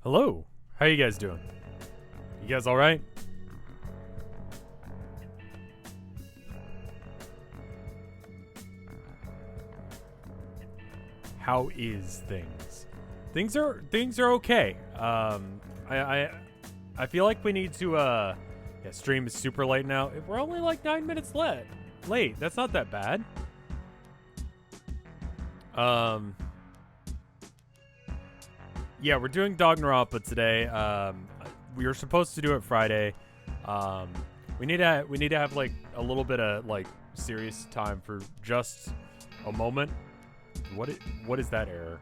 Hello. How you guys doing? You guys all right? How is things? Things are okay. I I I feel like we need to yeah, stream is super late now. We're only like 9 minutes late. Late. That's not that bad. Um yeah, we're doing Dognarampa today. We were supposed to do it Friday. Um, we need to have like a little bit of like serious time for just a moment. What is that error?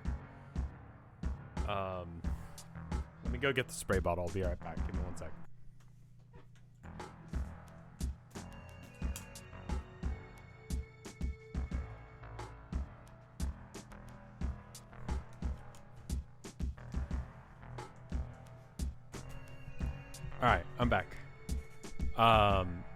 Um, Let me go get the spray bottle. I'll be right back. Give me 1 sec. All right, I'm back.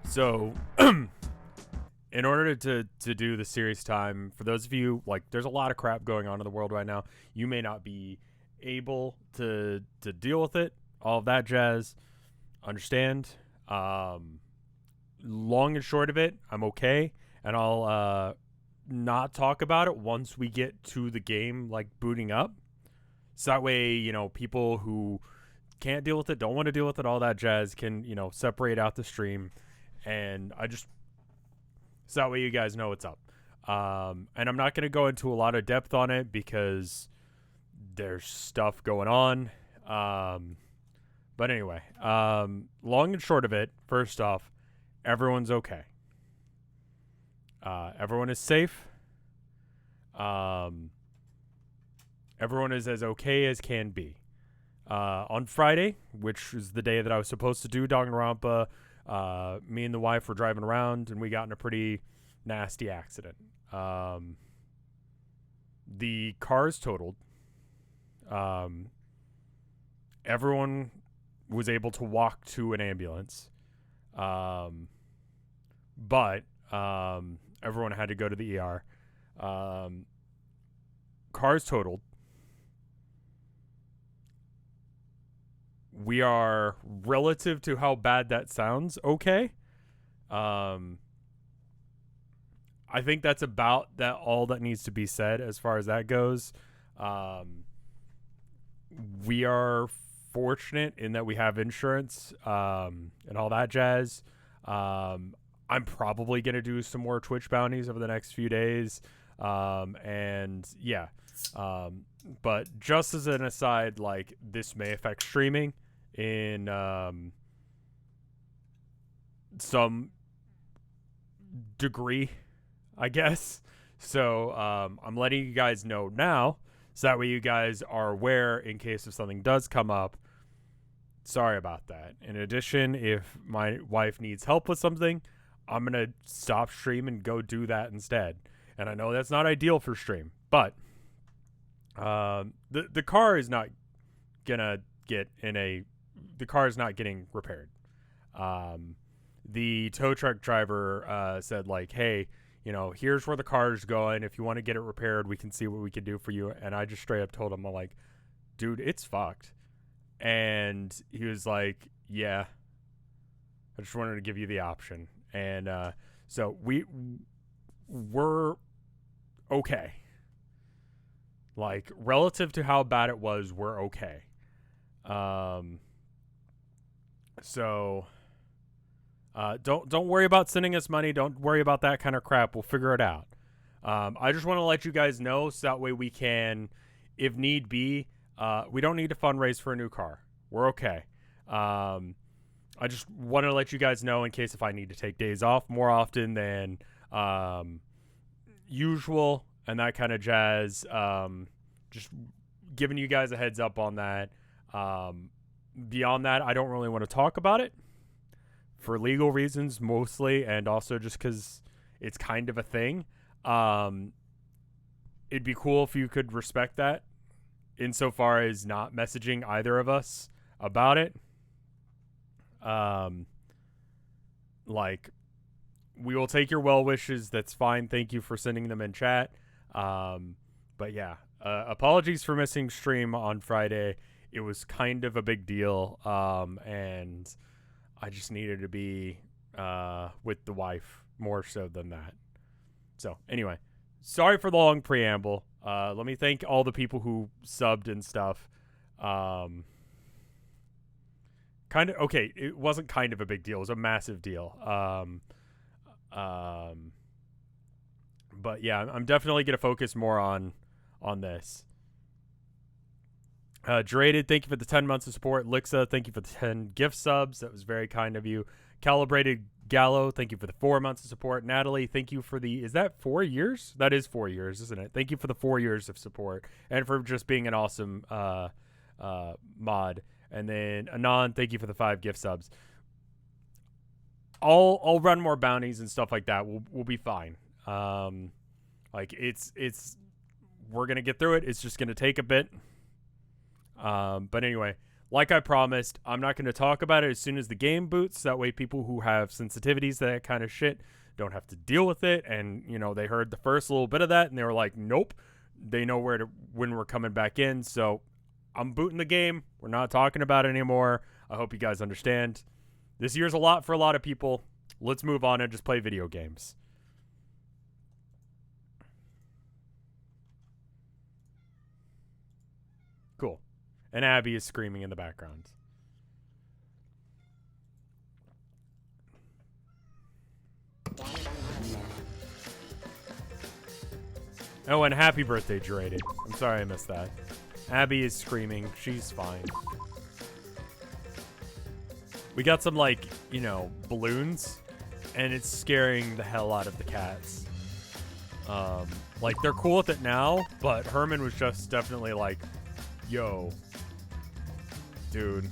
So in order to do the serious time, for those of you like, there's a lot of crap going on in the world right now. You may not be able to deal with it, all of that jazz. Understand. Long and short of it, I'm okay, and I'll not talk about it once we get to the game, like booting up. So that way, people who can't deal with it, don't want to deal with it, all that jazz can, separate out the stream. And so that way you guys know what's up. And I'm not going to go into a lot of depth on it because there's stuff going on. But anyway, long and short of it, first off, everyone's okay. Everyone is safe. Everyone is as okay as can be. On Friday, which is the day that I was supposed to do Danganronpa, me and the wife were driving around and we got in a pretty nasty accident. The car's totaled. Everyone was able to walk to an ambulance. But everyone had to go to the ER. Car's totaled. We are, relative to how bad that sounds, okay. I think that's about that all that needs to be said as far as that goes. We are fortunate in that we have insurance and all that jazz. I'm probably going to do some more Twitch bounties over the next few days. And yeah. But just as an aside, like, this may affect streaming in some degree, I guess. So I'm letting you guys know now, so that way you guys are aware in case if something does come up. Sorry about that. In addition, if my wife needs help with something, I'm gonna stop stream and go do that instead. And I know that's not ideal for stream, but the car is not gonna get in a. The car is not getting repaired. The tow truck driver said, like, hey, here's where the car is going. If you want to get it repaired, we can see what we can do for you. And I just straight up told him, I'm like, dude, it's fucked. And he was like, yeah, I just wanted to give you the option. And so we're okay. Like, relative to how bad it was, we're okay. So don't worry about sending us money. Don't worry about that kind of crap. We'll figure it out. I just want to let you guys know so that way we can, if need be, we don't need to fundraise for a new car. We're okay. I just want to let you guys know in case if I need to take days off more often than usual and that kind of jazz. Just giving you guys a heads up on that. Beyond that, I don't really want to talk about it for legal reasons mostly, and also just because it's kind of a thing. It'd be cool if you could respect that insofar as not messaging either of us about it. Like, we will take your well wishes. That's fine. Thank you for sending them in chat. But yeah, apologies for missing stream on Friday. it was kind of a big deal, and I just needed to be with the wife more so than that. So anyway, sorry for the long preamble. Let me thank all the people who subbed and stuff. Okay, it wasn't kind of a big deal. It was a massive deal. But yeah, I'm definitely going to focus more on this. Derated, thank you for the 10 months of support. Lixa, thank you for the 10 gift subs. That was very kind of you. Calibrated Gallo, thank you for the 4 months of support. Natalie, thank you for the, is that 4 years? That is 4 years, isn't it? Thank you for the 4 years of support and for just being an awesome mod. And then Anon, thank you for the 5 gift subs. I'll run more bounties and stuff like that. We'll be fine. Like it's we're gonna get through it. It's just gonna take a bit. But anyway, like I promised, I'm not going to talk about it as soon as the game boots. That way people who have sensitivities to that kind of shit don't have to deal with it. And, you know, they heard the first little bit of that and they were like, nope. They know when we're coming back in. So I'm booting the game. We're not talking about it anymore. I hope you guys understand. This year's a lot for a lot of people. Let's move on and just play video games. Cool. And Abby is screaming in the background. Oh, and happy birthday, Jerated. I'm sorry I missed that. Abby is screaming. She's fine. We got some, like, you know, balloons, and it's scaring the hell out of the cats. Like, they're cool with it now, but Herman was just definitely like, yo, dude.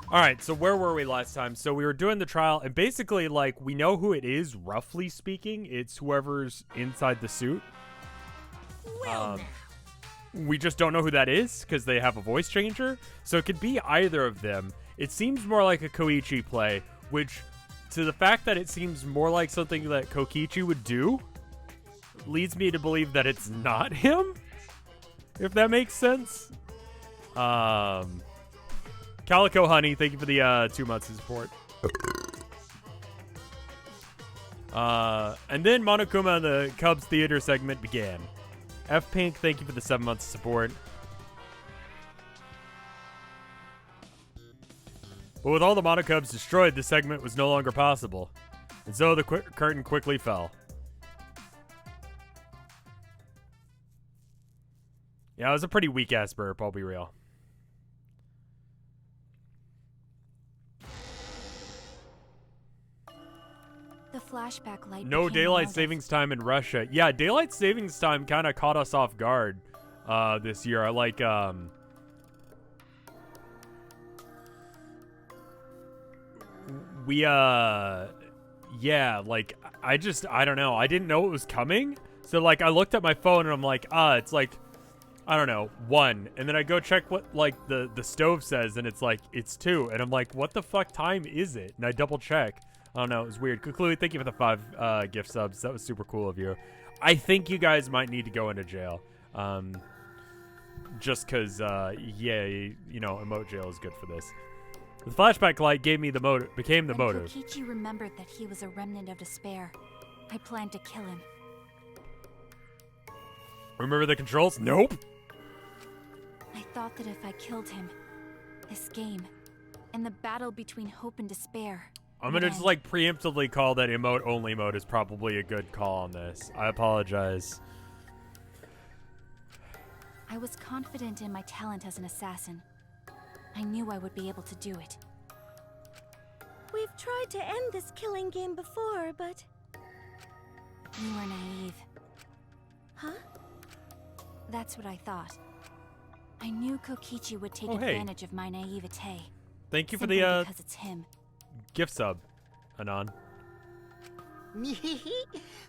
All right, so where were we last time? So we were doing the trial, and basically, like, we know who it is, roughly speaking. It's whoever's inside the suit. We just don't know who that is, because they have a voice changer. So it could be either of them. It seems more like a Koichi play, which, to the fact that it seems more like something that Kokichi would do, leads me to believe that it's not him, if that makes sense. Calico Honey, thank you for the 2 months of support. And then Monokuma and the Cubs Theater segment began. F Pink, thank you for the 7 months of support. But with all the Monocubs destroyed, the segment was no longer possible. And so the curtain quickly fell. Yeah, it was a pretty weak-ass burp, I'll be real. The flashback light. No daylight savings time in Russia. Yeah, daylight savings time kind of caught us off guard this year. I like, yeah, like, I don't know. I didn't know it was coming. So, like, I looked at my phone and I'm like, it's like, I don't know, 1. And then I go check what, like, the stove says, and it's like, it's 2. And I'm like, what the fuck time is it? And I double check. I don't know, it was weird. Kukului, thank you for the 5 gift subs. That was super cool of you. I think you guys might need to go into jail. Just because, yeah, you know, emote jail is good for this. The flashback light gave me the motive, became the motive. Kokichi remembered that he was a remnant of despair. I planned to kill him. Remember the controls? Nope. I thought that if I killed him, this game, and the battle between hope and despair. I'm gonna just, like, preemptively call that emote only mode is probably a good call on this. I apologize. I was confident in my talent as an assassin. I knew I would be able to do it. We've tried to end this killing game before, but... You were naive. Huh? That's what I thought. I knew Kokichi would take advantage of my naivete. Thank you for simply the, because it's him. Gift sub, Anon.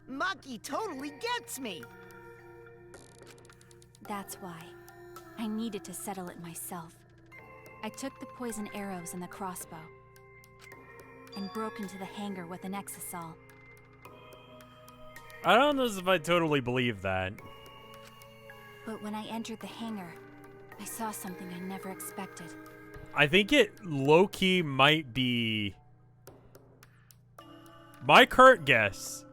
Maki totally gets me. That's why. I needed to settle it myself. I took the poison arrows and the crossbow, and broke into the hangar with an exisal. I don't know if I totally believe that. But when I entered the hangar, I saw something I never expected. I think it low-key might be... My current guess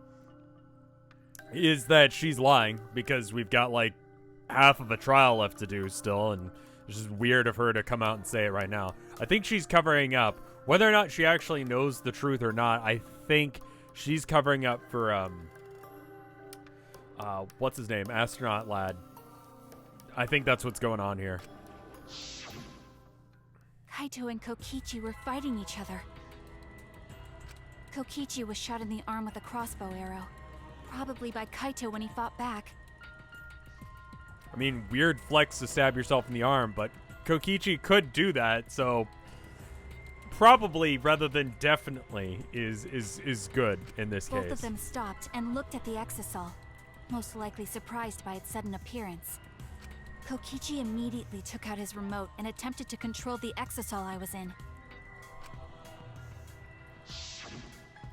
is that she's lying because we've got like half of a trial left to do still, and it's just weird of her to come out and say it right now. I think she's covering up. Whether or not she actually knows the truth or not, I think she's covering up for what's his name? Astronaut lad. I think that's what's going on here. Kaito and Kokichi were fighting each other. Kokichi was shot in the arm with a crossbow arrow. Probably by Kaito when he fought back. I mean, weird flex to stab yourself in the arm, but Kokichi could do that, so probably rather than definitely is good in this case. Both of them stopped and looked at the exisal, most likely surprised by its sudden appearance. Kokichi immediately took out his remote and attempted to control the exisal I was in.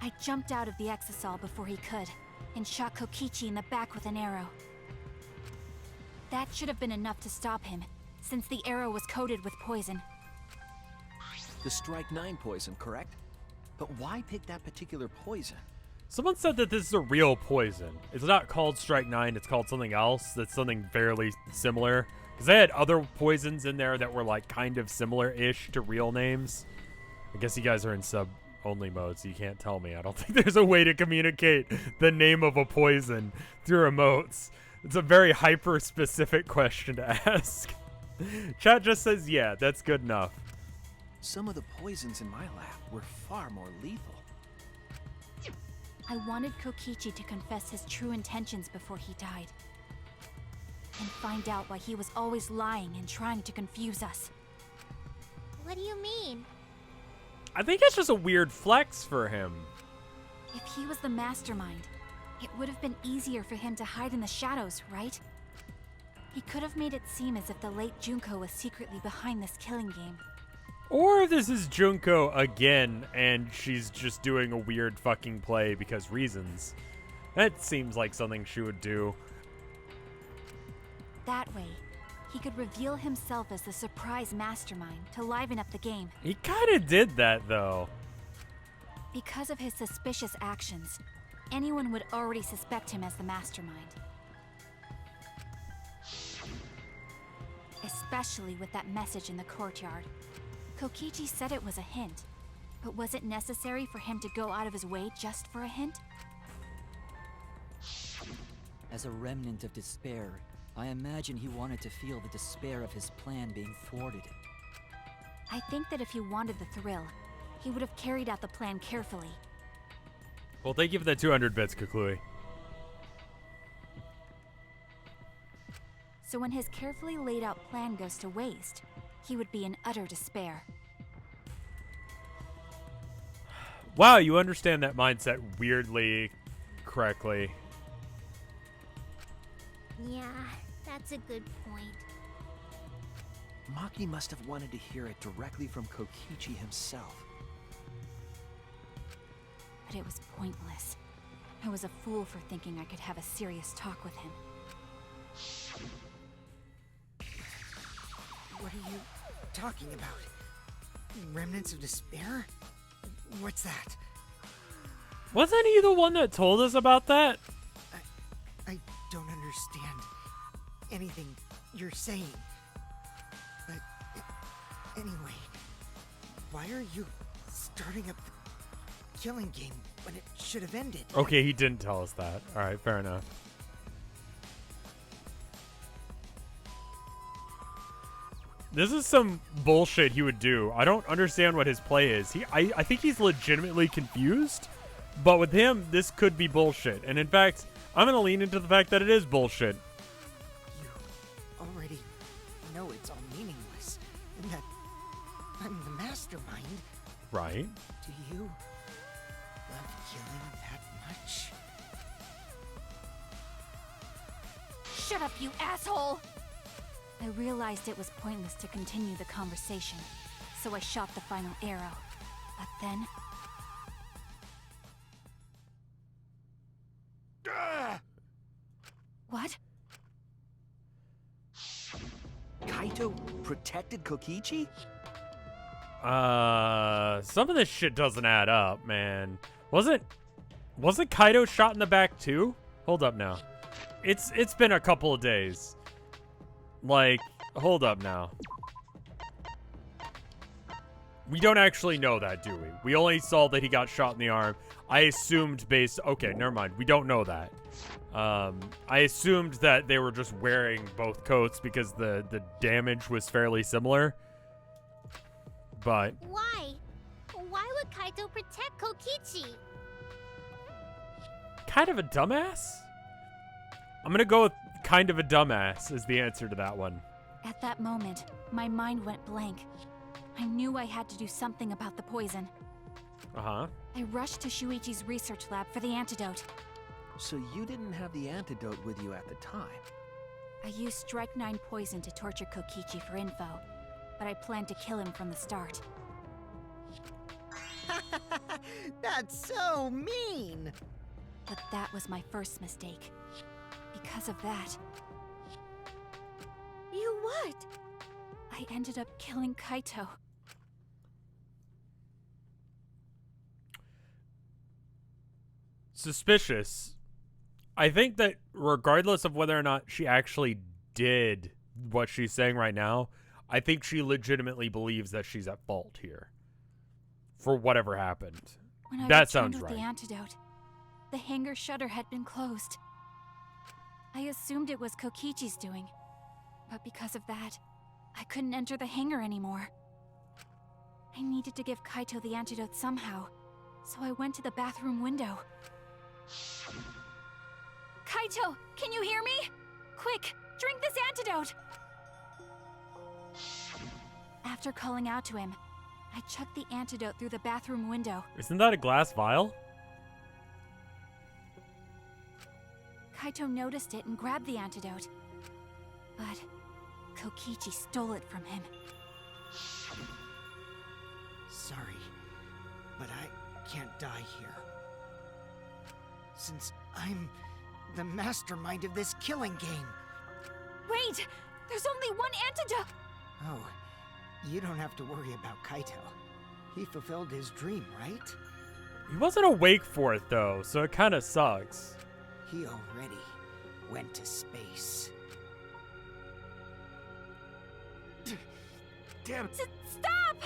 I jumped out of the exisal before he could, and shot Kokichi in the back with an arrow. That should have been enough to stop him, since the arrow was coated with poison. The Strike 9 poison, correct? But why pick that particular poison? Someone said that this is a real poison. It's not called Strike 9, it's called something else that's something fairly similar. Because they had other poisons in there that were like kind of similar-ish to real names. I guess you guys are in sub-only mode, so you can't tell me. I don't think there's a way to communicate the name of a poison through emotes. It's a very hyper-specific question to ask. Chat just says, yeah, that's good enough. Some of the poisons in my lab were far more lethal. I wanted Kokichi to confess his true intentions before he died. And find out why he was always lying and trying to confuse us. What do you mean? I think it's just a weird flex for him. If he was the mastermind, it would have been easier for him to hide in the shadows, right? He could have made it seem as if the late Junko was secretly behind this killing game. Or this is Junko again, and she's just doing a weird fucking play because reasons. That seems like something she would do. That way, he could reveal himself as the surprise mastermind to liven up the game. He kind of did that, though. Because of his suspicious actions, anyone would already suspect him as the mastermind. Especially with that message in the courtyard. Kokichi said it was a hint, but was it necessary for him to go out of his way just for a hint? As a remnant of despair, I imagine he wanted to feel the despair of his plan being thwarted. I think that if he wanted the thrill, he would have carried out the plan carefully. Well, thank you for that 200 bits, Kukui. So when his carefully laid out plan goes to waste, he would be in utter despair. Wow, you understand that mindset weirdly correctly. Yeah, that's a good point. Maki must have wanted to hear it directly from Kokichi himself. But it was pointless. I was a fool for thinking I could have a serious talk with him. What are you talking about? Remnants of despair? What's that? Wasn't he the one that told us about that? I don't understand anything you're saying. But anyway, why are you starting up the killing game when it should have ended? Okay, he didn't tell us that. All right, fair enough. This is some bullshit he would do. I don't understand what his play is. I think he's legitimately confused, but with him, this could be bullshit. And in fact, I'm going to lean into the fact that it is bullshit. You already know it's all meaningless, and that I'm the mastermind. Right? Do you love killing that much? Shut up, you asshole! I realized it was pointless to continue the conversation, so I shot the final arrow. But then... What? Kaito protected Kokichi? Some of this shit doesn't add up, man. Wasn't Kaito shot in the back too? Hold up now. It's been a couple of days. Like, hold up now. We don't actually know that, do we? We only saw that he got shot in the arm. I assumed okay, never mind. We don't know that. I assumed that they were just wearing both coats because the damage was fairly similar. But Why? Why would Kaito protect Kokichi? kind of a dumbass? I'm gonna go with kind of a dumbass as the answer to that one. At that moment, my mind went blank. I knew I had to do something about the poison. Uh-huh. I rushed to Shuichi's research lab for the antidote. So you didn't have the antidote with you at the time. I used Strike 9 poison to torture Kokichi for info, but I planned to kill him from the start. That's so mean! But that was my first mistake. Because of that, You what? I ended up killing Kaito. Suspicious. I think that regardless of whether or not she actually did what she's saying right now, I think she legitimately believes that she's at fault here for whatever happened. When I That returned sounds with right. the antidote, the hangar shutter had been closed. I assumed it was Kokichi's doing, but because of that, I couldn't enter the hangar anymore. I needed to give Kaito the antidote somehow, so I went to the bathroom window. Kaito, can you hear me? Quick, drink this antidote! After calling out to him, I chucked the antidote through the bathroom window. Isn't that a glass vial? Kaito noticed it and grabbed the antidote. But Kokichi stole it from him. Sorry, but I can't die here. Since I'm the mastermind of this killing game. Wait! There's only one antidote! Oh, you don't have to worry about Kaito. He fulfilled his dream, right? He wasn't awake for it though, so it kind of sucks. He already went to space. Damn. Stop!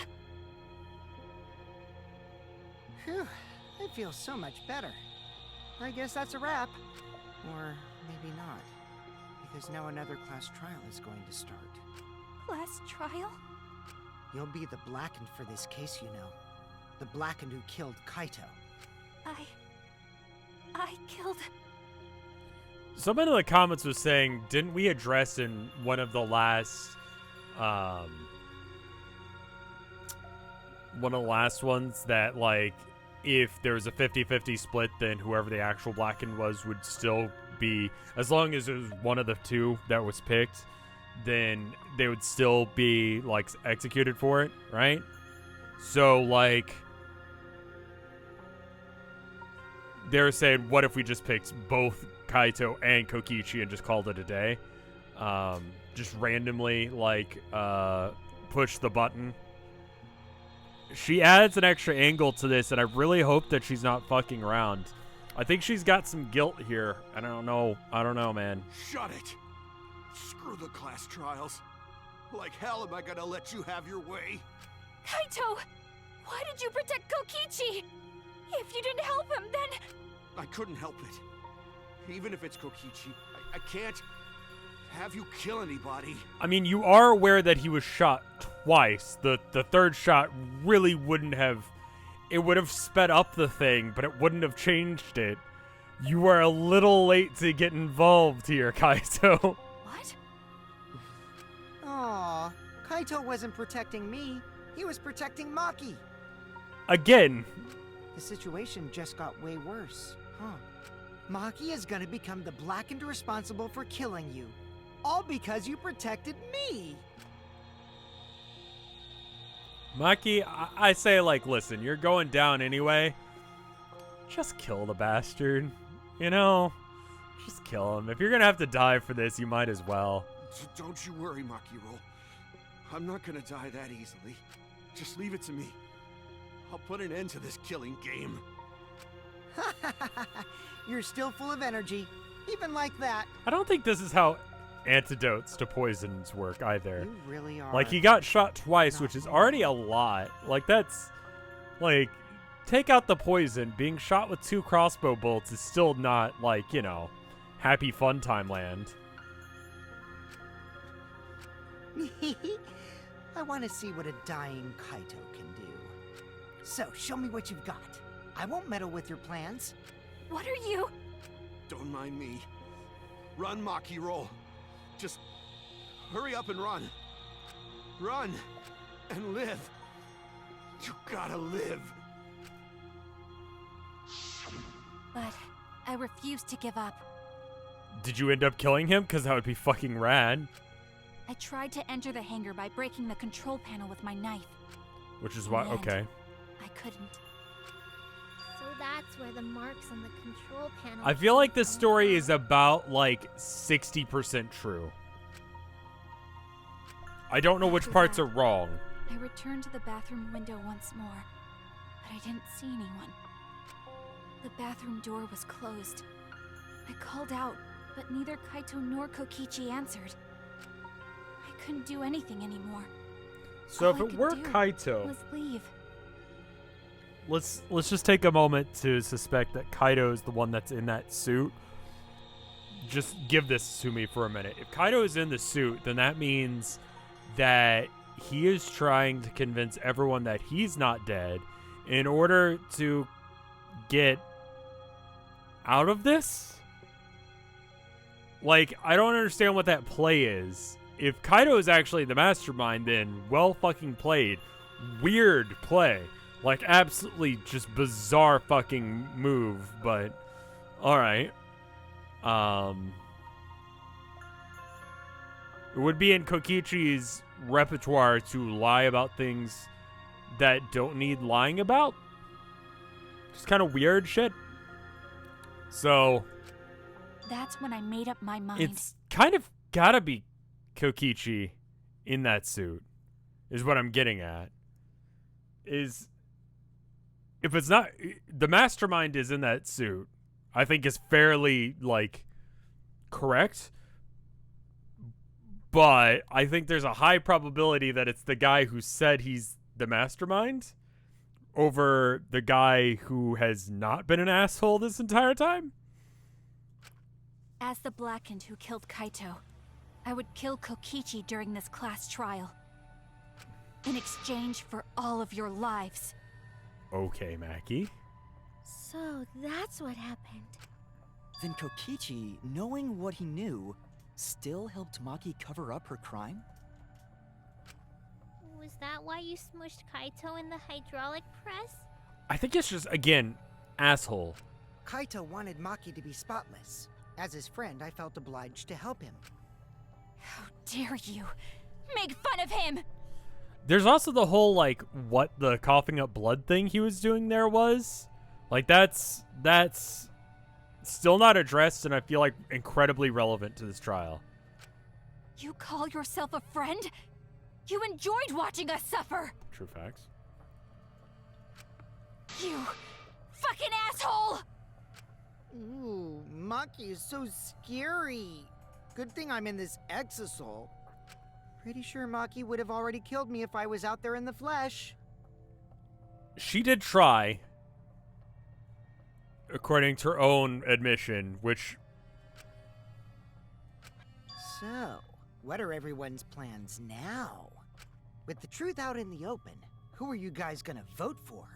Phew, I feel so much better. I guess that's a wrap. Or maybe not. Because now another class trial is going to start. Last trial? You'll be the Blackened for this case, you know. The Blackened who killed Kaito. I killed... Someone in the comments was saying, didn't we address in one of the last, ones that, like, if there was a 50-50 split, then whoever the actual Blackened was would still be, as long as it was one of the two that was picked, then they would still be, like, executed for it, right? So, like, they're saying, what if we just picked both Kaito and Kokichi and just called it a day? Just randomly, like, push the button. She adds an extra angle to this, and I really hope that she's not fucking around. I think she's got some guilt here. I don't know, man. Shut it! Screw the class trials. Like hell am I gonna let you have your way? Kaito! Why did you protect Kokichi? If you didn't help him, then... I couldn't help it. Even if it's Kokichi, I can't have you kill anybody. I mean, you are aware that he was shot twice. The third shot really wouldn't have... It would have sped up the thing, but it wouldn't have changed it. You were a little late to get involved here, Kaito. What? Aw, Kaito wasn't protecting me. He was protecting Maki. Again. The situation just got way worse, huh? Maki is gonna become the Blackened responsible for killing you. All because you protected me! Maki, I say, like, listen, you're going down anyway. Just kill the bastard. You know? Just kill him. If you're gonna have to die for this, you might as well. Don't you worry, Makiro. I'm not gonna die that easily. Just leave it to me. I'll put an end to this killing game. You're still full of energy, even like that. I don't think this is how antidotes to poisons work either. You really are. Like, he got shot twice, which is already a lot. Like, that's... Like, take out the poison. Being shot with 2 crossbow bolts is still not, like, you know, happy fun time land. I want to see what a dying Kaito can do. So, show me what you've got. I won't meddle with your plans. What are you? Don't mind me. Run, Maki, roll. Just hurry up and run. Run and live. You gotta live. But I refuse to give up. Did you end up killing him? Because that would be fucking rad. I tried to enter the hangar by breaking the control panel with my knife. Which is why... In the end, Okay. I couldn't. So that's where the marks on the control panel. I feel like this story is about, like, 60% true. I don't know which After parts that, are wrong. I returned to the bathroom window once more, but I didn't see anyone. The bathroom door was closed. I called out, but neither Kaito nor Kokichi answered. I couldn't do anything anymore. So All if I it could were do Kaito... was leave. Let's just take a moment to suspect that Kaito is the one that's in that suit. Just give this to me for a minute. If Kaito is in the suit, then that means that he is trying to convince everyone that he's not dead in order to get out of this? Like, I don't understand what that play is. If Kaito is actually the mastermind, then well fucking played. Weird play. Like, absolutely just bizarre fucking move, but alright. It would be in Kokichi's repertoire to lie about things that don't need lying about. Just kind of weird shit. So, That's when I made up my mind. it's kind of gotta be Kokichi in that suit, is what I'm getting at. Is... If it's not, the mastermind is in that suit, I think is fairly, like, correct. But I think there's a high probability that it's the guy who said he's the mastermind over the guy who has not been an asshole this entire time. As the Blackened who killed Kaito, I would kill Kokichi during this class trial. In exchange for all of your lives. Okay, Maki. So that's what happened. Then Kokichi, knowing what he knew, still helped Maki cover up her crime? Was that why you smushed Kaito in the hydraulic press? I think it's just, again, asshole. Kaito wanted Maki to be spotless. As his friend, I felt obliged to help him. How dare you make fun of him! There's also the whole, like, what the coughing up blood thing he was doing there was. Like, that's still not addressed, and I feel like incredibly relevant to this trial. You call yourself a friend? You enjoyed watching us suffer! True facts. You fucking asshole! Ooh, Maki is so scary. Good thing I'm in this exisal. Pretty sure Maki would have already killed me if I was out there in the flesh. She did try, according to her own admission, which... So, what are everyone's plans now? With the truth out in the open, who are you guys gonna vote for?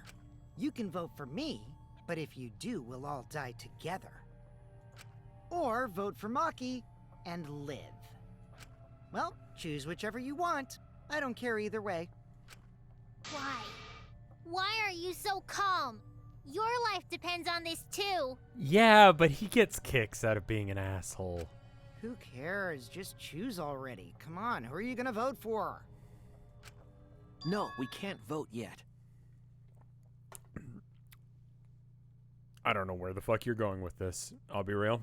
You can vote for me, but if you do, we'll all die together. Or vote for Maki and live. Well, choose whichever you want. I don't care either way. Why? Why are you so calm? Your life depends on this too. Yeah, but he gets kicks out of being an asshole. Who cares? Just choose already. Come on, who are you gonna vote for? No, we can't vote yet. I don't know where the fuck you're going with this. I'll be real.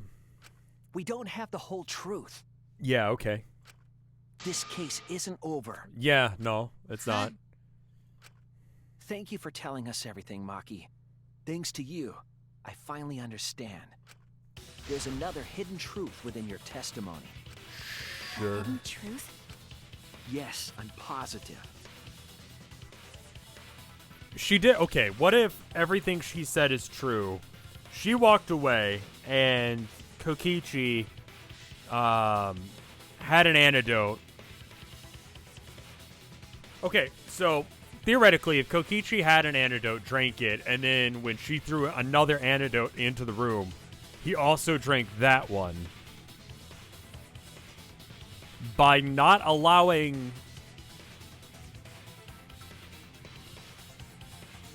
We don't have the whole truth. Yeah, okay. This case isn't over. Yeah, no, it's not. Thank you for telling us everything, Maki. Thanks to you, I finally understand. There's another hidden truth within your testimony. Sure. Hidden truth? Yes, I'm positive. She did. Okay, what if everything she said is true? She walked away, and Kokichi had an antidote. Okay, so theoretically, if Kokichi had an antidote, drank it, and then when she threw another antidote into the room, he also drank that one. By not allowing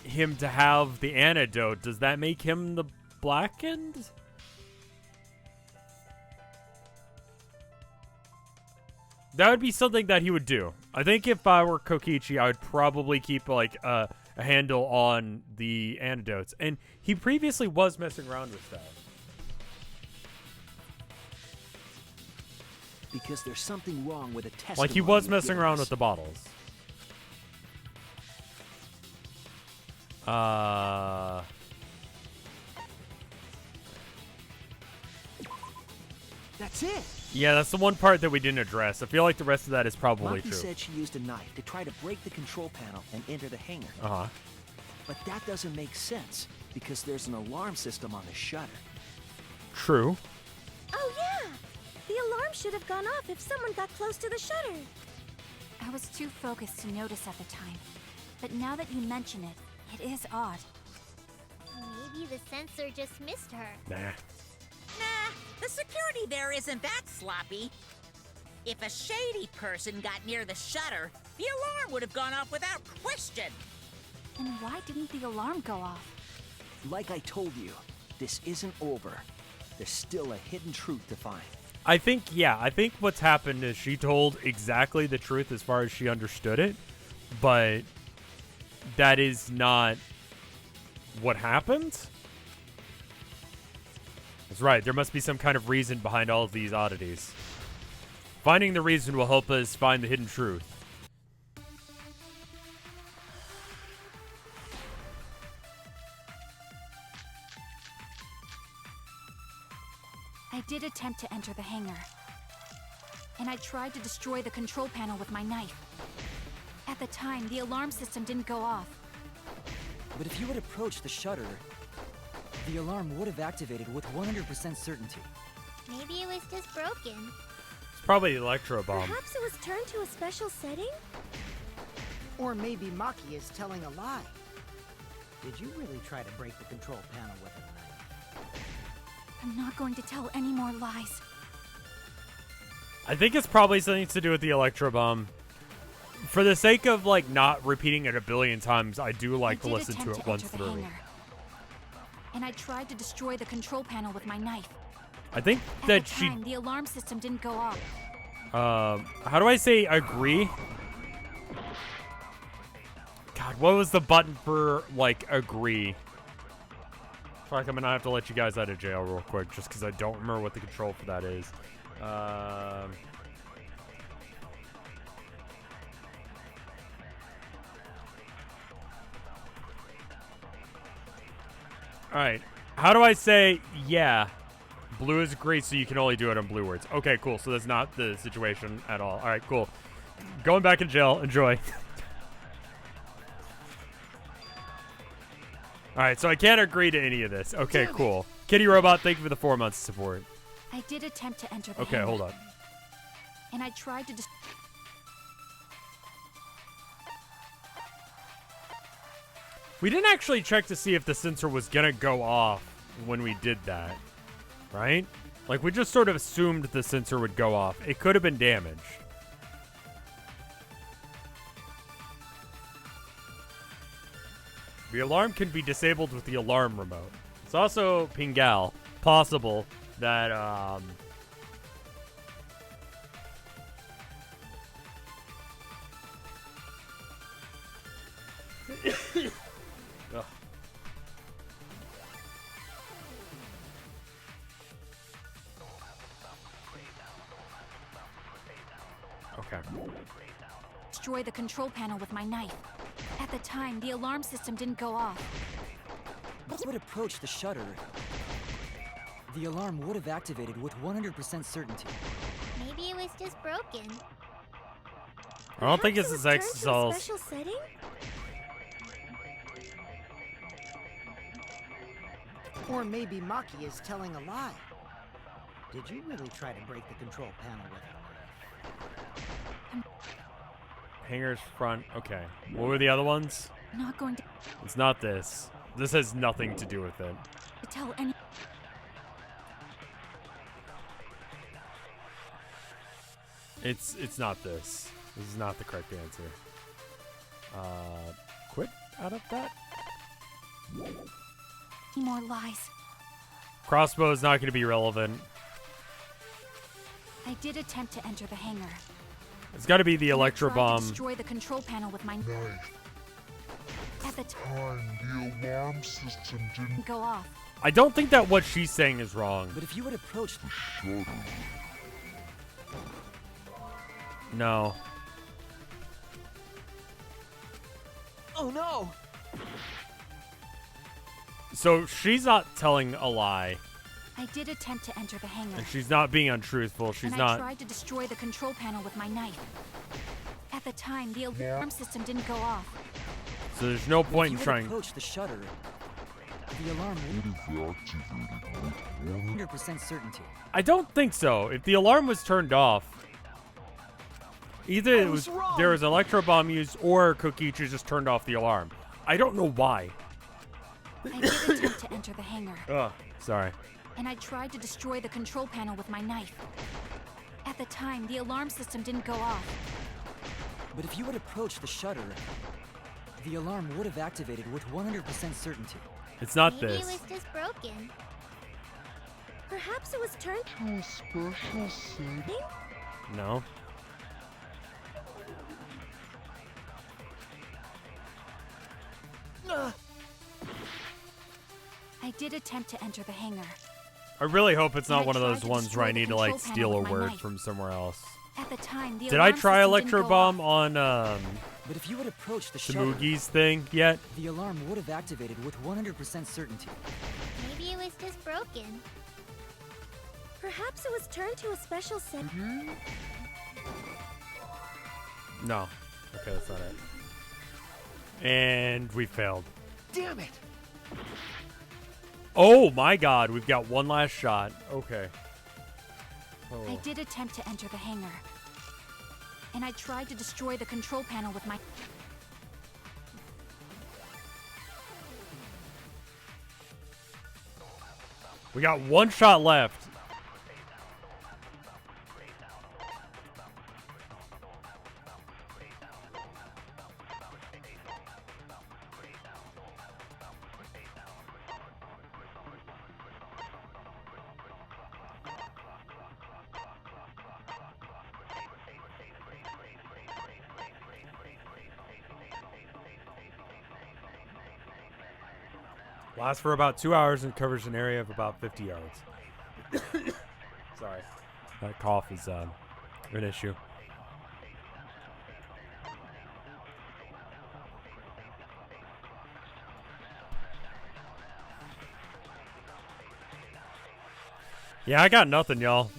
him to have the antidote, does that make him the blackened? That would be something that he would do. I think if I were Kokichi, I would probably keep like a handle on the antidotes. And he previously was messing around with that. Because there's something wrong with the testimony. Like he was you messing gave around us. with the bottles. That's it. Yeah, that's the one part that we didn't address. I feel like the rest of that is probably Maki true. said she used a knife to try to break the control panel and enter the hangar. Uh-huh. But that doesn't make sense because there's an alarm system on the shutter. True. Oh, yeah! The alarm should have gone off if someone got close to the shutter. I was too focused to notice at the time. But now that you mention it, it is odd. Maybe the sensor just missed her. Nah. Nah, the security there isn't that sloppy. If a shady person got near the shutter, the alarm would have gone off without question. Then why didn't the alarm go off? Like I told you, this isn't over. There's still a hidden truth to find. I think what's happened is she told exactly the truth as far as she understood it, but that is not what happened. That's right, there must be some kind of reason behind all of these oddities. Finding the reason will help us find the hidden truth. I did attempt to enter the hangar. And I tried to destroy the control panel with my knife. At the time, the alarm system didn't go off. But if you had approached the shutter, the alarm would have activated with 100% certainty. Maybe it was just broken. It's probably the electro bomb. Perhaps it was turned to a special setting? Or maybe Maki is telling a lie. Did you really try to break the control panel with a knife? I'm not going to tell any more lies. I think it's probably something to do with the electro bomb. For the sake of like not repeating it a billion times, I do like to I did listen to attempt it once enter the through. hangar. And I tried to destroy the control panel with my knife. I think At that the she time, the alarm system didn't go off. how do I say agree? God, what was the button for like agree? I feel like I'm gonna have to let you guys out of jail real quick just because I don't remember what the control for that is. Alright. How do I say yeah? Blue is agree, so you can only do it on blue words. Okay, cool. So that's not the situation at all. Alright, cool. Going back in jail. Enjoy. Alright, so I can't agree to any of this. Okay, cool. Kitty Robot, thank you for the 4 months of support. I did attempt to enter the Okay, hangar. hold on. And I tried to We didn't actually check to see if the sensor was gonna go off when we did that, right? Like, we just sort of assumed the sensor would go off. It could have been damaged. The alarm can be disabled with the alarm remote. It's also, Pingal, possible that, Ugh. Okay. Okay. Destroy the control panel with my knife. At the time, the alarm system didn't go off. If you would approach the shutter, the alarm would have activated with 100% certainty. Maybe it was just broken. I don't think Perhaps it's it his was turned to a exosols. special setting? Or maybe Maki is telling a lie. Did you really try to break the control panel with it? Hangers front. Okay. What were the other ones? I'm not going to It's not this. This has nothing to do with it. tell any. It's not this. This is not the correct answer. Quit out of that? Any more lies. Crossbow is not going to be relevant. I did attempt to enter the hangar. It's got to be the And I electro tried to bomb. destroy the control panel with my knife. At the time, The alarm system didn't go off. I don't think that what she's saying is wrong. But if you would approach the shut. No. Oh no! So she's not telling a lie, I did attempt to enter the hangar. and she's not being untruthful. She's and I not. tried to destroy the control panel with my knife. At the time, the alarm system didn't go off. So there's no if point you in would trying. approach the shutter, the alarm would Activated with 100% certainty. I don't think so. If the alarm was turned off, either it was there was electro bomb used or Kokichi just turned off the alarm. I don't know why. I did attempt to enter the hangar. Ugh. Sorry. And I tried to destroy the control panel with my knife. At the time, the alarm system didn't go off. But if you would approach the shutter, the alarm would have activated with 100% certainty. It's not Maybe this. it was just broken. Perhaps it was turned to a special setting. No. I did attempt to enter the hangar. I really hope it's not I one of tried those to ones where I destroy the need to like control steal a panel with my word knife. from somewhere else. At the time, the Did I alarm try system didn't electro go bomb off. on But if you would approach the shutter, Samugi's thing yet? the alarm would have activated with 100% certainty. Maybe it was just broken. Perhaps it was turned to a special setting. No. Okay, that's not it. And we failed. Damn it! Oh my god, we've got one last shot. Okay. I Oh. did attempt to enter the hangar. And I tried to destroy the control panel with my... We got one shot left. Lasts for about 2 hours and covers an area of about 50 yards. Sorry. That cough is an issue. Yeah, I got nothing, y'all.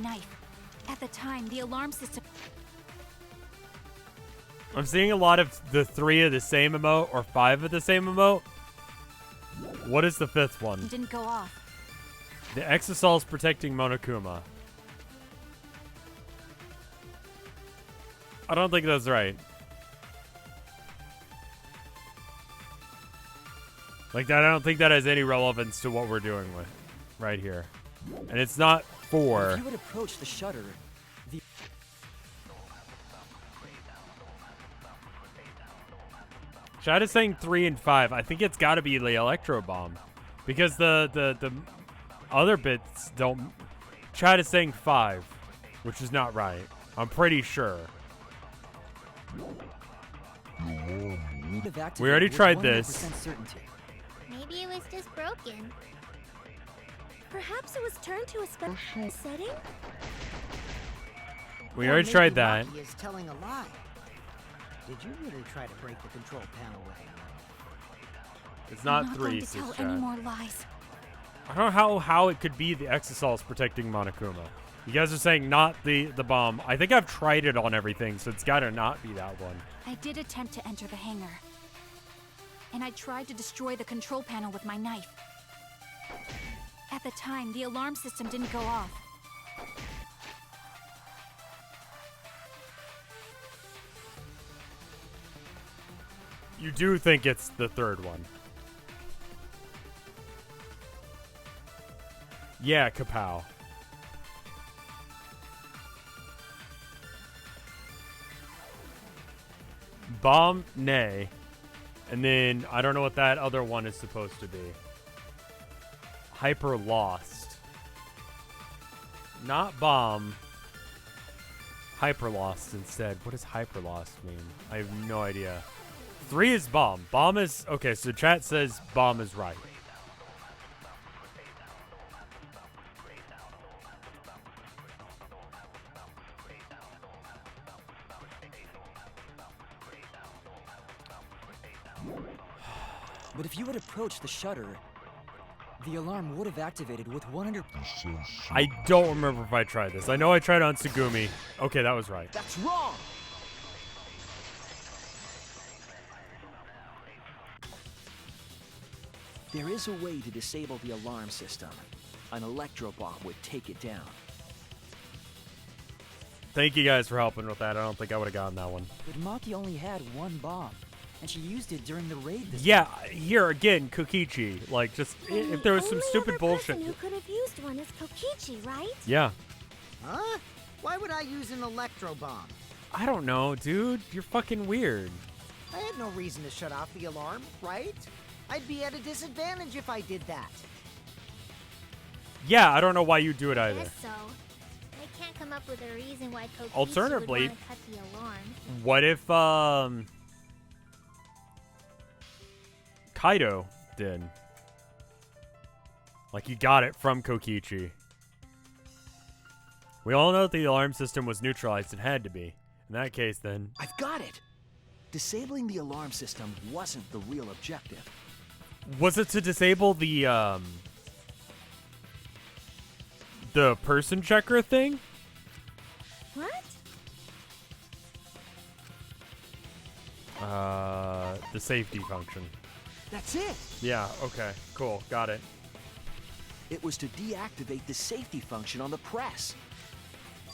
knife. At the time, the alarm system... I'm seeing a lot of the 3 of the same emote or 5 of the same emote. What is the 5th one? didn't go off. The Exosol's protecting Monokuma. I don't think that's right. Like that, I don't think that has any relevance to what we're doing with right here. And it's not 4. If you would approach the shutter, the Chad is saying 3 and 5. I think it's got to be the Electro Bomb. Because the other bits don't... Chad is saying 5, which is not right. I'm pretty sure. alarm Would have We already activated with tried 100% this. certainty. Maybe it was just broken. Perhaps it was turned to a special setting? We Or already maybe tried that. Maki is telling a lie. Did you really try to break the control panel with him? It's I'm not not 3, going to says tell chat. any more lies. I don't know how it could be the Exosols protecting Monokuma. You guys are saying not the bomb. I think I've tried it on everything, so it's gotta not be that one. I did attempt to enter the hangar. And I tried to destroy the control panel with my knife. At the time, the alarm system didn't go off. You do think it's the third one. Yeah, Kapow. Bomb, nay. And then, I don't know what that other one is supposed to be. Hyper lost. Not bomb. Hyper lost instead. What does hyper lost mean? I have no idea. 3 is bomb. Bomb is... Okay, so chat says bomb is right. But if you had approached the shutter, the alarm would have activated with 100%. I don't remember if I tried this. I know I tried on Tsugumi. Okay, that was right. That's wrong! There is a way to disable the alarm system. An electro bomb would take it down. Thank you guys for helping with that. I don't think I would have gotten that one. But Maki only had one bomb, and she used it during the raid this Yeah, here again, Kokichi. Like, just if there was some The only stupid other bullshit. person who could have used one is Kokichi, right? Yeah. Huh? Why would I use an electro bomb? I don't know, dude. You're fucking weird. I had no reason to shut off the alarm, right? I'd be at a disadvantage if I did that. Yeah, I don't know why you do it either. Guess so. I can't come up with a reason why Kokichi Alternatively- would want to cut the alarm. What if, Kaido did? Like, you got it from Kokichi. We all know that the alarm system was neutralized. It had to be. In that case, then... I've got it! Disabling the alarm system wasn't the real objective. Was it to disable the person checker thing? What? The safety function. That's it! Yeah, okay, cool, got it. It was to deactivate the safety function on the press.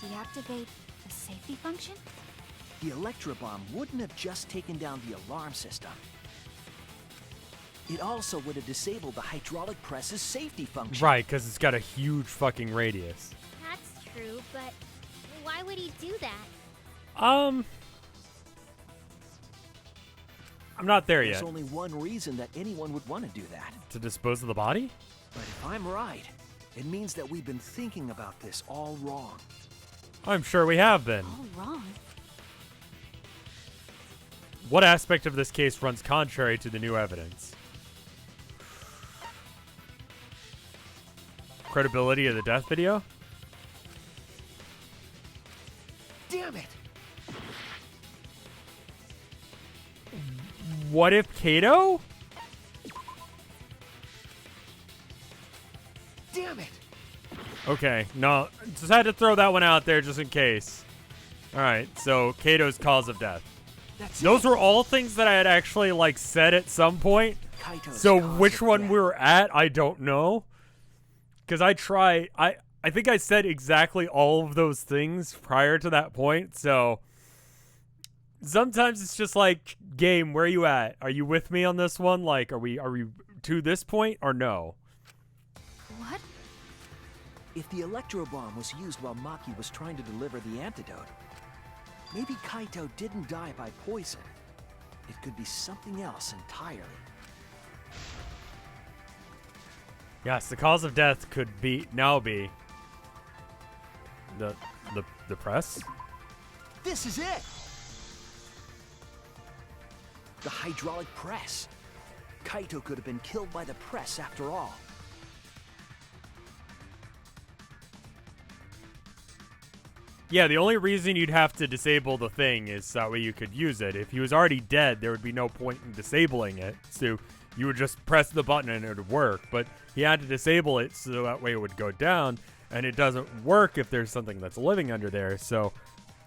Deactivate the safety function? The electro bomb wouldn't have just taken down the alarm system. It also would have disabled the hydraulic press's safety function. Right, because it's got a huge fucking radius. That's true, but why would he do that? I'm not there There's yet. only one reason that anyone would want to do that. To dispose of the body? But if I'm right, it means that we've been thinking about this all wrong. I'm sure we have been. All wrong. What aspect of this case runs contrary to the new evidence? Credibility of the death video? Damn it! What if Kato? Damn it! Okay, no, just had to throw that one out there just in case. Alright, so Kato's cause of death. That's Those it. were all things that I had actually, like, said at some point. Kaito's So cause which of one death. we were at, I don't know. Because I think I said exactly all of those things prior to that point, so... Sometimes it's just like, game, where are you at? Are you with me on this one? Like, are we to this point or no? What? If the electro bomb was used while Maki was trying to deliver the antidote, maybe Kaito didn't die by poison. It could be something else entirely. Yes, the cause of death could now be the press. This is it! The hydraulic press. Kaito could have been killed by the press after all. Yeah, the only reason you'd have to disable the thing is that way you could use it. If he was already dead, there would be no point in disabling it. So you would just press the button and it would work. But he had to disable it so that way it would go down. And it doesn't work if there's something that's living under there. So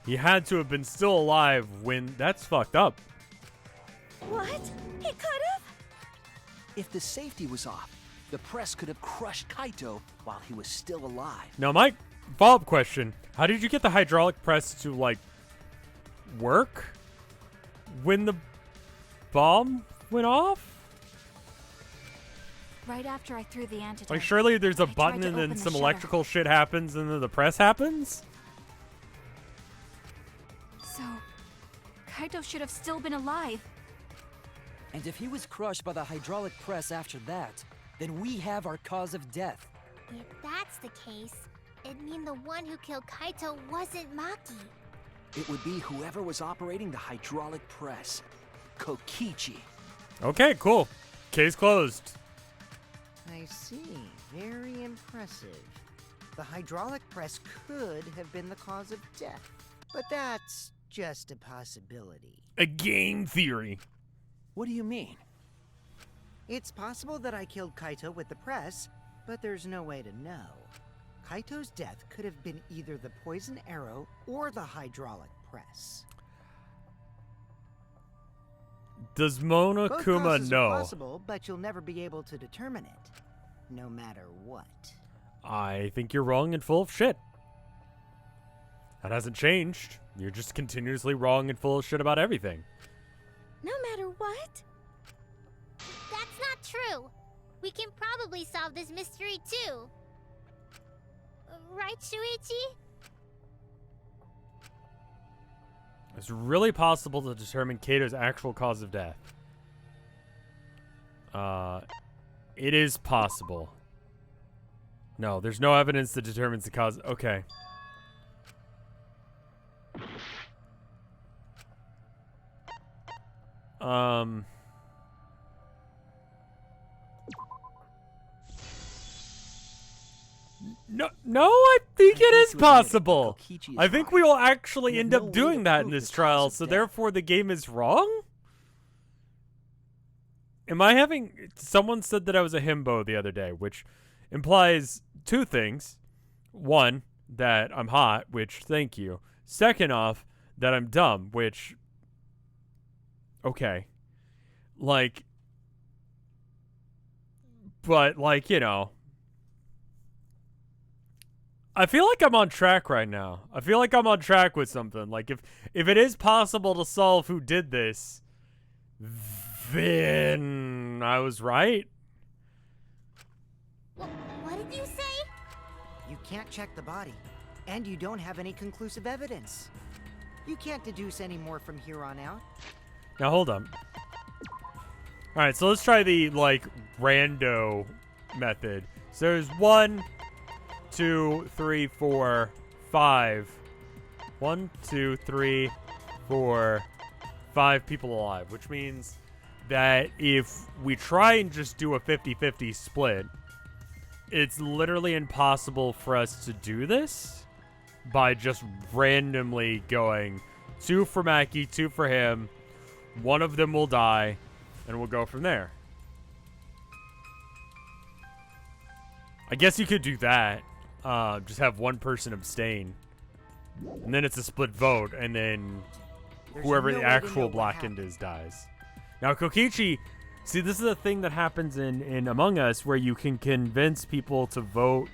he had to have been still alive when... That's fucked up. What? He could have? If the safety was off, the press could have crushed Kaito while he was still alive. Now, my follow-up question. How did you get the hydraulic press to, like, work when the bomb went off? Right after I threw the antidote. Like, surely there's a I tried button to and then open the some shutter. electrical shit happens and then the press happens? So, Kaito should have still been alive. And if he was crushed by the hydraulic press after that, then we have our cause of death. If that's the case, it'd mean the one who killed Kaito wasn't Maki. It would be whoever was operating the hydraulic press. Kokichi. Okay, cool. Case closed. I see. Very impressive. The hydraulic press could have been the cause of death, but that's just a possibility. A game theory. What do you mean? It's possible that I killed Kaito with the press, but there's no way to know. Kaito's death could have been either the poison arrow or the hydraulic press. Does Both Monokuma causes know? are possible, but you'll never be able to determine it, no matter what. I think you're wrong and full of shit. That hasn't changed. You're just continuously wrong and full of shit about everything. No matter what? That's not true. We can probably solve this mystery too. Right, Shuichi? It's really possible to determine Kato's actual cause of death. It is possible. No, there's no evidence that determines the cause. Okay. No, I think it is possible. I think we will actually end up doing that in this trial, so therefore the game is wrong? Am I having... Someone said that I was a himbo the other day, which implies two things. One, that I'm hot, which, thank you. Second off, that I'm dumb, which... Okay. Like... But, like, you know... I feel like I'm on track right now. I feel like I'm on track with something. Like, if it is possible to solve who did this, then I was right. What did you say? You can't check the body, and you don't have any conclusive evidence. You can't deduce any more from here on out. Now, hold on. All right, so let's try the, like, rando method. So there's 1, 2, 3, 4, 5. 1, 2, 3, 4, 5 people alive, which means that if we try and just do a 50-50 split, it's literally impossible for us to do this by just randomly going 2 for Maki, 2 for him, one of them will die, and we'll go from there. I guess you could do that. Just have one person abstain. And then it's a split vote, and then whoever the actual blackened is dies. Now, Kokichi, see, this is a thing that happens in Among Us where you can convince people to vote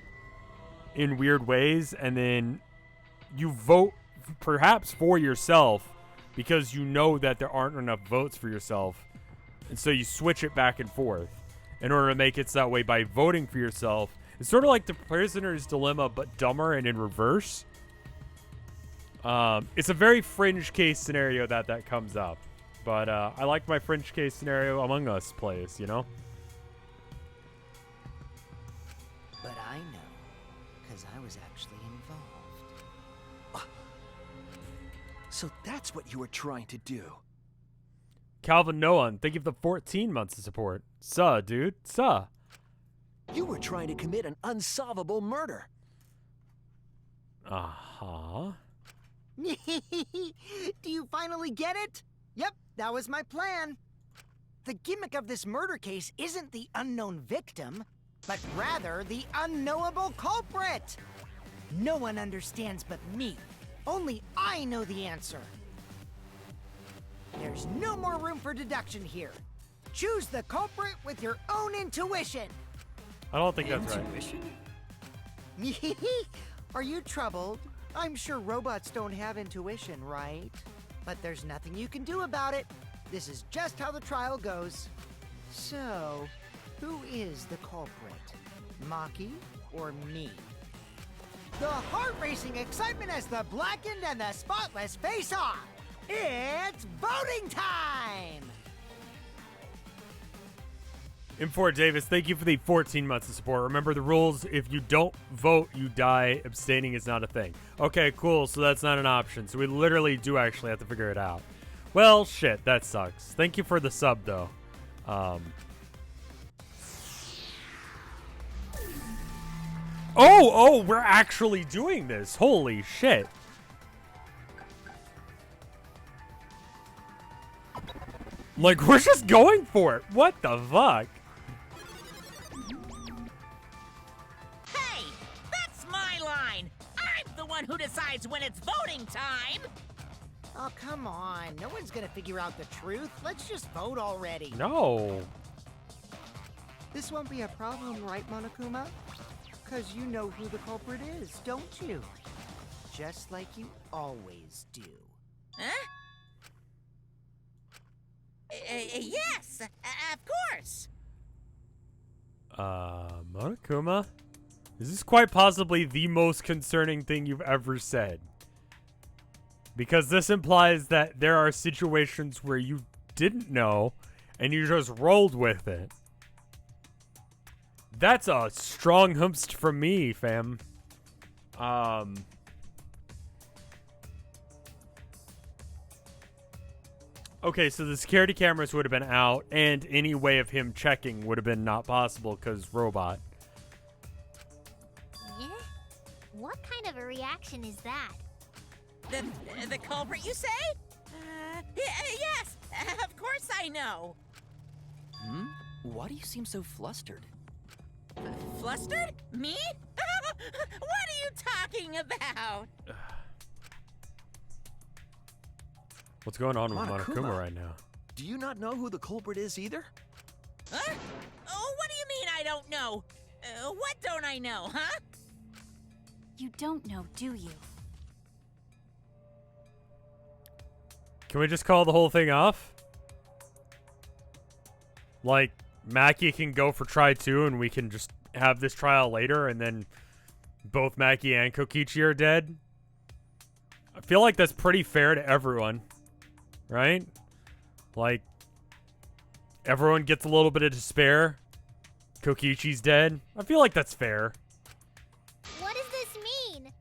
in weird ways, and then you vote perhaps for yourself because you know that there aren't enough votes for yourself. And so you switch it back and forth in order to make it so that way by voting for yourself. It's sort of like the prisoner's dilemma, but dumber and in reverse. It's a very fringe case scenario that comes up. But I like my fringe case scenario Among Us plays, you know? But I know, because I was actually involved. So that's what you were trying to do. Calvin Noan, thank you for the 14 months of support. Suh, dude. Suh. You were trying to commit an unsolvable murder. Uh-huh. Do you finally get it? Yep, that was my plan. The gimmick of this murder case isn't the unknown victim, but rather the unknowable culprit. No one understands but me. Only I know the answer. There's no more room for deduction here. Choose the culprit with your own intuition. I don't think that's right. Are you troubled? I'm sure robots don't have intuition, right? But there's nothing you can do about it. This is just how the trial goes. So, who is the culprit? Maki or me? The heart-racing excitement as the blackened and the spotless face off. It's voting time! M4 Davis, thank you for the 14 months of support. Remember the rules. If you don't vote, you die. Abstaining is not a thing. Okay, cool. So that's not an option. So we literally do actually have to figure it out. Well, shit. That sucks. Thank you for the sub, though. Oh, we're actually doing this. Holy shit. Like, we're just going for it. What the fuck? Hey, that's my line. I'm the one who decides when it's voting time. Oh, come on. No one's gonna figure out the truth. Let's just vote already. No. This won't be a problem, right, Monokuma? Because you know who the culprit is, don't you? Just like you always do. Huh? Yes, of course. Monokuma? This is quite possibly the most concerning thing you've ever said. Because this implies that there are situations where you didn't know and you just rolled with it. That's a strong humpst from me, fam. Okay, so the security cameras would have been out, and any way of him checking would have been not possible because robot. Yeah? What kind of a reaction is that? The culprit, you say? Yes, of course I know. Why do you seem so flustered? Flustered? Me? What are you talking about? What's going on with Monokuma right now? Do you not know who the culprit is either? Huh? Oh, what do you mean I don't know? What don't I know, huh? You don't know, do you? Can we just call the whole thing off? Like, Maki can go for try 2 and we can just have this trial later and then both Maki and Kokichi are dead? I feel like that's pretty fair to everyone. Right? Like, everyone gets a little bit of despair. Kokichi's dead. I feel like that's fair. What does this mean?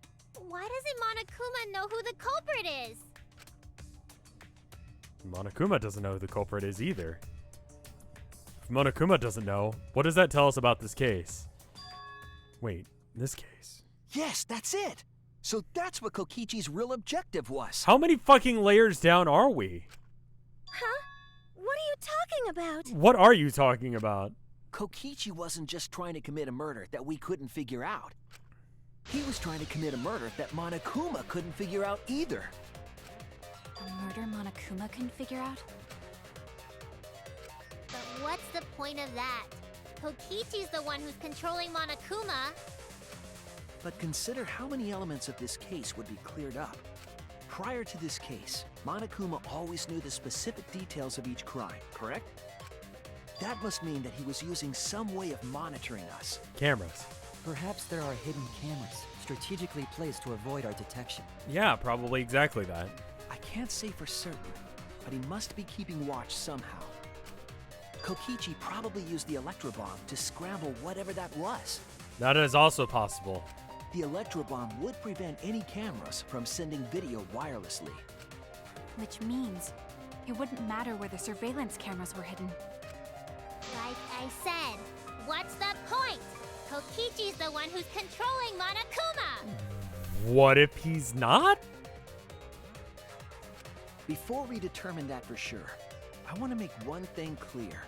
Why doesn't Monokuma know who the culprit is? Monokuma doesn't know who the culprit is either. If Monokuma doesn't know, what does that tell us about this case? Wait, this case? Yes, that's it. So that's what Kokichi's real objective was. How many fucking layers down are we? Huh? What are you talking about? What are you talking about? Kokichi wasn't just trying to commit a murder that we couldn't figure out. He was trying to commit a murder that Monokuma couldn't figure out either. A murder Monokuma couldn't figure out? But what's the point of that? Kokichi's the one who's controlling Monokuma. But consider how many elements of this case would be cleared up. Prior to this case, Monokuma always knew the specific details of each crime, correct? That must mean that he was using some way of monitoring us. Cameras. Perhaps there are hidden cameras, strategically placed to avoid our detection. Yeah, probably exactly that. I can't say for certain, but he must be keeping watch somehow. Kokichi probably used the electrobomb to scramble whatever that was. That is also possible. The electrobomb would prevent any cameras from sending video wirelessly. Which means it wouldn't matter where the surveillance cameras were hidden. Like I said, what's the point? Kokichi's the one who's controlling Monokuma! What if he's not? Before we determine that for sure, I want to make one thing clear.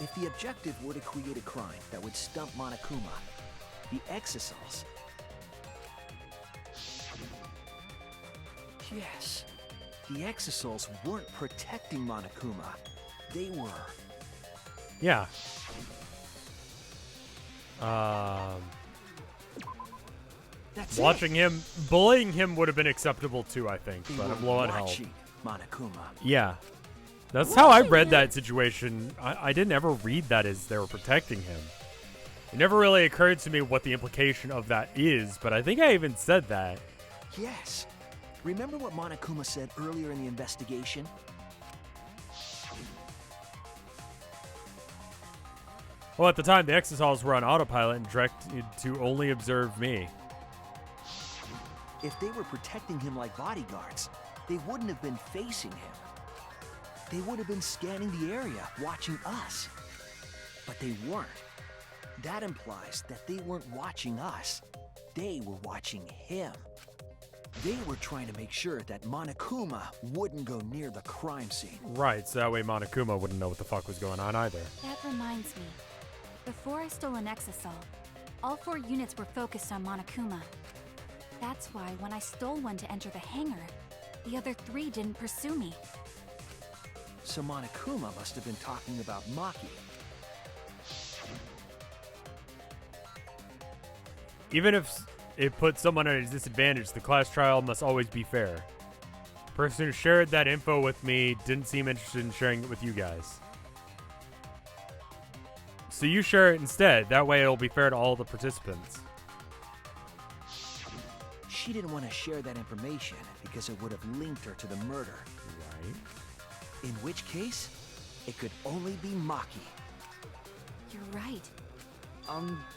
If the objective were to create a crime that would stump Monokuma, the Exisals... Yes, the Exisals weren't protecting Monokuma. They were. Yeah. That's Watching it. him, bullying him would have been acceptable too, I think. They But were I'm low on health. watching Monokuma. Yeah. That's how I read that situation. I didn't ever read that as they were protecting him. It never really occurred to me what the implication of that is, but I think I even said that. Yes. Remember what Monokuma said earlier in the investigation? Well, at the time, the Exisals were on autopilot and directed to only observe me. If they were protecting him like bodyguards, they wouldn't have been facing him. They would have been scanning the area, watching us. But they weren't. That implies that they weren't watching us. They were watching him. They were trying to make sure that Monokuma wouldn't go near the crime scene. Right, so that way Monokuma wouldn't know what the fuck was going on either. That reminds me. Before I stole an Exisal, all 4 units were focused on Monokuma. That's why when I stole one to enter the hangar, the other 3 didn't pursue me. So Monokuma must have been talking about Maki. Even if it puts someone at a disadvantage, the class trial must always be fair. The person who shared that info with me didn't seem interested in sharing it with you guys. So you share it instead. That way it'll be fair to all the participants. She didn't want to share that information because it would have linked her to the murder. Right. In which case, it could only be Maki. You're right.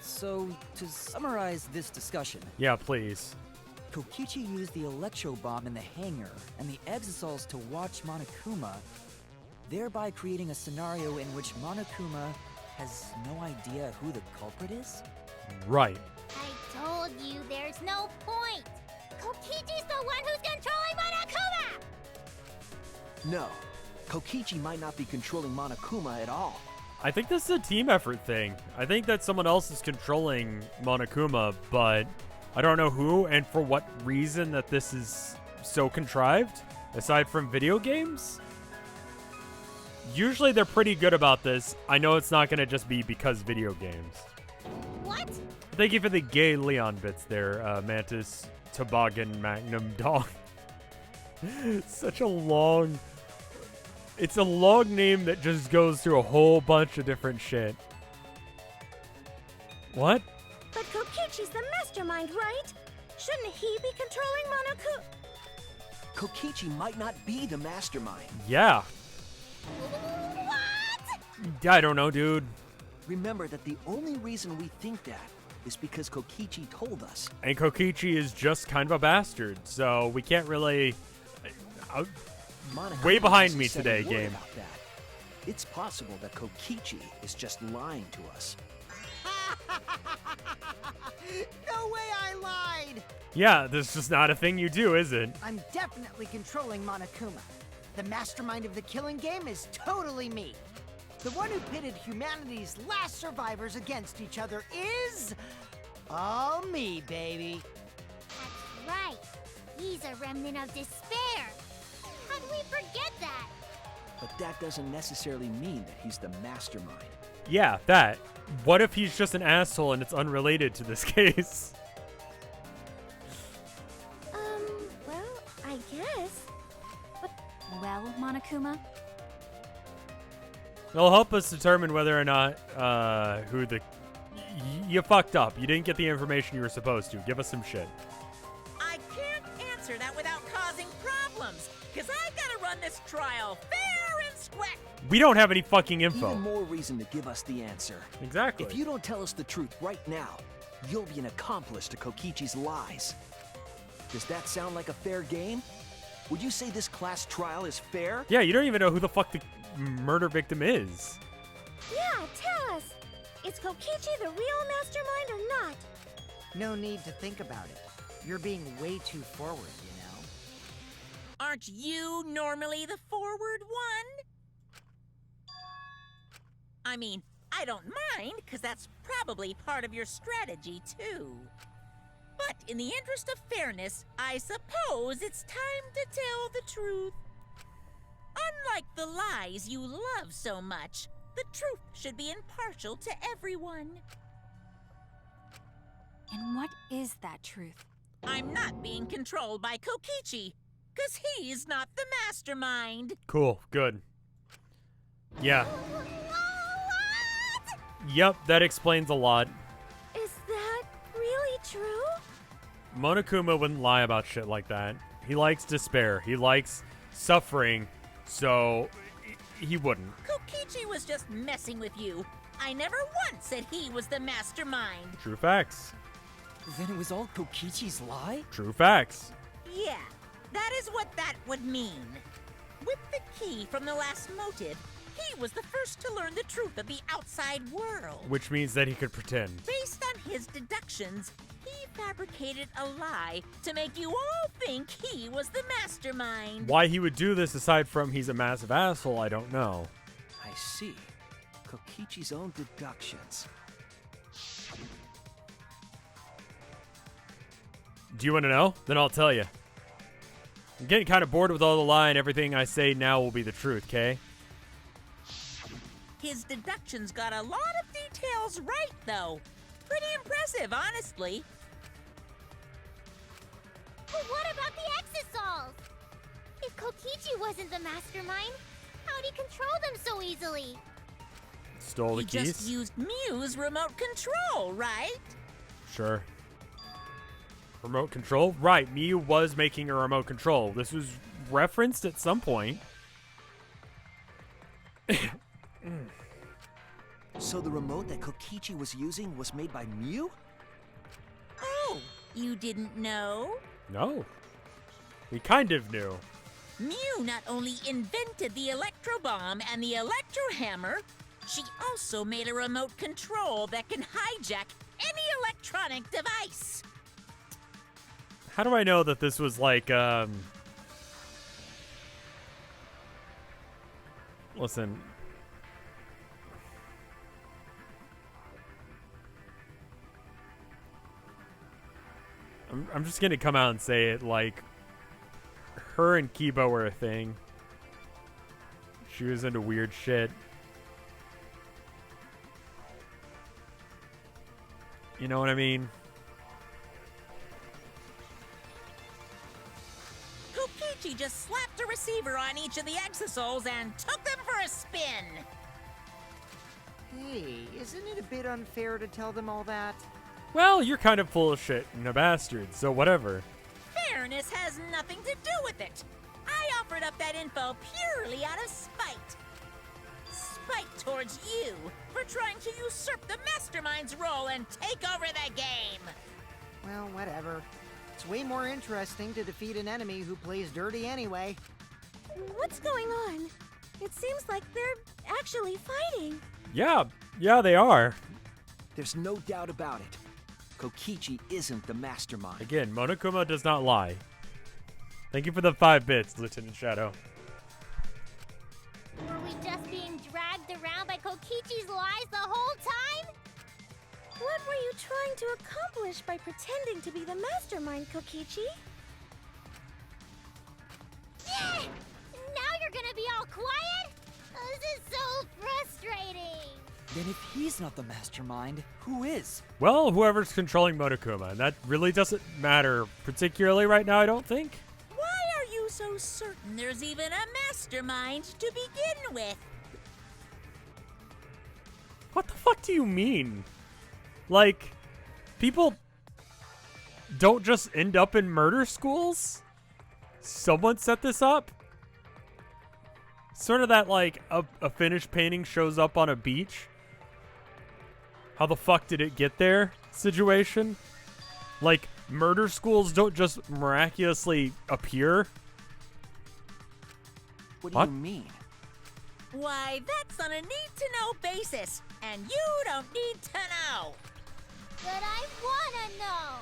So to summarize this discussion, Yeah, please. Kokichi used the electro bomb in the hangar and the Exisals to watch Monokuma, thereby creating a scenario in which Monokuma has no idea who the culprit is? Right. I told you there's no point! Kokichi's the one who's controlling Monokuma! No, Kokichi might not be controlling Monokuma at all. I think this is a team effort thing. I think that someone else is controlling Monokuma, but I don't know who and for what reason that this is so contrived, aside from video games. Usually they're pretty good about this. I know it's not going to just be because video games. What? Thank you for the gay Leon bits there, Mantis Toboggan Magnum Dog. Such a long... It's a long name that just goes through a whole bunch of different shit. What? But Kokichi's the mastermind, right? Shouldn't he be controlling Monokuma? Kokichi might not be the mastermind. Yeah. What? I don't know, dude. Remember that the only reason we think that is because Kokichi told us. And Kokichi is just kind of a bastard, so we can't really... Monokuma way behind me hasn't said a today, word game. about that. It's possible that Kokichi is just lying to us. No way I lied! Yeah, this is just not a thing you do, is it? I'm definitely controlling Monokuma. The mastermind of the killing game is totally me. The one who pitted humanity's last survivors against each other is... all me, baby. That's right. He's a remnant of despair. How'd we forget that? But that doesn't necessarily mean that he's the mastermind. Yeah, that. What if he's just an asshole and it's unrelated to this case? Well, I guess. Well, Monokuma, It'll help us determine whether or not who the... You fucked up. You didn't get the information you were supposed to. Give us some shit. I can't answer that without causing problems, because I've got to run this trial fair and square. We don't have any fucking info. Even more reason to give us the answer. Exactly. If you don't tell us the truth right now, you'll be an accomplice to Kokichi's lies. Does that sound like a fair game? Would you say this class trial is fair? Yeah, you don't even know who the fuck the murder victim is. Yeah, tell us. Is Kokichi the real mastermind or not? No need to think about it. You're being way too forward, you know? Aren't you normally the forward one? I mean, I don't mind, because that's probably part of your strategy, too. But in the interest of fairness, I suppose it's time to tell the truth. Unlike the lies you love so much, the truth should be impartial to everyone. And what is that truth? I'm not being controlled by Kokichi, because he's not the mastermind. Cool, good. Yeah. What? Yep, that explains a lot. Is that really true? Monokuma wouldn't lie about shit like that. He likes despair. He likes suffering, so he wouldn't. Kokichi was just messing with you. I never once said he was the mastermind. True facts. Then it was all Kokichi's lie? True facts. Yeah, that is what that would mean. With the key from the last motive, he was the first to learn the truth of the outside world. Which means that he could pretend. Based on his deductions, he fabricated a lie to make you all think he was the mastermind. Why he would do this, aside from he's a massive asshole, I don't know. I see. Kokichi's own deductions. Do you want to know? Then I'll tell you. I'm getting kind of bored with all the lie, and everything I say now will be the truth, okay? His deductions got a lot of details right, though. Pretty impressive, honestly. But what about the Exosols? If Kokichi wasn't the mastermind, how'd he control them so easily? Stole the He keys? just used Mew's remote control, right? Sure. Remote control? Right, Mew was making a remote control. This was referenced at some point. So the remote that Kokichi was using was made by Mew? Oh, you didn't know? No. We kind of knew. Mew not only invented the electro bomb and the electro hammer, she also made a remote control that can hijack any electronic device. How do I know that this was like, Listen. I'm just gonna come out and say it, like, her and Kiba were a thing. She was into weird shit. You know what I mean? Kokichi just slapped a receiver on each of the Exosols and took them for a spin. Hey, isn't it a bit unfair to tell them all that? Well, you're kind of full of shit and a bastard, so whatever. Fairness has nothing to do with it. I offered up that info purely out of spite. Spite towards you for trying to usurp the mastermind's role and take over the game. Well, whatever. It's way more interesting to defeat an enemy who plays dirty anyway. What's going on? It seems like they're actually fighting. Yeah, they are. There's no doubt about it. Kokichi isn't the mastermind. Again, Monokuma does not lie. Thank you for the 5 bits, Lieutenant Shadow. Were we just being dragged around by Kokichi's lies the whole time? What were you trying to accomplish by pretending to be the mastermind, Kokichi? Yeah! Now you're gonna be all quiet? This is so frustrating. Then if he's not the mastermind, who is? Well, whoever's controlling Monokuma, and that really doesn't matter particularly right now, I don't think. Why are you so certain there's even a mastermind to begin with? What the fuck do you mean? Like, people don't just end up in murder schools? Someone set this up? Sort of that, like, a finished painting shows up on a beach. How the fuck did it get there situation? Like, murder schools don't just miraculously appear. What do What? you mean? Why, that's on a need-to-know basis, and you don't need to know. But I wanna know.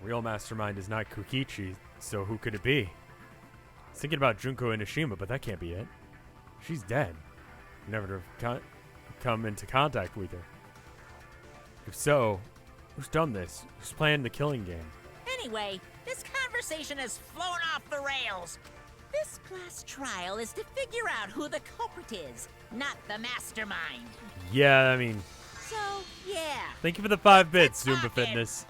Real mastermind is not Kokichi, so who could it be? I was thinking about Junko Inoshima, but that can't be it. She's dead. Never have come into contact with her. If so, who's done this? Who's playing the killing game? Anyway, this conversation has flown off the rails. This class trial is to figure out who the culprit is, not the mastermind. Yeah, I mean, So, yeah. thank you for the 5 bits, Talking. Zumba Fitness.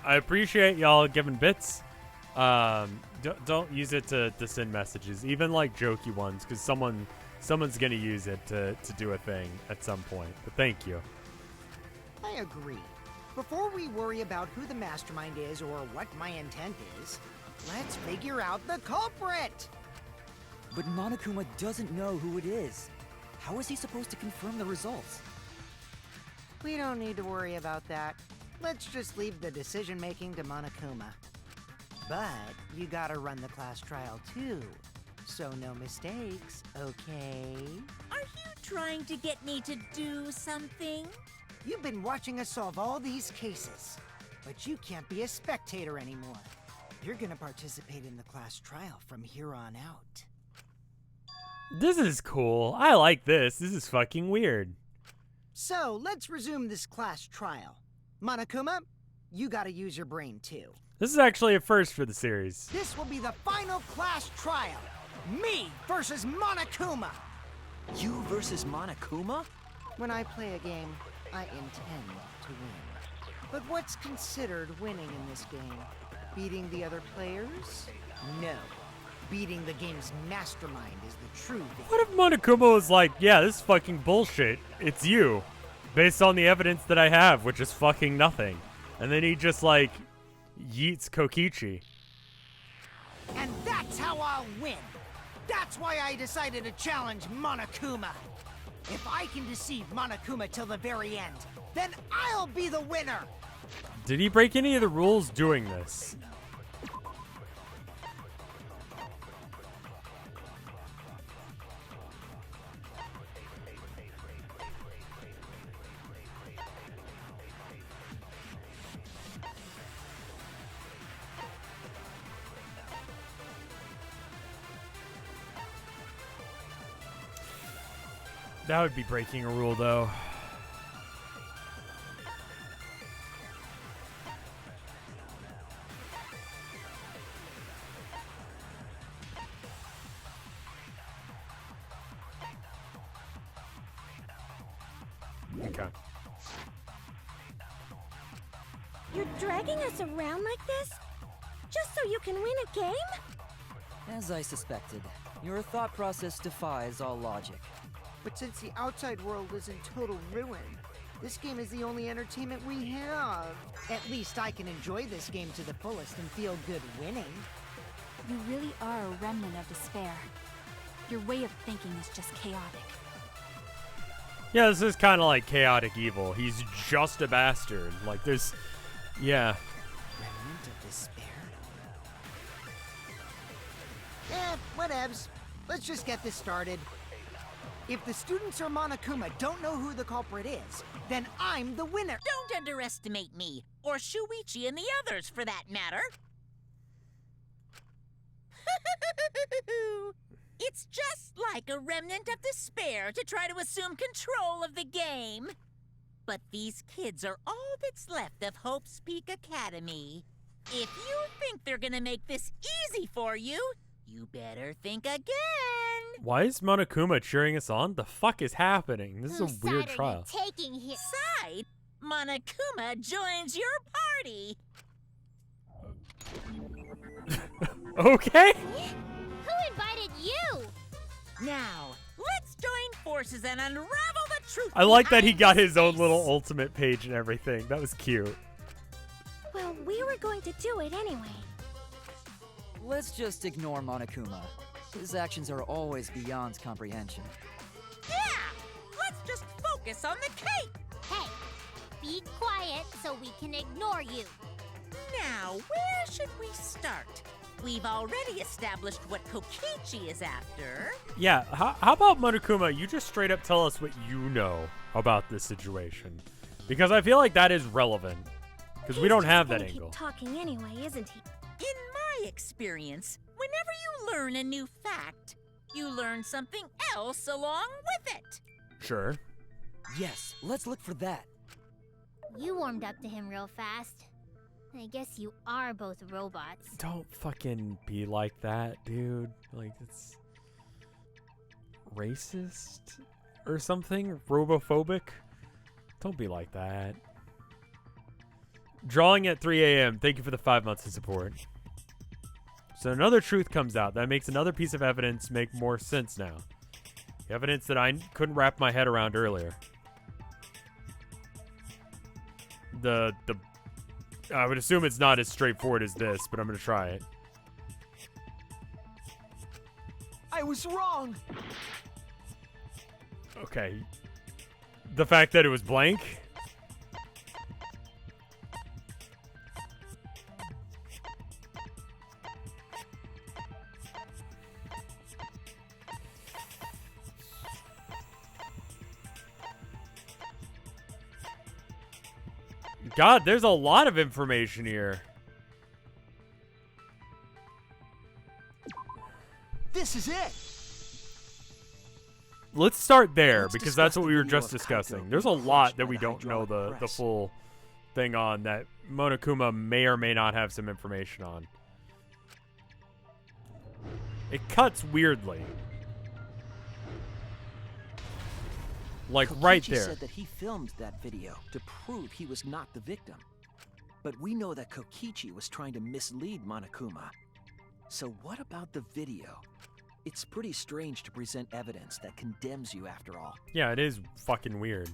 I appreciate y'all giving bits. Don't use it to send messages, even like jokey ones, because someone's gonna use it to do a thing at some point. But thank you. I agree. Before we worry about who the mastermind is or what my intent is, let's figure out the culprit! But Monokuma doesn't know who it is. How is he supposed to confirm the results? We don't need to worry about that. Let's just leave the decision-making to Monokuma. But you gotta run the class trial too, so no mistakes, okay? Are you trying to get me to do something? You've been watching us solve all these cases, but you can't be a spectator anymore. You're gonna participate in the class trial from here on out. This is cool. I like this. This is fucking weird. So, let's resume this class trial. Monokuma, you gotta use your brain too. This is actually a first for the series. This will be the final class trial. Me versus Monokuma. You versus Monokuma? When I play a game, I intend to win. But what's considered winning in this game? Beating the other players? No. Beating the game's mastermind is the true victory. What if Monokuma was like, yeah, this is fucking bullshit. It's you. Based on the evidence that I have, which is fucking nothing. And then he just, like, yeets Kokichi. And that's how I'll win. That's why I decided to challenge Monokuma. If I can deceive Monokuma till the very end, then I'll be the winner. Did he break any of the rules doing this? That would be breaking a rule, though. Okay. You're dragging us around like this? Just so you can win a game? As I suspected, your thought process defies all logic. But since the outside world is in total ruin, this game is the only entertainment we have. At least I can enjoy this game to the fullest and feel good winning. You really are a remnant of despair. Your way of thinking is just chaotic. Yeah, this is kind of like chaotic evil. He's just a bastard. Like, there's... Yeah. Remnant of despair? Whatevs. Let's just get this started. If the students or Monokuma don't know who the culprit is, then I'm the winner. Don't underestimate me, or Shuichi and the others, for that matter. It's just like a remnant of despair to try to assume control of the game. But these kids are all that's left of Hope's Peak Academy. If you think they're gonna make this easy for you, you better think again. Why is Monokuma cheering us on? The fuck is happening? This is Whose a weird side are trial. you taking here? Side, Monokuma joins your party. Okay. Who invited you? Now, let's join forces and unravel the truth. I like that he behind got this his own face. little ultimate page and everything. That was cute. Well, we were going to do it anyway. Let's just ignore Monokuma. His actions are always beyond comprehension. Yeah! Let's just focus on the cake! Hey, be quiet so we can ignore you. Now, where should we start? we've already established what Kokichi is after. Yeah, how about Monokuma? You just straight up tell us what you know about this situation. Because I feel like that is relevant. Because we don't have that angle. Keep talking anyway, isn't he? In my experience, whenever you learn a new fact, you learn something else along with it. Sure. Yes, let's look for that. You warmed up to him real fast. I guess you are both robots. Don't fucking be like that, dude. Like, it's racist or something? Robophobic? Don't be like that. Drawing at 3 a.m. Thank you for the 5 months of support. So another truth comes out that makes another piece of evidence make more sense now. The evidence that I couldn't wrap my head around earlier. I would assume it's not as straightforward as this, but I'm gonna try it. I was wrong! Okay. The fact that it was blank? God, there's a lot of information here. This is it! Let's start there, Let's because discuss that's what the we were video just of discussing. Kaito There's a being lot crushed that by we the don't know hydraulic the press. full thing on, that Monokuma may or may not have some information on. It cuts weirdly. Like right Kokichi there. said that he filmed that video to prove he was not the victim. But we know that Kokichi was trying to mislead Monokuma. So what about the video? It's pretty strange to present evidence that condemns you after all. Yeah, it is fucking weird.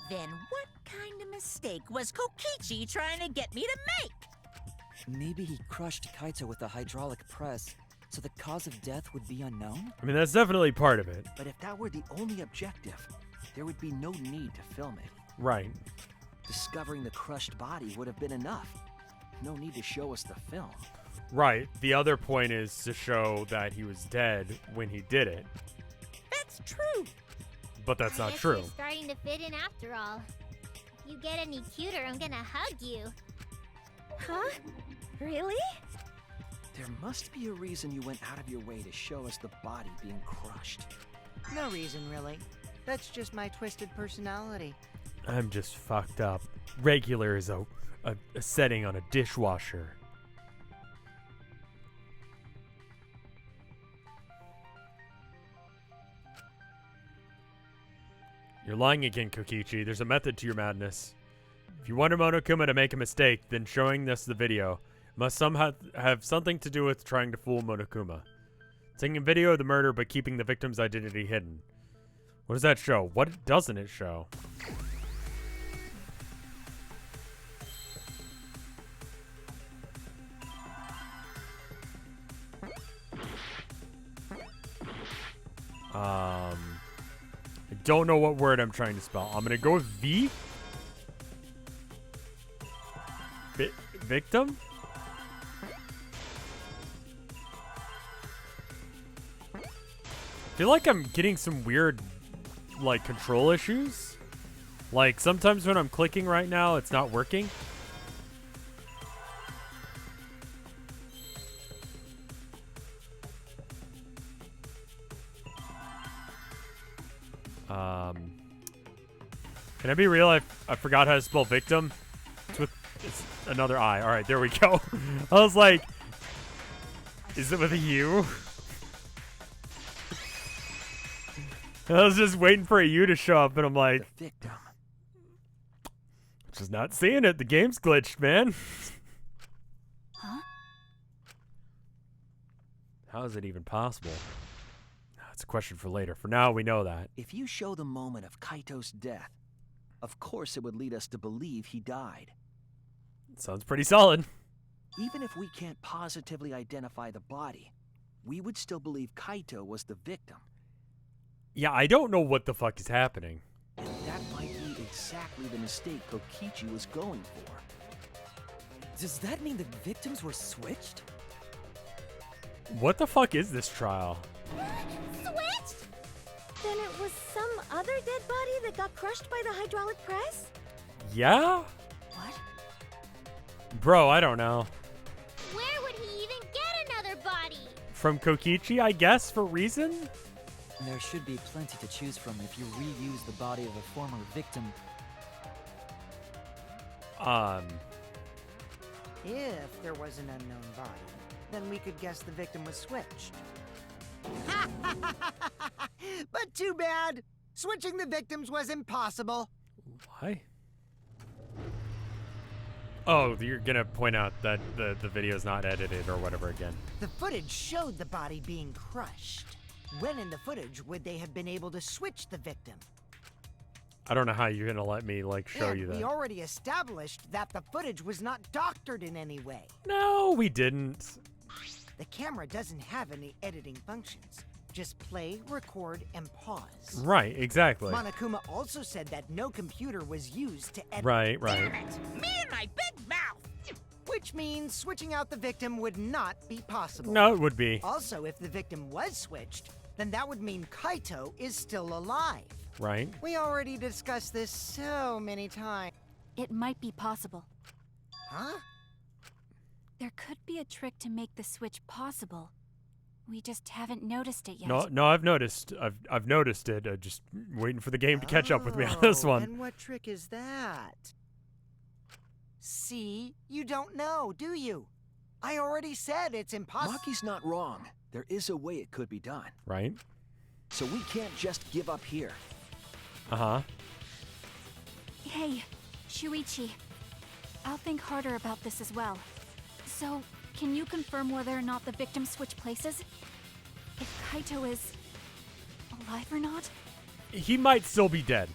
Then what kind of mistake was Kokichi trying to get me to make? Maybe he crushed Kaito with the hydraulic press, so the cause of death would be unknown? I mean, that's definitely part of it. But if that were the only objective, there would be no need to film it. Right. Discovering the crushed body would have been enough. No need to show us the film. Right. The other point is to show that he was dead when he did it. That's true. But that's I not guess true. You're starting to fit in after all. If you get any cuter, I'm gonna hug you. Huh? Really? There must be a reason you went out of your way to show us the body being crushed. No reason, really. That's just my twisted personality. I'm just fucked up. Regular is a setting on a dishwasher. You're lying again, Kokichi. There's a method to your madness. If you want Monokuma to make a mistake, then showing us the video must somehow have something to do with trying to fool Monokuma. Taking a video of the murder but keeping the victim's identity hidden. What does that show? What doesn't it show? I don't know what word I'm trying to spell. I'm gonna go with V. Victim? I feel like I'm getting some weird, like, control issues. Like, sometimes when I'm clicking right now, it's not working. Can I be real? I forgot how to spell victim. It's another I. All right, there we go. I was like, is it with a U? I was just waiting for a U to show up, and I'm like, The victim. just not seeing it. The game's glitched, man. Huh? How is it even possible? That's a question for later. For now, we know that. If you show the moment of Kaito's death, of course it would lead us to believe he died. Sounds pretty solid. Even if we can't positively identify the body, we would still believe Kaito was the victim. Yeah, I don't know what the fuck is happening. And that might be exactly the mistake Kokichi was going for. Does that mean the victims were switched? What the fuck is this trial? Switched? Then it was some other dead body that got crushed by the hydraulic press? Yeah? What? Bro, I don't know. Where would he even get another body? From Kokichi, I guess, for reason? There should be plenty to choose from if you reuse the body of a former victim. If there was an unknown body, then we could guess the victim was switched. But too bad. Switching the victims was impossible. Why? Oh, you're gonna point out that the video's not edited or whatever again. The footage showed the body being crushed. When in the footage would they have been able to switch the victim? I don't know how you're gonna let me, like, show And you that. we already established that the footage was not doctored in any way. No, we didn't. The camera doesn't have any editing functions. Just play, record, and pause. Right, exactly. Monokuma also said that no computer was used to edit. Right. Damn it! Me and my big mouth! Which means switching out the victim would not be possible. No, it would be. Also, if the victim was switched, then that would mean Kaito is still alive. Right. We already discussed this so many times. It might be possible. Huh? There could be a trick to make the switch possible. We just haven't noticed it yet. No, I've noticed. I've noticed it. Just waiting for the game to catch up with me on this one. And what trick is that? See, you don't know, do you? I already said it's impossible. Maki's not wrong. There is a way it could be done. Right. So we can't just give up here. Uh-huh. Hey, Shuichi. I'll think harder about this as well. So, can you confirm whether or not the victims switch places? If Kaito is alive or not? He might still be dead.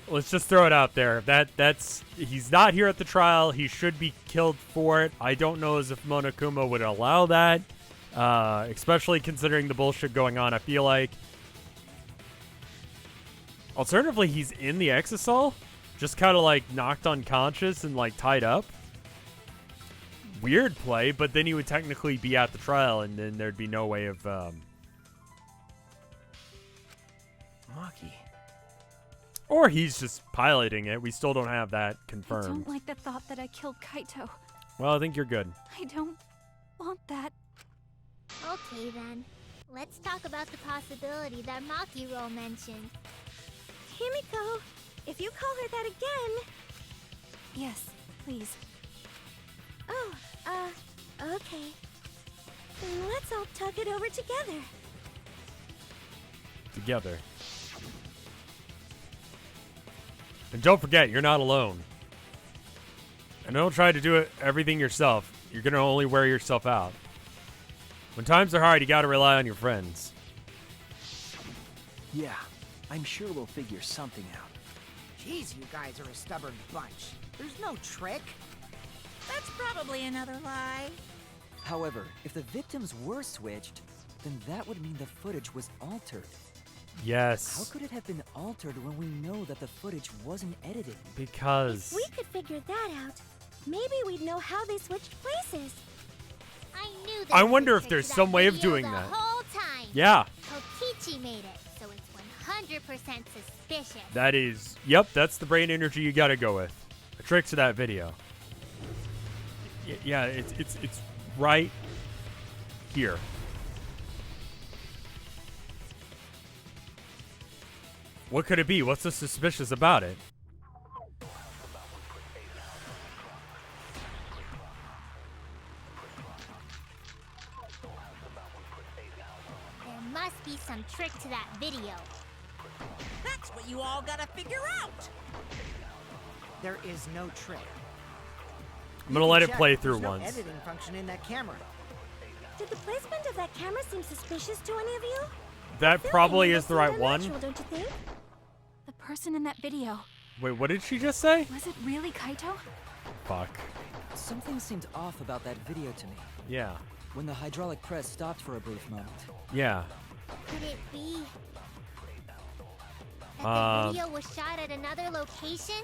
Let's just throw it out there. That's he's not here at the trial. He should be killed for it. I don't know as if Monokuma would allow that, especially considering the bullshit going on. I feel like. Alternatively, he's in the Exisal, just kind of like knocked unconscious and like tied up. Weird play, but then he would technically be at the trial, and then there'd be no way of. Maki. Or he's just piloting it. We still don't have that I confirmed. don't like the thought that I killed Kaito. Well, I think you're good. I don't want that. Okay then. Let's talk about the possibility that Makiro mentioned. Himiko, if you call her that again... Yes, please. Oh, okay. Then let's all talk it over together. Together. And don't forget, you're not alone. And don't try to do it everything yourself. You're going to only wear yourself out. When times are hard, you got to rely on your friends. Yeah, I'm sure we'll figure something out. Jeez, you guys are a stubborn bunch. There's no trick. That's probably another lie. However, if the victims were switched, then that would mean the footage was altered. Yes. How could it have been altered when we know that the footage wasn't edited? Because... If we could figure that out, maybe we'd know how they switched places. I knew I there wonder was a if trick there's to some that way of video doing the that. whole time. Yeah. Kokichi made it, so it's 100% suspicious. That is... Yep, that's the brain energy you got to go with. A trick to that video. Yeah, it's right here. What could it be? What's so suspicious about it? There must be some trick to that video. That's what you all gotta figure out. There is no trick. I'm going to let it Check. play through There's no once. editing function in that camera. Did the placement of that camera seem suspicious to any of you? That probably Filming is the seemed right one. unnatural, don't you think? The person in that video, Wait, what did she just say? was it really Kaito? Fuck. Something seemed off about that video to me. Yeah. When the hydraulic press stopped for a brief moment. Yeah. Could it be that the video was shot at another location?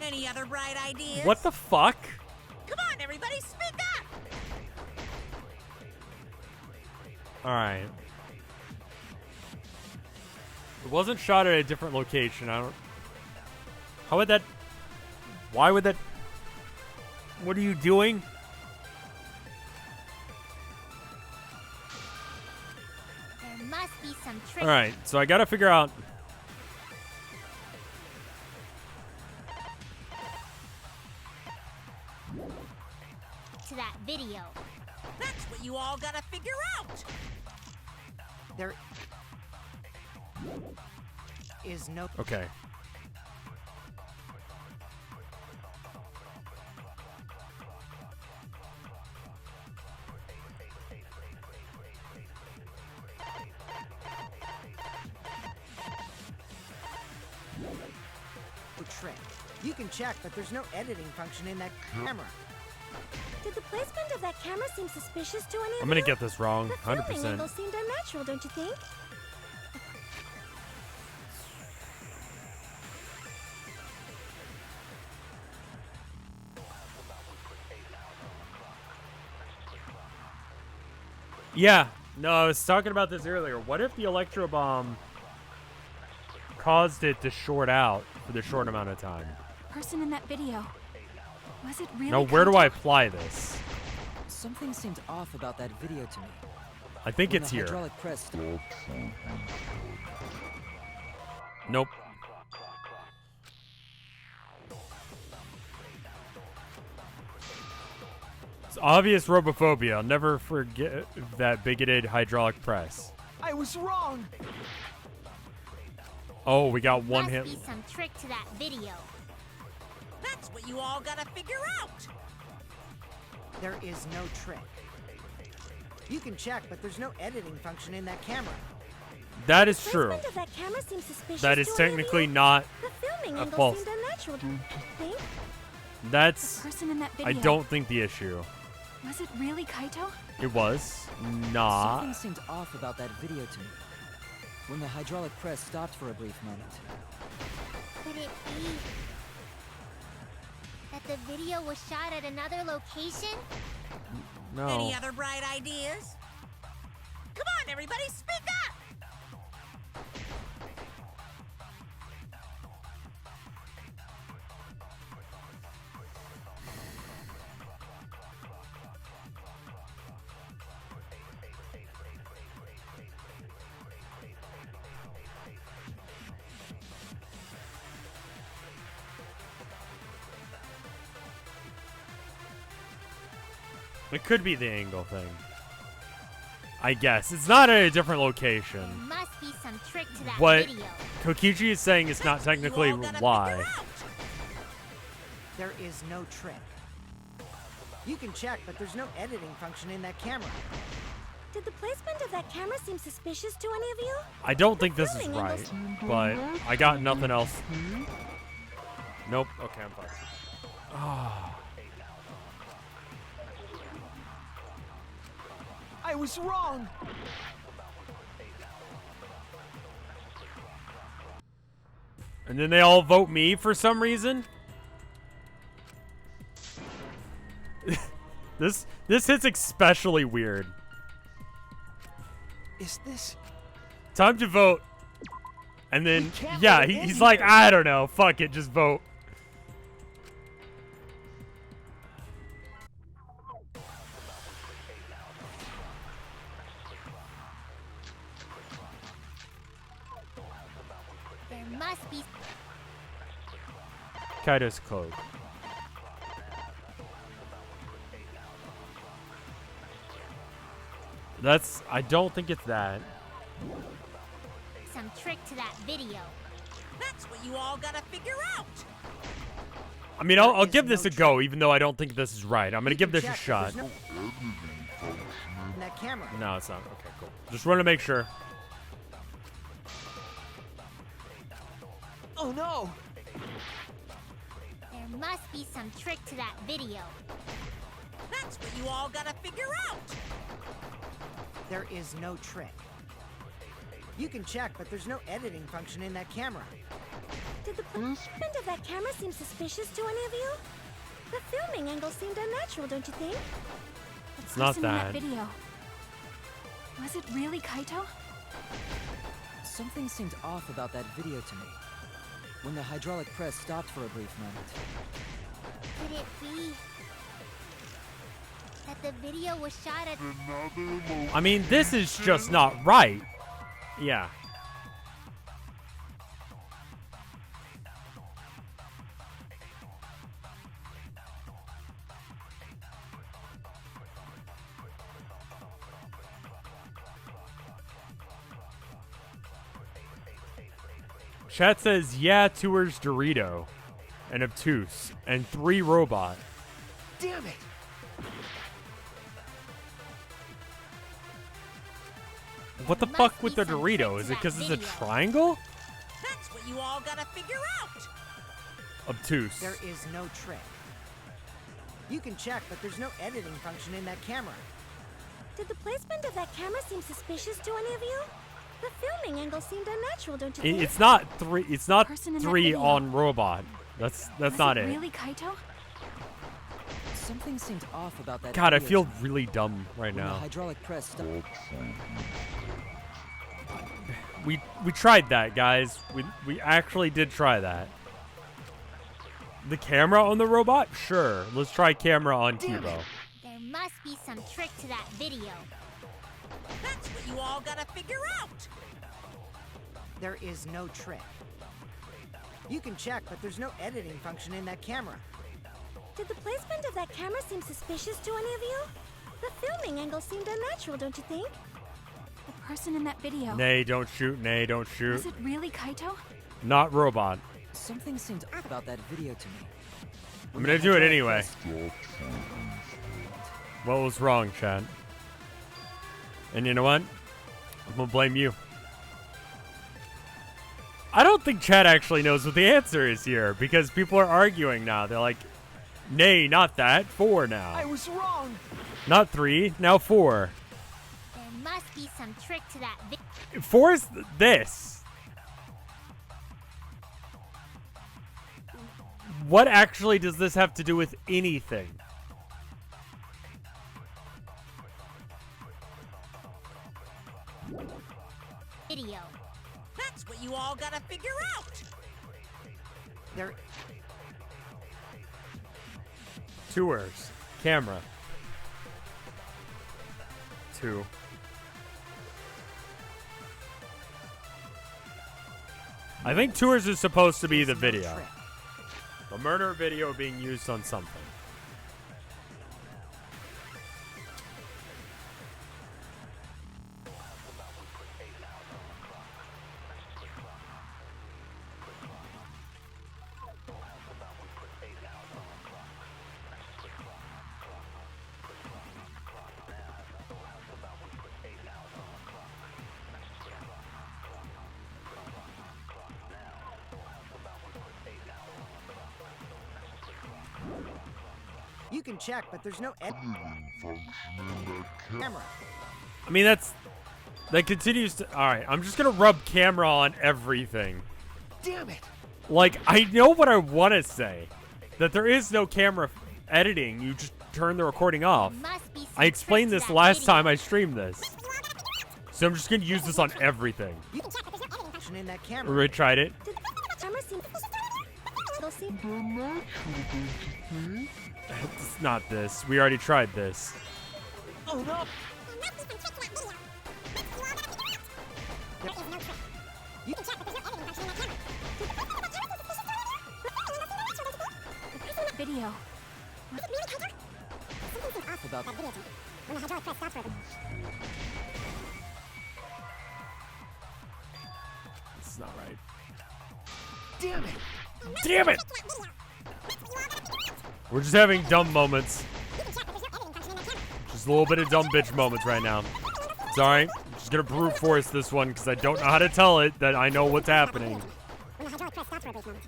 Any other bright ideas? What the fuck? Come on, everybody, speak up! Alright. It wasn't shot at a different location. I don't... How would that... Why would that... What are you doing? There must be some trick. Alright, so I gotta figure out... To that video. That's what you all gotta figure out! There is no. Okay. Trick. You can check, but there's no editing function in that camera. Did the placement of that camera seem suspicious to any of I'm gonna you? get this wrong, The filming 100%. angle seemed unnatural, don't you think? Yeah. No, I was talking about this earlier. What if the electro bomb caused it to short out for the short amount of time? Person in that video. Was it really? Now, where do Kaito? I apply this? Something seemed off about that video to me. I think When it's the here. hydraulic press Nope. It's obvious robophobia. I'll never forget that bigoted hydraulic press. I was wrong. Oh, we got one Must hit. be some trick to that video. That's what you all gotta figure out! There is no trick. You can check, but there's no editing function in that camera. That is true. Placement of that camera seemed suspicious That is to any of technically you? not The filming a angle false. seemed unnatural, don't you think? That's... Person in that video. I don't think the issue. Was it really Kaito? It was not. Something seemed off about that video to me. When the hydraulic press stopped for a brief moment. Could it be that the video was shot at another location? No. Any other bright ideas? Come on, everybody, speak up! It could be the angle thing. I guess. It's not at a different There location. must be some trick to that What video. Kokichi is saying it's not That's what you technically all gotta why. figure out. There is no trick. You can check, but there's no editing function in that camera. Did the placement of that camera seem suspicious to any of you? I don't think this is filming right, angles- but I got nothing else. Nope. Okay, I'm fine. Ah. I was wrong. And then they all vote me for some reason. This hits especially weird. Is this? Time to vote. And then, can't yeah, let it in he's like, here. I don't know. Fuck it, just vote. There must be. Kaito's cloak. That's, I don't think it's that. Some trick to that video. That's what you all gotta figure out! I mean, I'll give this a go, even though I don't think this is right. I'm gonna You give can this a check, shot. but there's no in that camera. No, it's not. Okay, cool. Just want to make sure. Oh no! There must be some trick to that video. That's what you all gotta figure out! There is no trick. You can check, but there's no editing function in that camera. Did the placement of that camera seem suspicious to any of you? The filming angle seemed unnatural, don't you think? It's not Person in that. video. Was it really Kaito? Something seemed off about that video to me. When the hydraulic press stopped for a brief moment. Could it be that the video was shot at I mean, this is just not right. Yeah. Chat says, yeah, tours Dorito, and Obtuse, and 3 Robot. Damn it! What the fuck with the Dorito? Is it because it's a triangle? That's what you all gotta figure out. Obtuse. There is no trick. You can check, but there's no editing function in that camera. Did the placement of that camera seem suspicious to any of you? The filming angle seemed unnatural, don't you think? It's not 3. It's not Person in that 3 video. on Robot. That's Was not it it. really Kaito? Something seemed off about that God, I video feel to me. really dumb right When the now. hydraulic press stopped. We tried that, guys. We actually did try that. The camera on the robot? Sure. Let's try camera on Tebow. There must be some trick to that video. That's what you all gotta figure out. There is no trick. You can check, but there's no editing function in that camera. Did the placement of that camera seem suspicious to any of you? The filming angle seemed unnatural, don't you think? The person in that video. Nay, don't shoot. Nay, don't shoot. Was it really Kaito? Not Robot. Something seemed off about that video to me. I'm gonna do it anyway. What was wrong, Chad? And you know what? I'm gonna blame you. I don't think Chad actually knows what the answer is here because people are arguing now. They're like, nay, not that. 4 now. I was wrong! Not 3, now 4. There must be some trick to that video. 4 is this. What actually does this have to do with anything? Video. That's what you all gotta figure out. There, Tours. Camera. 2. I think tours is supposed to be the video. trick. A murder video being used on something. You can check, but there's no editing function in that camera. I mean, that continues to. All right, I'm just gonna rub camera on everything. Damn it! Like, I know what I want to say, that there is no camera editing. You just turn the recording off. Must be some I explained trick this to that last video. time I streamed this, so I'm just gonna use this on everything. You can check, but there's no editing function in that We camera. already tried it. Did the camera seem... They'll see... It's not this. We already tried this. Oh no! You can check, but there's no editing function in that camera. Video. Off about that video to me. When the hydraulic press stopped for a This is not right. Damn it! Damn it! We're just having dumb moments. Just a little bit of dumb bitch moments right now. Sorry. I'm just gonna brute force this one because I don't know how to tell it that I know what's happening. When the hydraulic press stopped for a brief moment.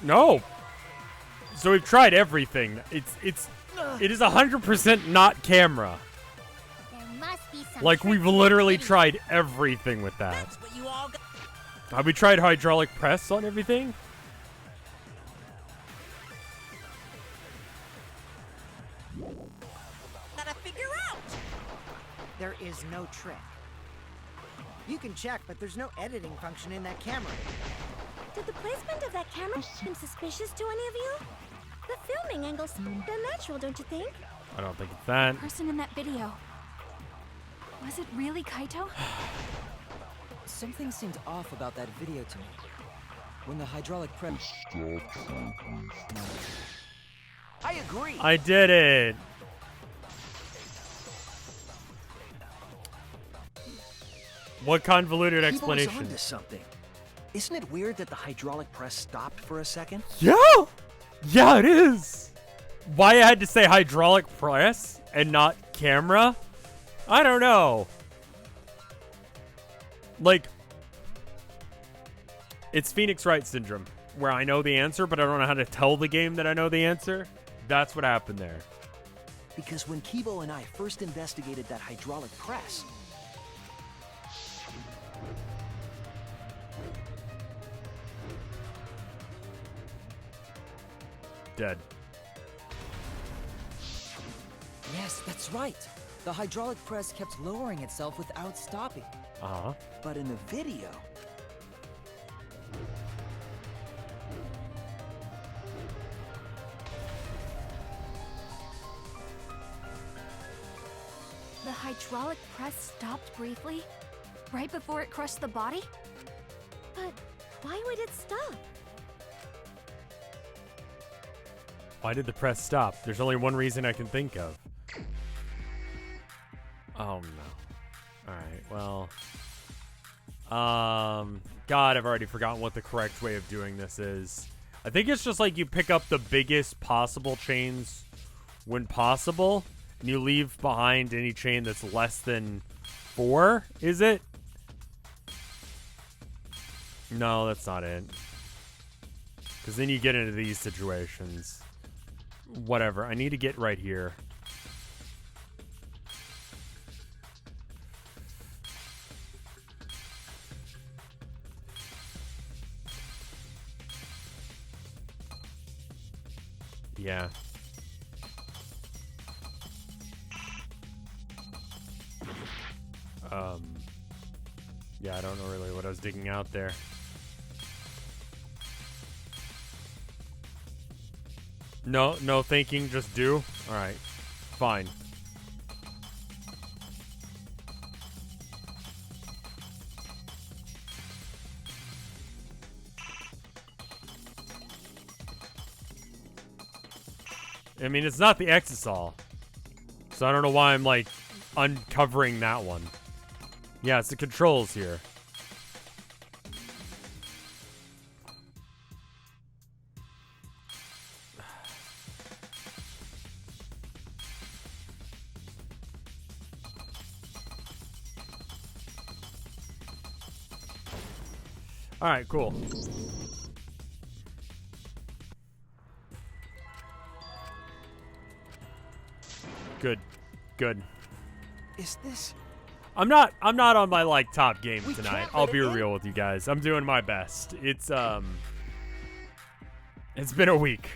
No. So we've tried everything. It is 100% not camera. There must be some Like trick we've to that literally video. tried everything with that. That's what you all got. Have we tried hydraulic press on everything? Gotta figure out. There is no trick. You can check, but there's no editing function in that camera. Did the placement of that camera seem suspicious to any of you? The filming angles seem unnatural, don't you think? I don't think it's that. Person in that video. Was it really Kaito? Something seemed off about that video to me. When the hydraulic press... I agree. I did it. What convoluted Kibo's explanation? onto something. Isn't it weird that the hydraulic press stopped for a second? Yeah! Yeah, it is. Why I had to say hydraulic press and not camera? I don't know. Like, it's Phoenix Wright syndrome, where I know the answer, but I don't know how to tell the game that I know the answer. That's what happened there. Because when Kibo and I first investigated that hydraulic press, Dead. Yes, that's right. The hydraulic press kept lowering itself without stopping. Uh-huh. but in the video, The hydraulic press stopped briefly, right before it crushed the body? But why would it stop? Why did the press stop? There's only one reason I can think of. Oh, no. Alright, well... God, I've already forgotten what the correct way of doing this is. I think it's just like you pick up the biggest possible chains when possible, and you leave behind any chain that's less than 4, is it? No, that's not it. Because then you get into these situations. Whatever, I need to get right here. Yeah. Yeah, I don't know really what I was digging out there. No thinking, just do? Alright, fine. I mean, it's not the Exisal. So I don't know why I'm, like, uncovering that one. Yeah, it's the controls here. Alright, cool. Good. is this? I'm not on my like top game We tonight. can't I'll let be it in. real with you guys. I'm doing my best. It's been a week.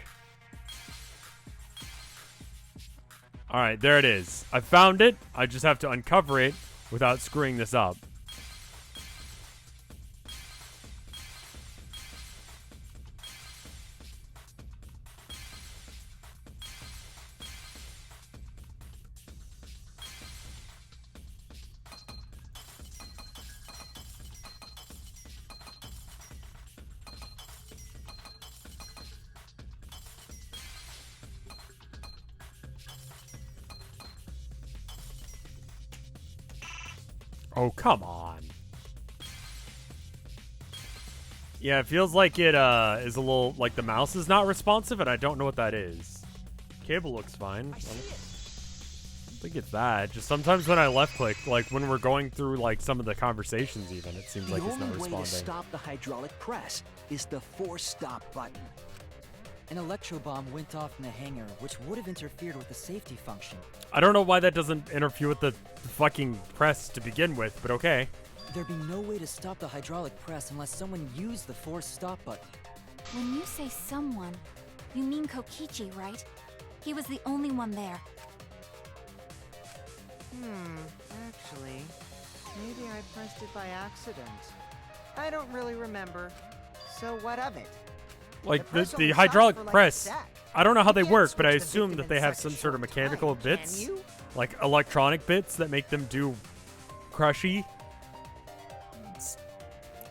All right, there it is. I found it. I just have to uncover it without screwing this up. Oh, come on. Yeah, it feels like it is a little, like the mouse is not responsive, and I don't know what that is. Cable looks fine. I don't think it's that. Just sometimes when I left click, like when we're going through like some of the conversations even, it seems The like it's only not way to responding. stop the hydraulic press is the force stop button. An electro bomb went off in the hangar, which would have interfered with the safety function. I don't know why that doesn't interfere with the fucking press to begin with, but okay. There'd be no way to stop the hydraulic press unless someone used the force stop button. When you say someone, you mean Kokichi, right? He was the only one there. Actually, maybe I pressed it by accident. I don't really remember. So what of it? Like press the only hydraulic stopped for, like, a press. sec. I don't know how You they can't work, but I switch the assume victim that in they have such a some sort of short mechanical time, can bits, you? like electronic bits that make them do crushy. It's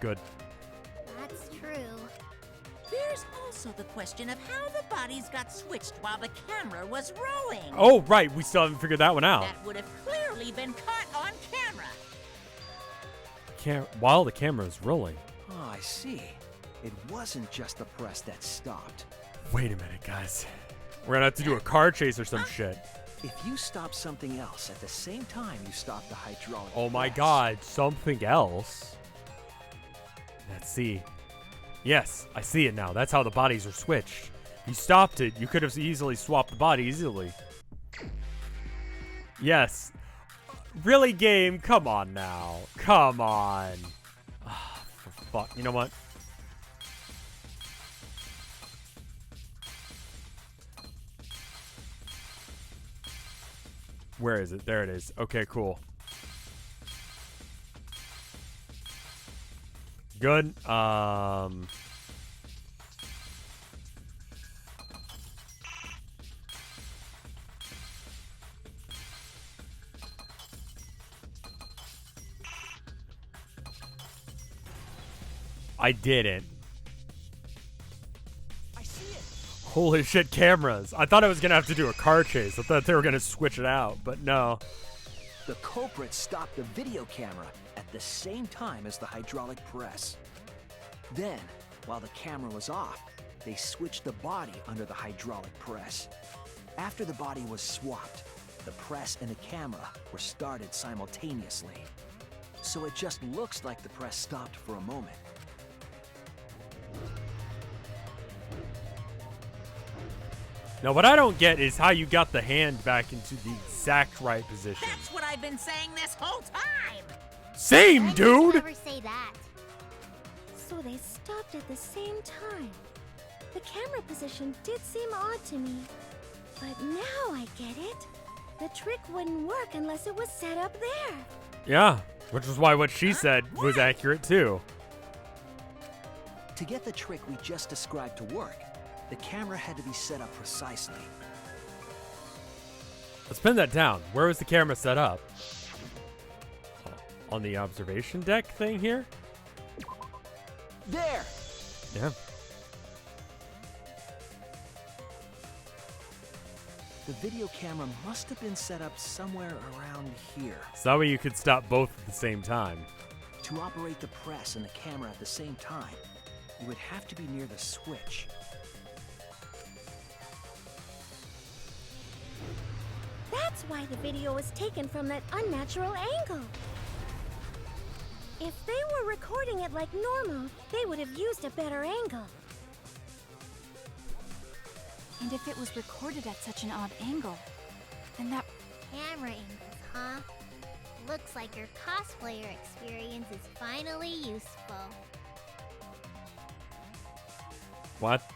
good. That's true. There's also the question of how the bodies got switched while the camera was rolling. Oh, right. We still haven't figured that one out. That would have clearly been caught on camera. While the camera is rolling. Oh, I see. It wasn't just the press that stopped. Wait a minute, guys. We're gonna have to do a car chase or some shit. If you stop something else at the same time you stop the hydraulic Oh my press, god, something else. Let's see. Yes, I see it now. That's how the bodies are switched. You stopped it. You could have easily swapped the body easily. Yes. Really, game? Come on now. Come on. Ah, for fuck. You know what? Where is it? There it is. Okay, cool. Good. I didn't. I see it. Holy shit, cameras. I thought I was going to have to do a car chase. I thought they were going to switch it out, but no. The culprit stopped the video camera at the same time as the hydraulic press. Then, while the camera was off, they switched the body under the hydraulic press. After the body was swapped, the press and the camera were started simultaneously. So it just looks like the press stopped for a moment. Now, what I don't get is how you got the hand back into the exact right position. That's what I've been saying this whole time. Same, Why did dude! you never say that? So they stopped at the same time. The camera position did seem odd to me. But now I get it. The trick wouldn't work unless it was set up there. Yeah, which is why what she said was accurate, too. To get the trick we just described to work, the camera had to be set up precisely. Let's pin that down. Where was the camera set up? Oh, on the observation deck thing here? There! Yeah. The video camera must have been set up somewhere around here. So that way you could stop both at the same time. To operate the press and the camera at the same time, you would have to be near the switch. That's why the video was taken from that unnatural angle. If they were recording it like normal, they would have used a better angle. And if it was recorded at such an odd angle, then that... Camera angles, huh? Looks like your cosplayer experience is finally useful. What?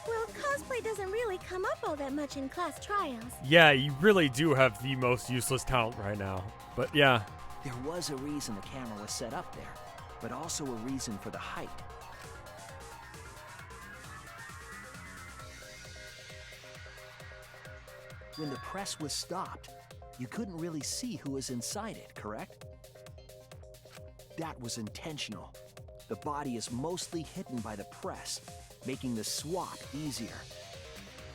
Well, cosplay doesn't really come up all that much in class trials. Yeah, you really do have the most useless talent right now. But yeah. There was a reason the camera was set up there, but also a reason for the height. When the press was stopped, you couldn't really see who was inside it, correct? That was intentional. The body is mostly hidden by the press, making the swap easier.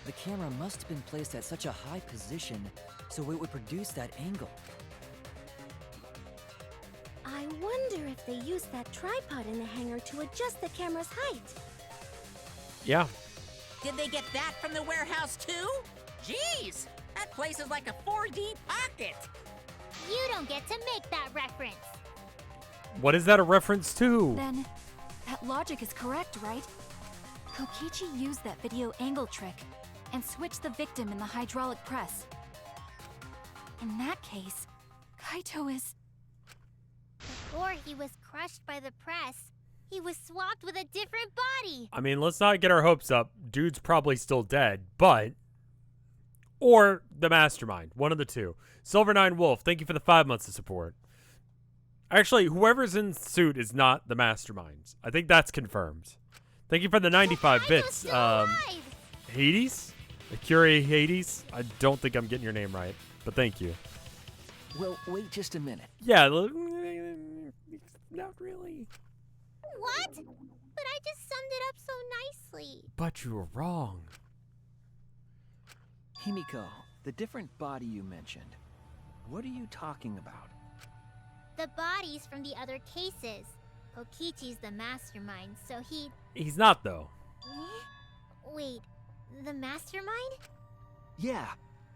The camera must have been placed at such a high position so it would produce that angle. I wonder if they used that tripod in the hangar to adjust the camera's height. Yeah. Did they get that from the warehouse too? Jeez, that place is like a 4D pocket. You don't get to make that reference. What is that a reference to? Then, that logic is correct, right? Kokichi used that video angle trick and switched the victim in the hydraulic press. In that case, Kaito is... Or he was crushed by the press. He was swapped with a different body. I mean, let's not get our hopes up. Dude's probably still dead, but... Or the mastermind. One of the two. Silver9 Wolf, thank you for the 5 months of support. Actually, whoever's in suit is not the mastermind. I think that's confirmed. Thank you for the 95 bits. Hades? Akuri Hades? I don't think I'm getting your name right, but thank you. Well, wait just a minute. Yeah, not really. What? But I just summed it up so nicely. But you were wrong. Himiko, the different body you mentioned, what are you talking about? The bodies from the other cases. Kokichi's the mastermind, so he... He's not, though. Wait, the mastermind? Yeah,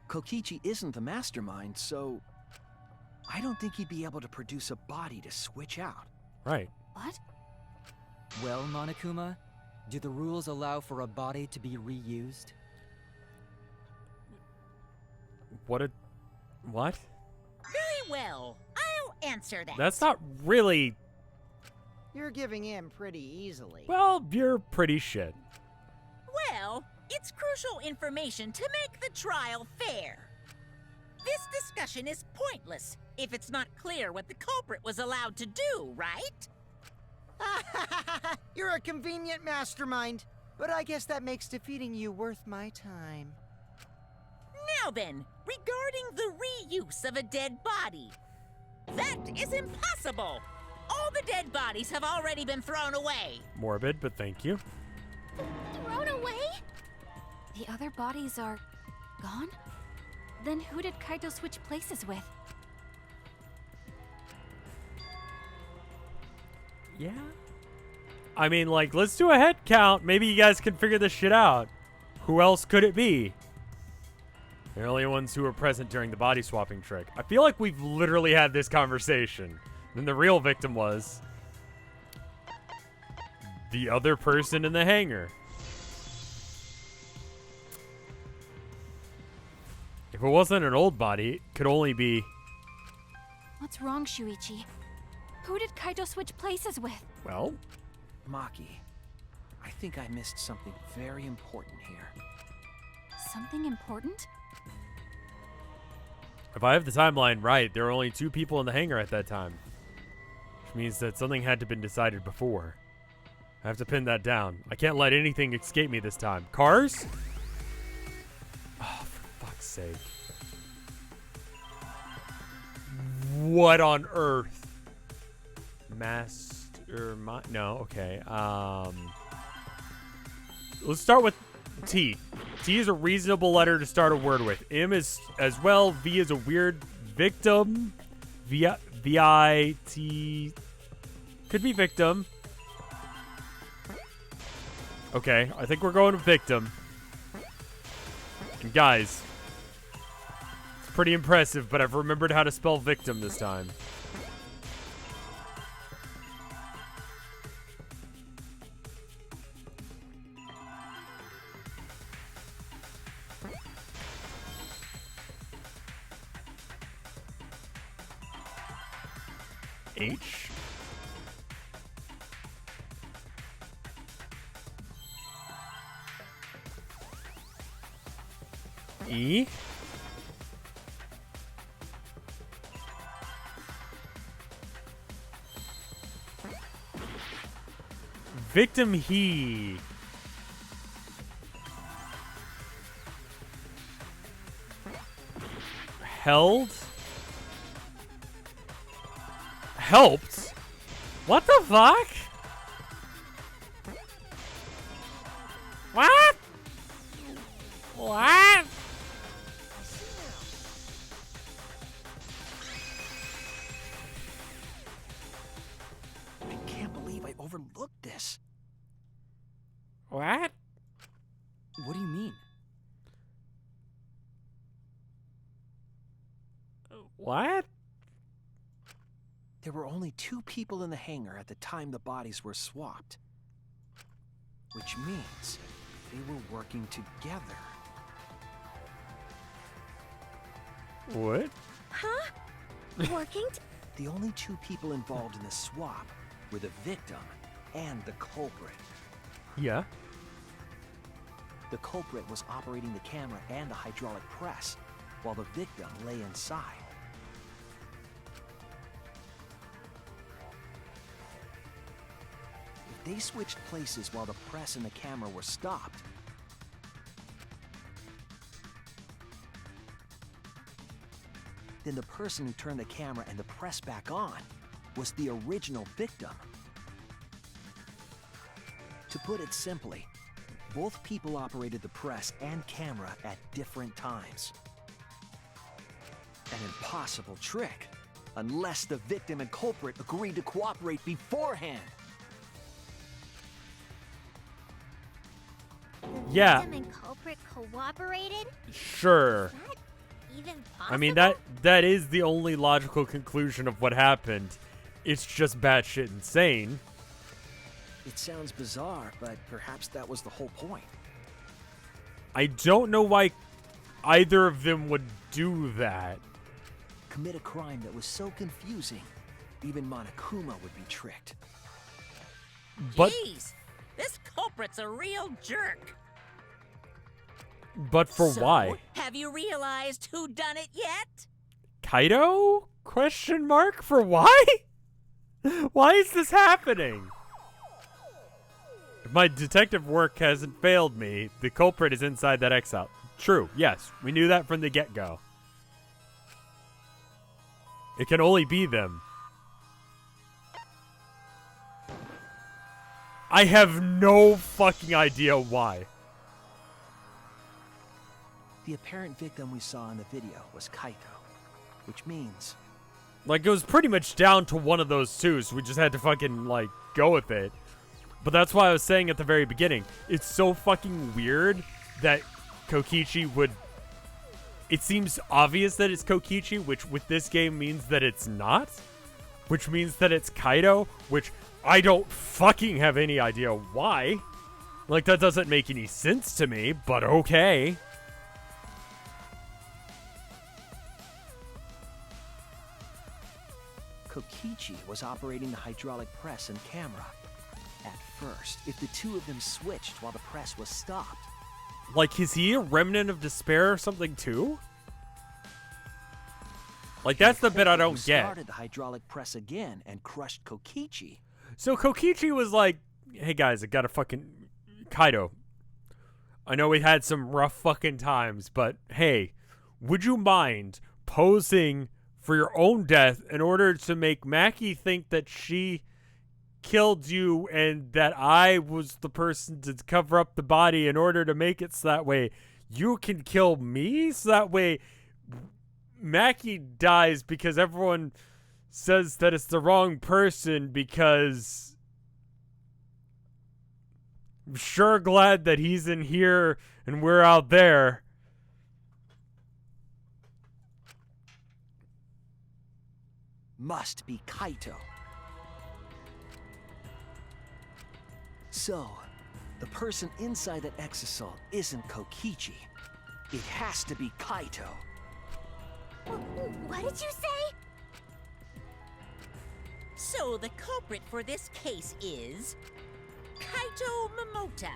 Kokichi isn't the mastermind, so... I don't think he'd be able to produce a body to switch out. Right. What? Well, Monokuma, do the rules allow for a body to be reused? What? Very well. I'll answer that. That's not really... You're giving in pretty easily. Well, you're pretty shit. Well, it's crucial information to make the trial fair. This discussion is pointless if it's not clear what the culprit was allowed to do, right? You're a convenient mastermind, but I guess that makes defeating you worth my time. Now then, regarding the reuse of a dead body. That is impossible! All the dead bodies have already been thrown away. Morbid, but thank you. Thrown away? The other bodies are gone? Then who did Kaito switch places with? Yeah? I mean, like, let's do a head count. Maybe you guys can figure this shit out. Who else could it be? The only ones who were present during the body swapping trick. I feel like we've literally had this conversation. And the real victim was the other person in the hangar. If it wasn't an old body, it could only be... What's wrong, Shuichi? Who did Kaito switch places with? Well... Maki, I think I missed something very important here. Something important? If I have the timeline right, there were only 2 people in the hangar at that time. Which means that something had to have been decided before. I have to pin that down. I can't let anything escape me this time. Cars? Oh, for fuck's sake. What on earth? Mastermind? No, okay. Let's start with T. T is a reasonable letter to start a word with. M is as well. V is a weird victim. V-I-T... Could be victim. Okay, I think we're going to victim. And guys, it's pretty impressive, but I've remembered how to spell victim this time. H. E. Victim he. Held. Helped? What the fuck? What? What? I can't believe I overlooked this. What? What do you mean? What? There were only 2 people in the hangar at the time the bodies were swapped. Which means they were working together. What? Huh? Working? The only two people involved in the swap were the victim and the culprit. Yeah. The culprit was operating the camera and the hydraulic press, while the victim lay inside. If they switched places while the press and the camera were stopped, then the person who turned the camera and the press back on was the original victim. To put it simply, both people operated the press and camera at different times. An impossible trick, unless the victim and culprit agreed to cooperate beforehand. Yeah. Victim and culprit cooperated? Sure. Is that even possible? I mean, that is the only logical conclusion of what happened. It's just batshit insane. It sounds bizarre, but perhaps that was the whole point. I don't know why either of them would do that. Commit a crime that was so confusing, even Monokuma would be tricked. But Jeez, this culprit's a real jerk. but for So, why? Have you realized who done it yet? Kaido? Question mark for why? Why is this happening? If my detective work hasn't failed me, the culprit is inside that exile. True, yes, we knew that from the get-go. It can only be them. I have no fucking idea why. The apparent victim we saw in the video was Kaito, which means Like, it was pretty much down to one of those two, so we just had to fucking, like, go with it. But that's why I was saying at the very beginning, it's so fucking weird that Kokichi would... It seems obvious that it's Kokichi, which with this game means that it's not. Which means that it's Kaido, which I don't fucking have any idea why. Like, that doesn't make any sense to me, but okay. Kokichi was operating the hydraulic press and camera. At first, if the two of them switched while the press was stopped. Like, is he a remnant of despair or something too? Like, that's the bit I don't get. Started the hydraulic press again and crushed Kokichi. So Kokichi was like, hey guys, I got a fucking... Kaido, I know we had some rough fucking times, but hey, would you mind posing for your own death in order to make Maki think that she killed you and that I was the person to cover up the body in order to make it so that way you can kill me? So that way Maki dies because everyone says that it's the wrong person because I'm sure glad that he's in here and we're out there. Must be Kaito. So, the person inside that exisal isn't Kokichi. It has to be Kaito. What did you say? So the culprit for this case is Kaito Momota.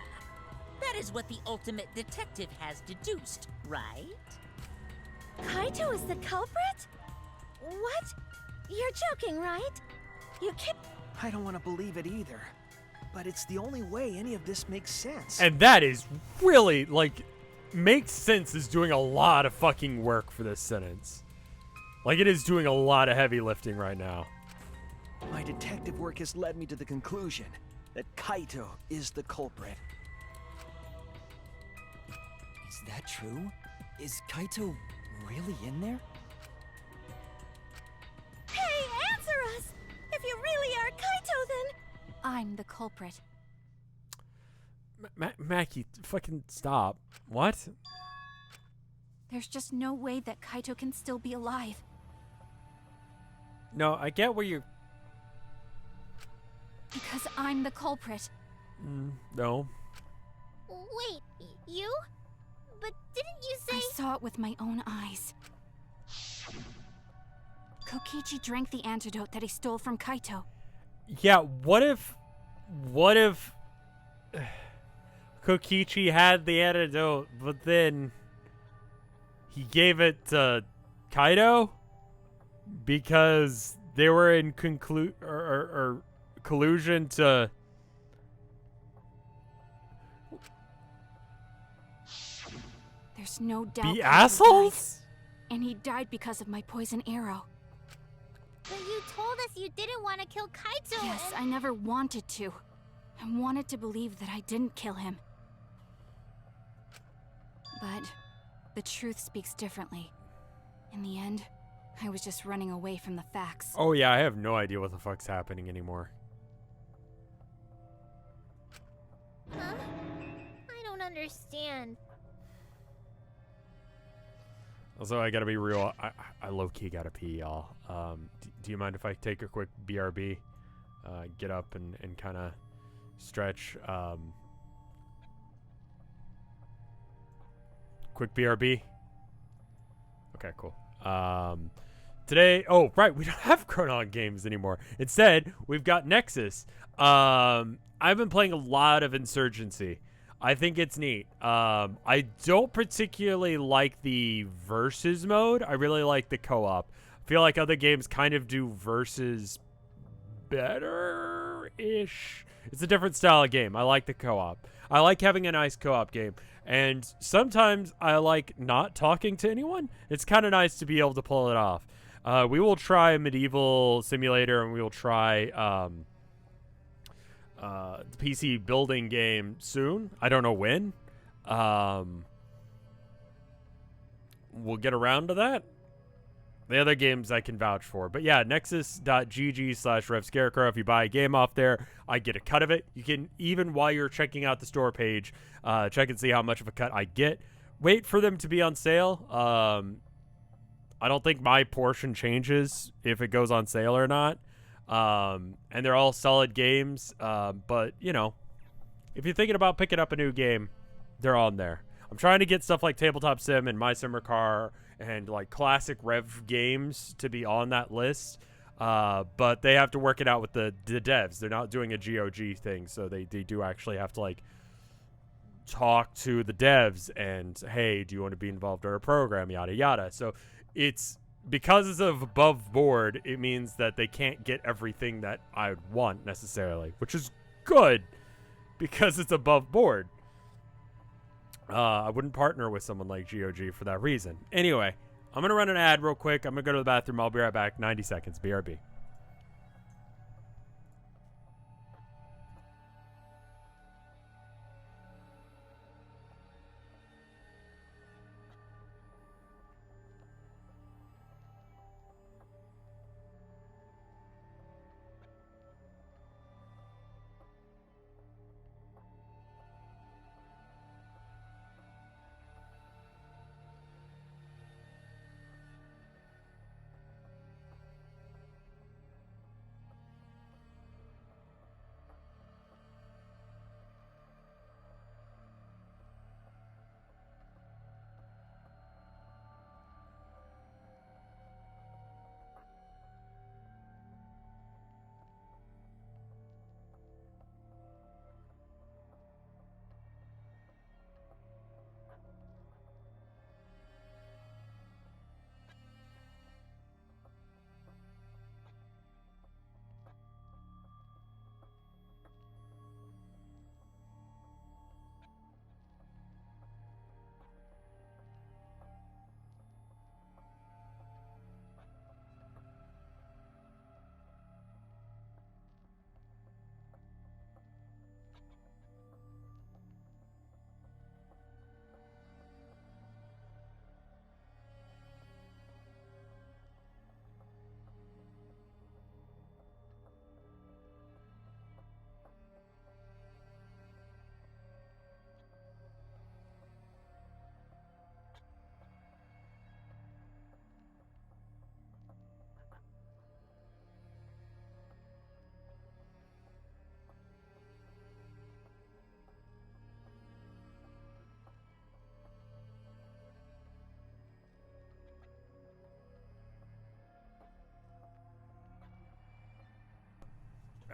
That is what the ultimate detective has deduced, right? Kaito is the culprit? What? You're joking, right? You can't... I don't want to believe it either. But it's the only way any of this makes sense. And that is really, like, makes sense is doing a lot of fucking work for this sentence. Like, it is doing a lot of heavy lifting right now. My detective work has led me to the conclusion that Kaito is the culprit. Is that true? Is Kaito really in there? Hey, answer us! If you really are Kaito, then... I'm the culprit. Maki, fucking stop. What? There's just no way that Kaito can still be alive. No, I get where you're... Because I'm the culprit. No. Wait, you? But didn't you say... I saw it with my own eyes. Kokichi drank the antidote that he stole from Kaito. Yeah, what if Kokichi had the antidote, but then he gave it to Kaido because they were in collusion to There's no doubt be Kaito assholes? died, and he died because of my poison arrow. But you told us you didn't want to kill Kaito. Yes, I never wanted to. I wanted to believe that I didn't kill him. But the truth speaks differently. In the end, I was just running away from the facts. Oh yeah, I have no idea what the fuck's happening anymore. Huh? I don't understand. Also, I gotta be real. I low-key gotta pee, y'all. Do you mind if I take a quick BRB? Get up and kind of stretch. Quick BRB. Okay, cool. Today, oh, right, we don't have Chronon games anymore. Instead, we've got Nexus. I've been playing a lot of Insurgency. I think it's neat. I don't particularly like the versus mode. I really like the co-op. I feel like other games kind of do versus better-ish. It's a different style of game. I like the co-op. I like having a nice co-op game. And sometimes I like not talking to anyone. It's kind of nice to be able to pull it off. We will try Medieval Simulator, and we will try the PC building game soon. I don't know when. We'll get around to that. The other games I can vouch for. But yeah, nexus.gg/RevScarecrow. If you buy a game off there, I get a cut of it. You can, even while you're checking out the store page, check and see how much of a cut I get. Wait for them to be on sale. I don't think my portion changes if it goes on sale or not. And they're all solid games. But, you know, if you're thinking about picking up a new game, they're on there. I'm trying to get stuff like Tabletop Sim and My Simmer Car and like classic Rev games to be on that list. But they have to work it out with the devs. They're not doing a GOG thing. So they do actually have to like talk to the devs and, hey, do you want to be involved in our program? Yada, yada. So it's, because it's above board, it means that they can't get everything that I would want necessarily, which is good because it's above board. I wouldn't partner with someone like GOG for that reason. Anyway, I'm going to run an ad real quick. I'm going to go to the bathroom. I'll be right back. 90 seconds. BRB.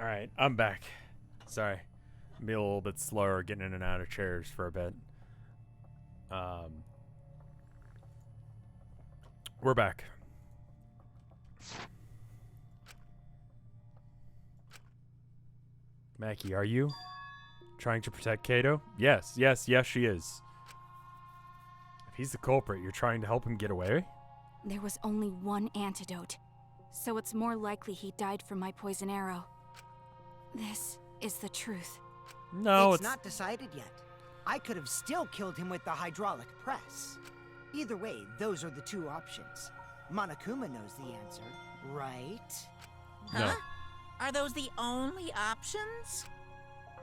Alright, I'm back. Sorry. Be a little bit slower getting in and out of chairs for a bit. We're back. Mackie, are you trying to protect Kato? Yes, she is. If he's the culprit, you're trying to help him get away? There was only one antidote, so it's more likely he died from my poison arrow. This is the truth. No, it's not decided yet. I could have still killed him with the hydraulic press. Either way, those are the two options. Monokuma knows the answer, right? Huh? Are those the only options?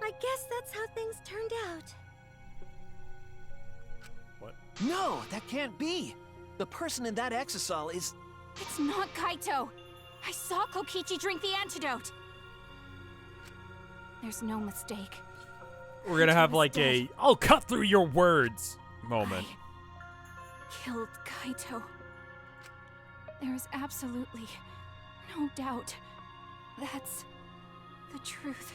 I guess that's how things turned out. What? No, that can't be. The person in that exisal is... It's not Kaito. I saw Kokichi drink the antidote. There's no mistake. We're gonna have like a I'll cut through your words moment. I killed Kaito. There is absolutely no doubt. That's the truth.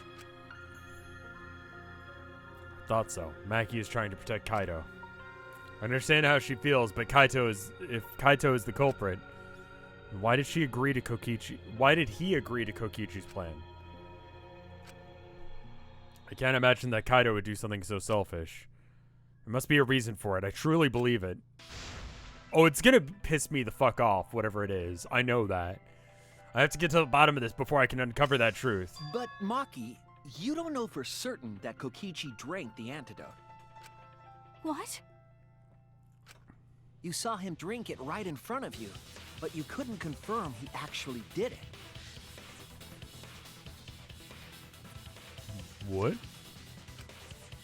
Thought so. Maki is trying to protect Kaito. I understand how she feels, but if Kaito is the culprit, why did she agree to Kokichi? Why did he agree to Kokichi's plan? I can't imagine that Kaito would do something so selfish. There must be a reason for it. I truly believe it. Oh, it's gonna piss me the fuck off, whatever it is. I know that. I have to get to the bottom of this before I can uncover that truth. But, Maki, you don't know for certain that Kokichi drank the antidote. What? You saw him drink it right in front of you, but you couldn't confirm he actually did it. What?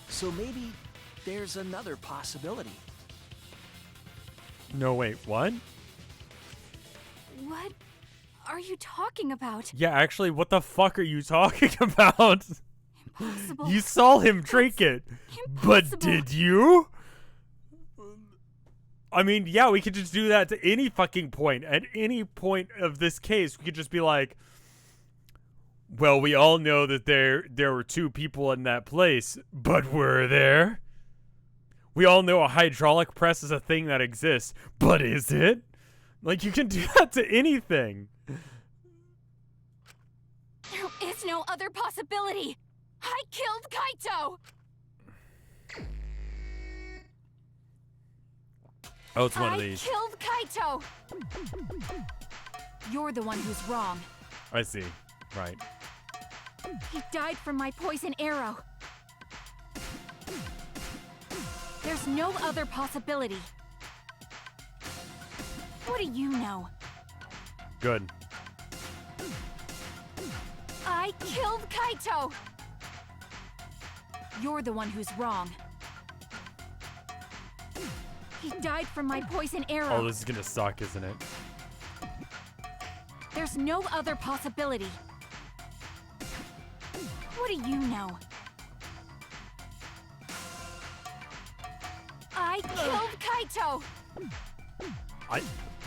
So maybe there's another possibility. No, wait, what? What are you talking about? Yeah, actually, what the fuck are you talking about? Impossible. You saw him drink it. But did you? I mean, yeah, we could just do that to any fucking point. At any point of this case, we could just be like, well, we all know that there were two people in that place, but were there? We all know a hydraulic press is a thing that exists, but is it? Like, you can do that to anything. There is no other possibility. I killed Kaito. Oh, it's one of these. I killed Kaito. You're the one who's wrong. I see. Right. He died from my poison arrow. There's no other possibility. What do you know? Good. I killed Kaito. You're the one who's wrong. He died from my poison arrow. Oh, this is gonna suck, isn't it? There's no other possibility. What do you know? I killed Kaito.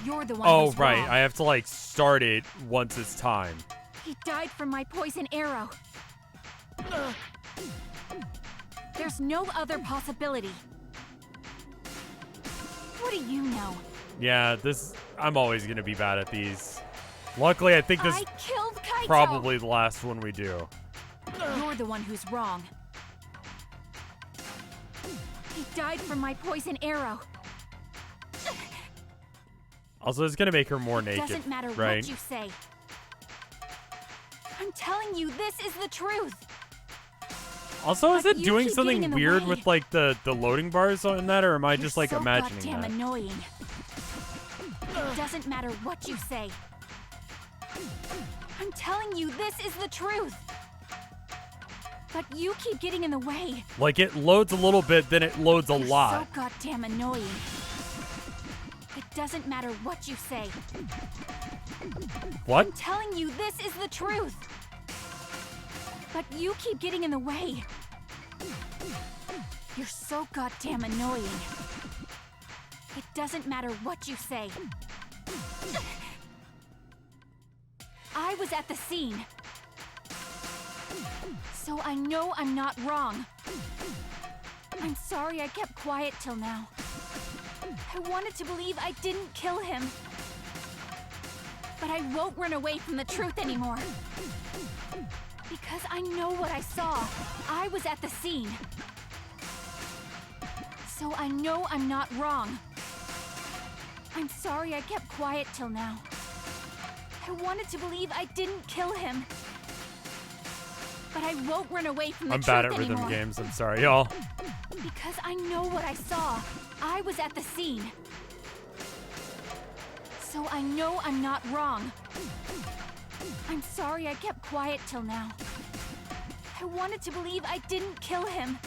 You're the one who's right. wrong. I have to like start it once it's time. He died from my poison arrow. There's no other possibility. What do you know? Yeah, I'm always gonna be bad at these. Luckily, I think this I killed Kaito. probably the last one we do. You're the one who's wrong. He died from my poison arrow. Also, it's gonna make her more naked, Doesn't matter right? what you say. I'm telling you, this is the truth. Also, is But it you doing keep something getting in the weird way. with like the loading bars on that, or am I just like so imagining goddamn that? annoying. It doesn't matter what you say. I'm telling you, this is the truth. But you keep getting in the way. Like it loads a little bit, then it loads a You're lot. so goddamn annoying. It doesn't matter what you say. What? I'm telling you, this is the truth. But you keep getting in the way. You're so goddamn annoying. It doesn't matter what you say. I was at the scene. So I know I'm not wrong. I'm sorry I kept quiet till now. I wanted to believe I didn't kill him. But I won't run away from the truth anymore. Because I know what I saw. I was at the scene. So I know I'm not wrong. I'm sorry I kept quiet till now. I wanted to believe I didn't kill him. But I won't run away from the I'm truth bad at anymore. rhythm games. I'm sorry, y'all. Because I know what I saw. I was at the scene. So I know I'm not wrong. I'm sorry I kept quiet till now. I wanted to believe I didn't kill him.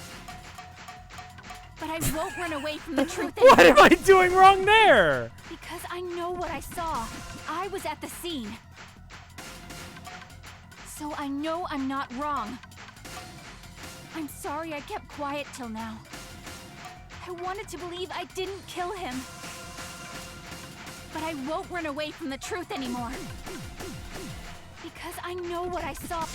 But I won't run away from the truth anymore. What am I doing wrong there? Because I know what I saw. I was at the scene. So I know I'm not wrong. I'm sorry I kept quiet till now. I wanted to believe I didn't kill him. But I won't run away from the truth anymore. Because I know what I saw.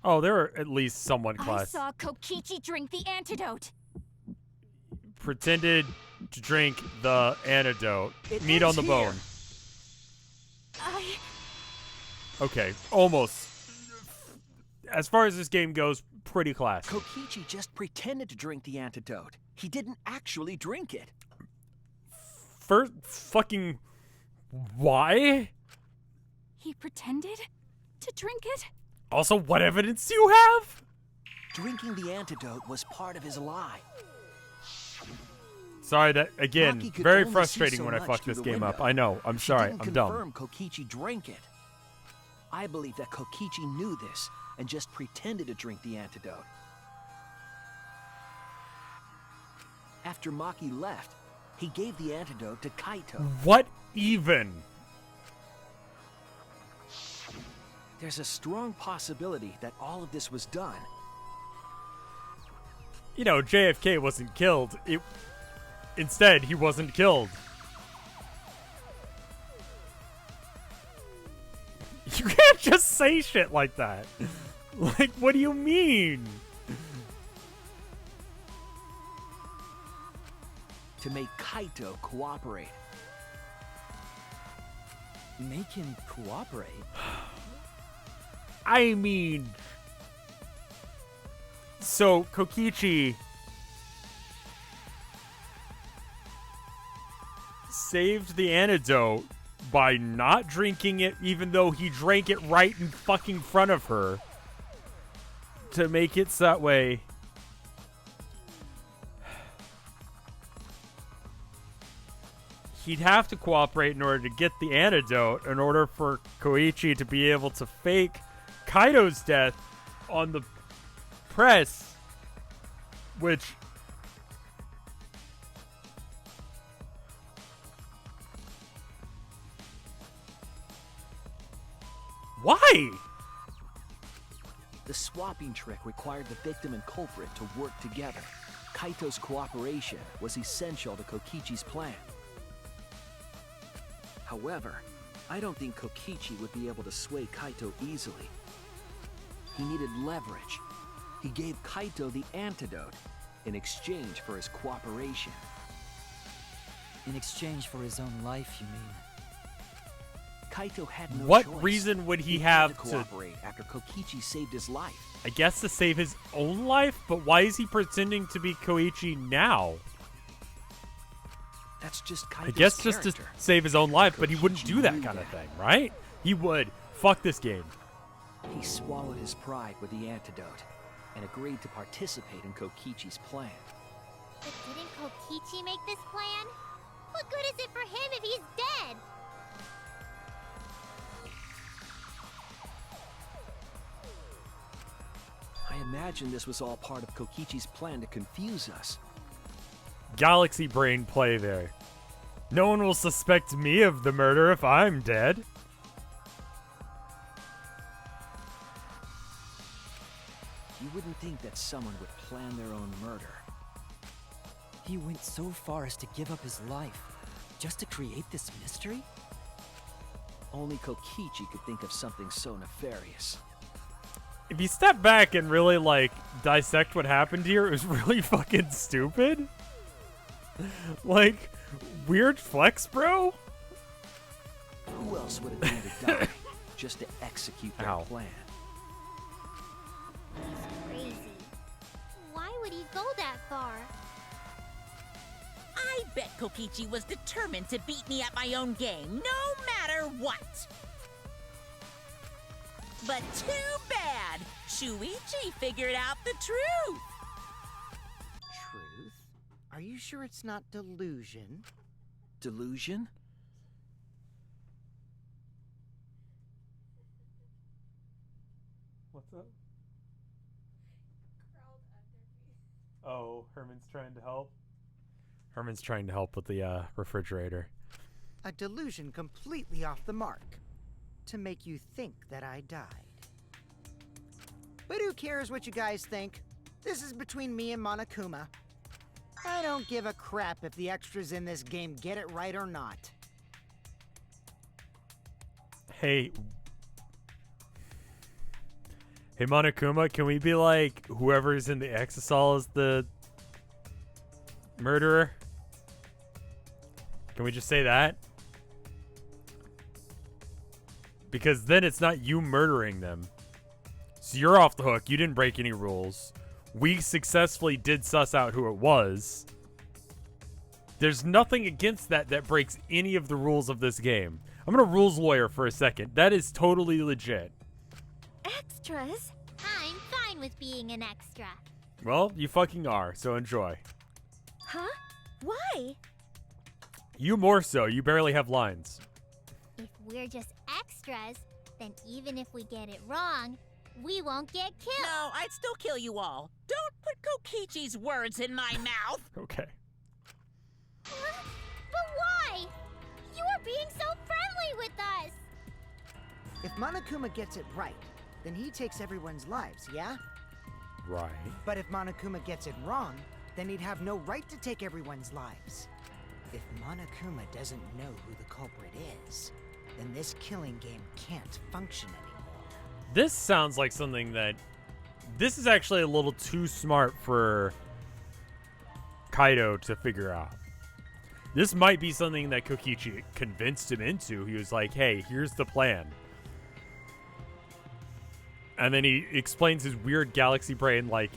Oh, they're at least somewhat I class. saw Kokichi drink the antidote. Pretended to drink the antidote. It Meat on ends the here. bone. Okay, almost. As far as this game goes, pretty classy. Kokichi just pretended to drink the antidote. He didn't actually drink it. First, fucking, why? He pretended to drink it? Also, what evidence do you have? Drinking the antidote was part of his lie. Sorry, that again, Maki could very only see frustrating so when I much fuck through this the game up. window. I know. I'm She sorry. didn't I'm dumb. confirm Kokichi drank it. I believe that Kokichi knew this and just pretended to drink the antidote. After Maki left, he gave the antidote to Kaito. What even? There's a strong possibility that all of this was done. You know, JFK wasn't killed. Instead, he wasn't killed. You can't just say shit like that. Like, what do you mean? To make Kaito cooperate. Make him cooperate? I mean... So, Kokichi... saved the antidote by not drinking it, even though he drank it right in fucking front of her. To make it so that way... he'd have to cooperate in order to get the antidote in order for Koichi to be able to fake Kaito's death on the press, which... Why? The swapping trick required the victim and culprit to work together. Kaito's cooperation was essential to Kokichi's plan. However, I don't think Kokichi would be able to sway Kaito easily. He needed leverage. He gave Kaito the antidote in exchange for his cooperation. In exchange for his own life, you mean? Kaito had no What choice. reason would he had have to to... cooperate after Kokichi saved his life? I guess to save his own life? But why is he pretending to be Koichi now? That's just Kaito's I guess just to character. save his own life, but he wouldn't Kokichi do that knew kind of that. thing, right? He would. Fuck this game. He swallowed his pride with the antidote and agreed to participate in Kokichi's plan. But didn't Kokichi make this plan? What good is it for him if he's dead? I imagine this was all part of Kokichi's plan to confuse us. Galaxy brain play there. No one will suspect me of the murder if I'm dead. You wouldn't think that someone would plan their own murder. He went so far as to give up his life just to create this mystery? Only Kokichi could think of something so nefarious. if you step back and really, like, dissect what happened here, it was really fucking stupid. Like, weird flex, bro? Who else would agree to die just to execute their plan? Crazy. Why would he go that far? I bet Kokichi was determined to beat me at my own game, no matter what. But too bad! Shuichi figured out the truth! Truth? Are you sure it's not delusion? Delusion? What's up? Oh, Herman's trying to help. Herman's trying to help with the refrigerator. A delusion completely off the mark. To make you think that I died. But who cares what you guys think? This is between me and Monokuma. I don't give a crap if the extras in this game get it right or not. Hey, Monokuma, can we be like, whoever's in the Exisal is the murderer? Can we just say that? Because then it's not you murdering them. So you're off the hook. You didn't break any rules. We successfully did suss out who it was. There's nothing against that that breaks any of the rules of this game. I'm gonna rules lawyer for a second. That is totally legit. Extras? I'm fine with being an extra. Well, you fucking are, so enjoy. Huh? Why? You more so. You barely have lines. If we're just extras, then even if we get it wrong, we won't get killed. No, I'd still kill you all. Don't put Kokichi's words in my mouth. Okay. But why? You are being so friendly with us. If Monokuma gets it right, then he takes everyone's lives, yeah? Right. But if Monokuma gets it wrong, then he'd have no right to take everyone's lives. If Monokuma doesn't know who the culprit is, then this killing game can't function anymore. This sounds like something that... This is actually a little too smart for Kaido to figure out. This might be something that Kokichi convinced him into. He was like, hey, here's the plan. And then he explains his weird galaxy brain, like,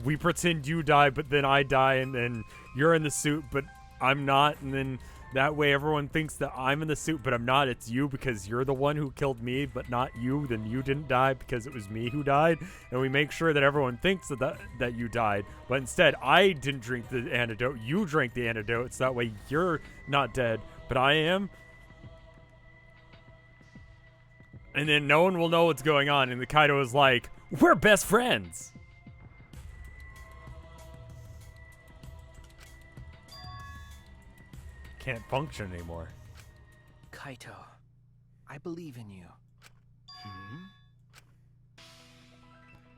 we pretend you die, but then I die, and then you're in the suit, but I'm not, and then that way everyone thinks that I'm in the suit, but I'm not. It's you because you're the one who killed me, but not you. Then you didn't die because it was me who died. And we make sure that everyone thinks that you died, but instead I didn't drink the antidote. You drank the antidote, so that way you're not dead, but I am. And then no one will know what's going on, and the Kaido is like, we're best friends. Can't function anymore. Kaito, I believe in you.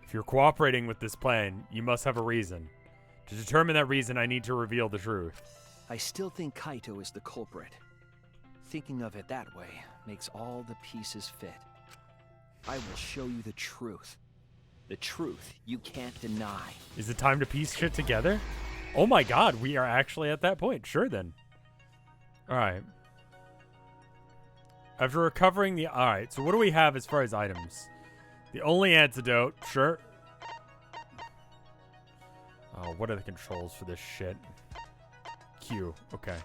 If you're cooperating with this plan, you must have a reason. To determine that reason, I need to reveal the truth. I still think Kaito is the culprit. Thinking of it that way makes all the pieces fit. I will show you the truth. The truth you can't deny. Is it time to piece shit together? Oh my god, we are actually at that point. Sure then. Alright. After recovering the... Alright, so what do we have as far as items? The only antidote, sure. Oh, what are the controls for this shit? Q, okay.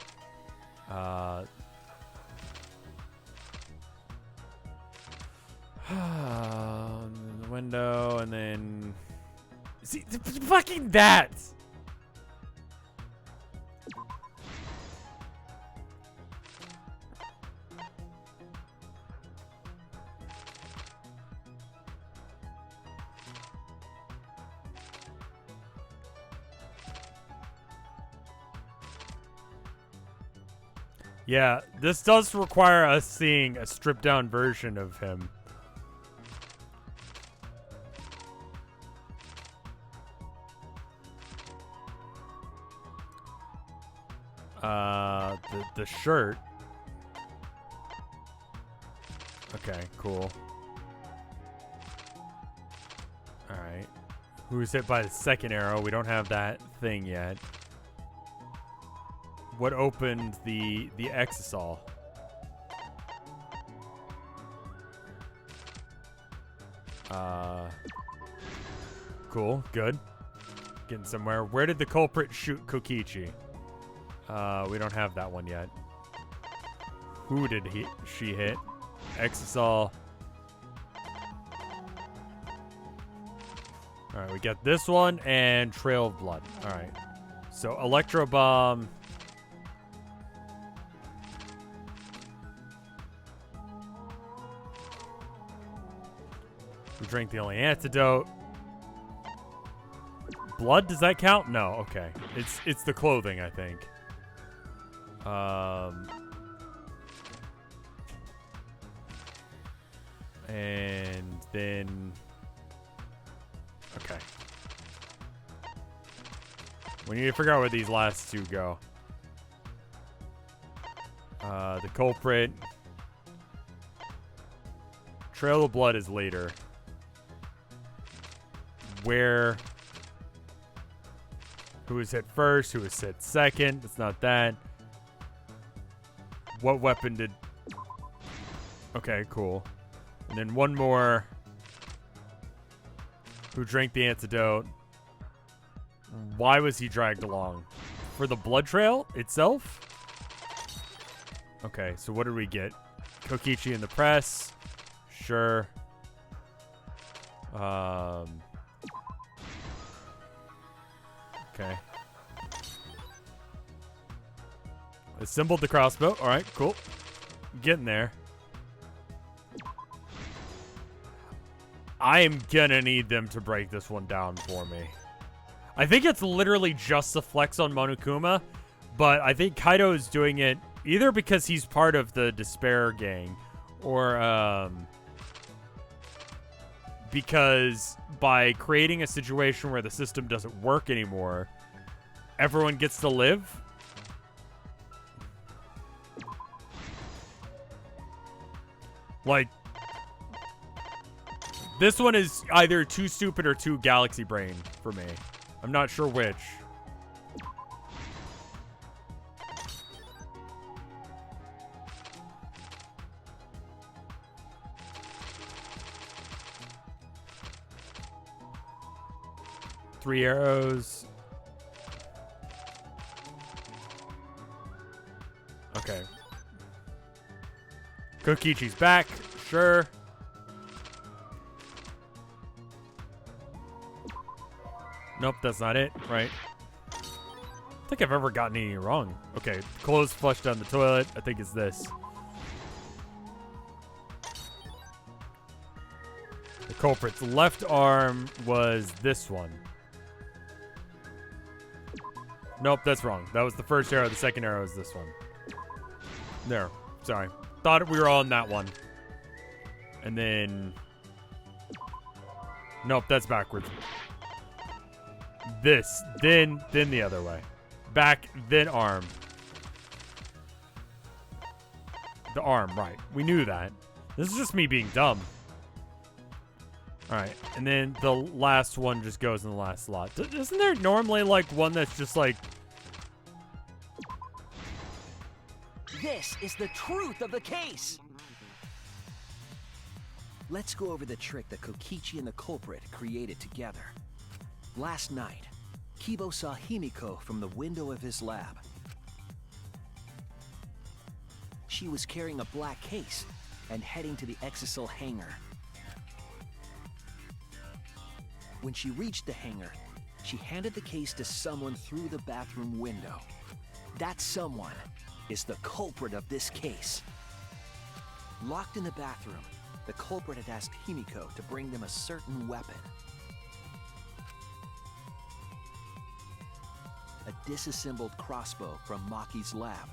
The window, and then... See, fucking that! Yeah, this does require us seeing a stripped down version of him. The shirt. Okay, cool. Alright. Who's hit by the second arrow? We don't have that thing yet. What opened the exisal? Cool. Good. Getting somewhere. Where did the culprit shoot Kokichi? We don't have that one yet. Who did she hit? Exisal. Alright, we got this one and Trail of Blood. Alright. So, Electro Bomb. We drank the only antidote. Blood, does that count? No, okay. It's the clothing, I think. And then... Okay. We need to figure out where these last two go. The culprit. Trail of Blood is later. Where... Who was hit first? Who was hit second? It's not that. What weapon did... Okay, cool. And then one more. Who drank the antidote? Why was he dragged along? For the blood trail itself? Okay, so what did we get? Kokichi in the press. Sure. Okay. Assembled the crossbow. Alright, cool. Getting there. I am gonna need them to break this one down for me. I think it's literally just a flex on Monokuma, but I think Kaido is doing it either because he's part of the Despair gang, or because by creating a situation where the system doesn't work anymore, everyone gets to live. Like, this one is either too stupid or too galaxy brain for me. I'm not sure which. Three arrows. Okay. Kokichi's back. Sure. Nope, that's not it, right? I don't think I've ever gotten any wrong. Okay, clothes flushed down the toilet. I think it's this. The culprit's left arm was this one. Nope, that's wrong. That was the first arrow. The second arrow is this one. There. Sorry. Thought we were all on that one. And then... Nope, that's backwards. This, then the other way. Back, then arm. The arm, right. We knew that. This is just me being dumb. Alright, and then the last one just goes in the last slot. Isn't there normally, like, one that's just, like... This is the truth of the case! Let's go over the trick that Kokichi and the culprit created together. Last night, Kibo saw Himiko from the window of his lab. She was carrying a black case and heading to the Exisal hangar. When she reached the hangar, she handed the case to someone through the bathroom window. That someone is the culprit of this case. Locked in the bathroom, the culprit had asked Himiko to bring them a certain weapon. A disassembled crossbow from Maki's lab.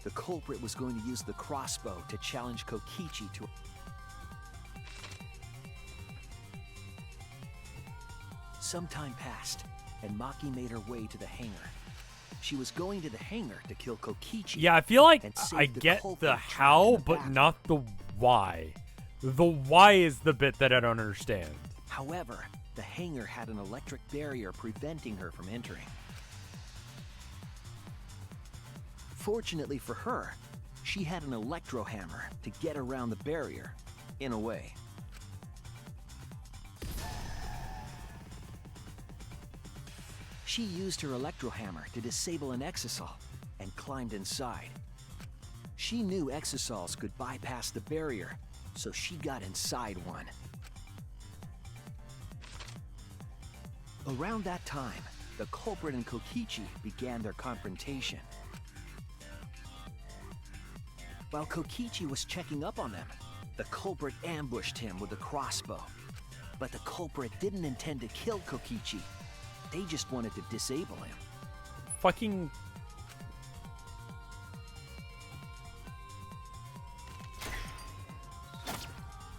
The culprit was going to use the crossbow to challenge Kokichi to... Some time passed, and Maki made her way to the hangar. She was going to the hangar to kill Kokichi. Yeah, I feel like and save I the get culprit the trapped how, in the but bathroom. not the why. The why is the bit that I don't understand. However, the hangar had an electric barrier preventing her from entering. Fortunately for her, she had an electro hammer to get around the barrier, in a way. She used her electro hammer to disable an exisal and climbed inside. She knew exisals could bypass the barrier, so she got inside one. Around that time, the culprit and Kokichi began their confrontation. While Kokichi was checking up on them, the culprit ambushed him with a crossbow. But the culprit didn't intend to kill Kokichi. They just wanted to disable him. Fucking...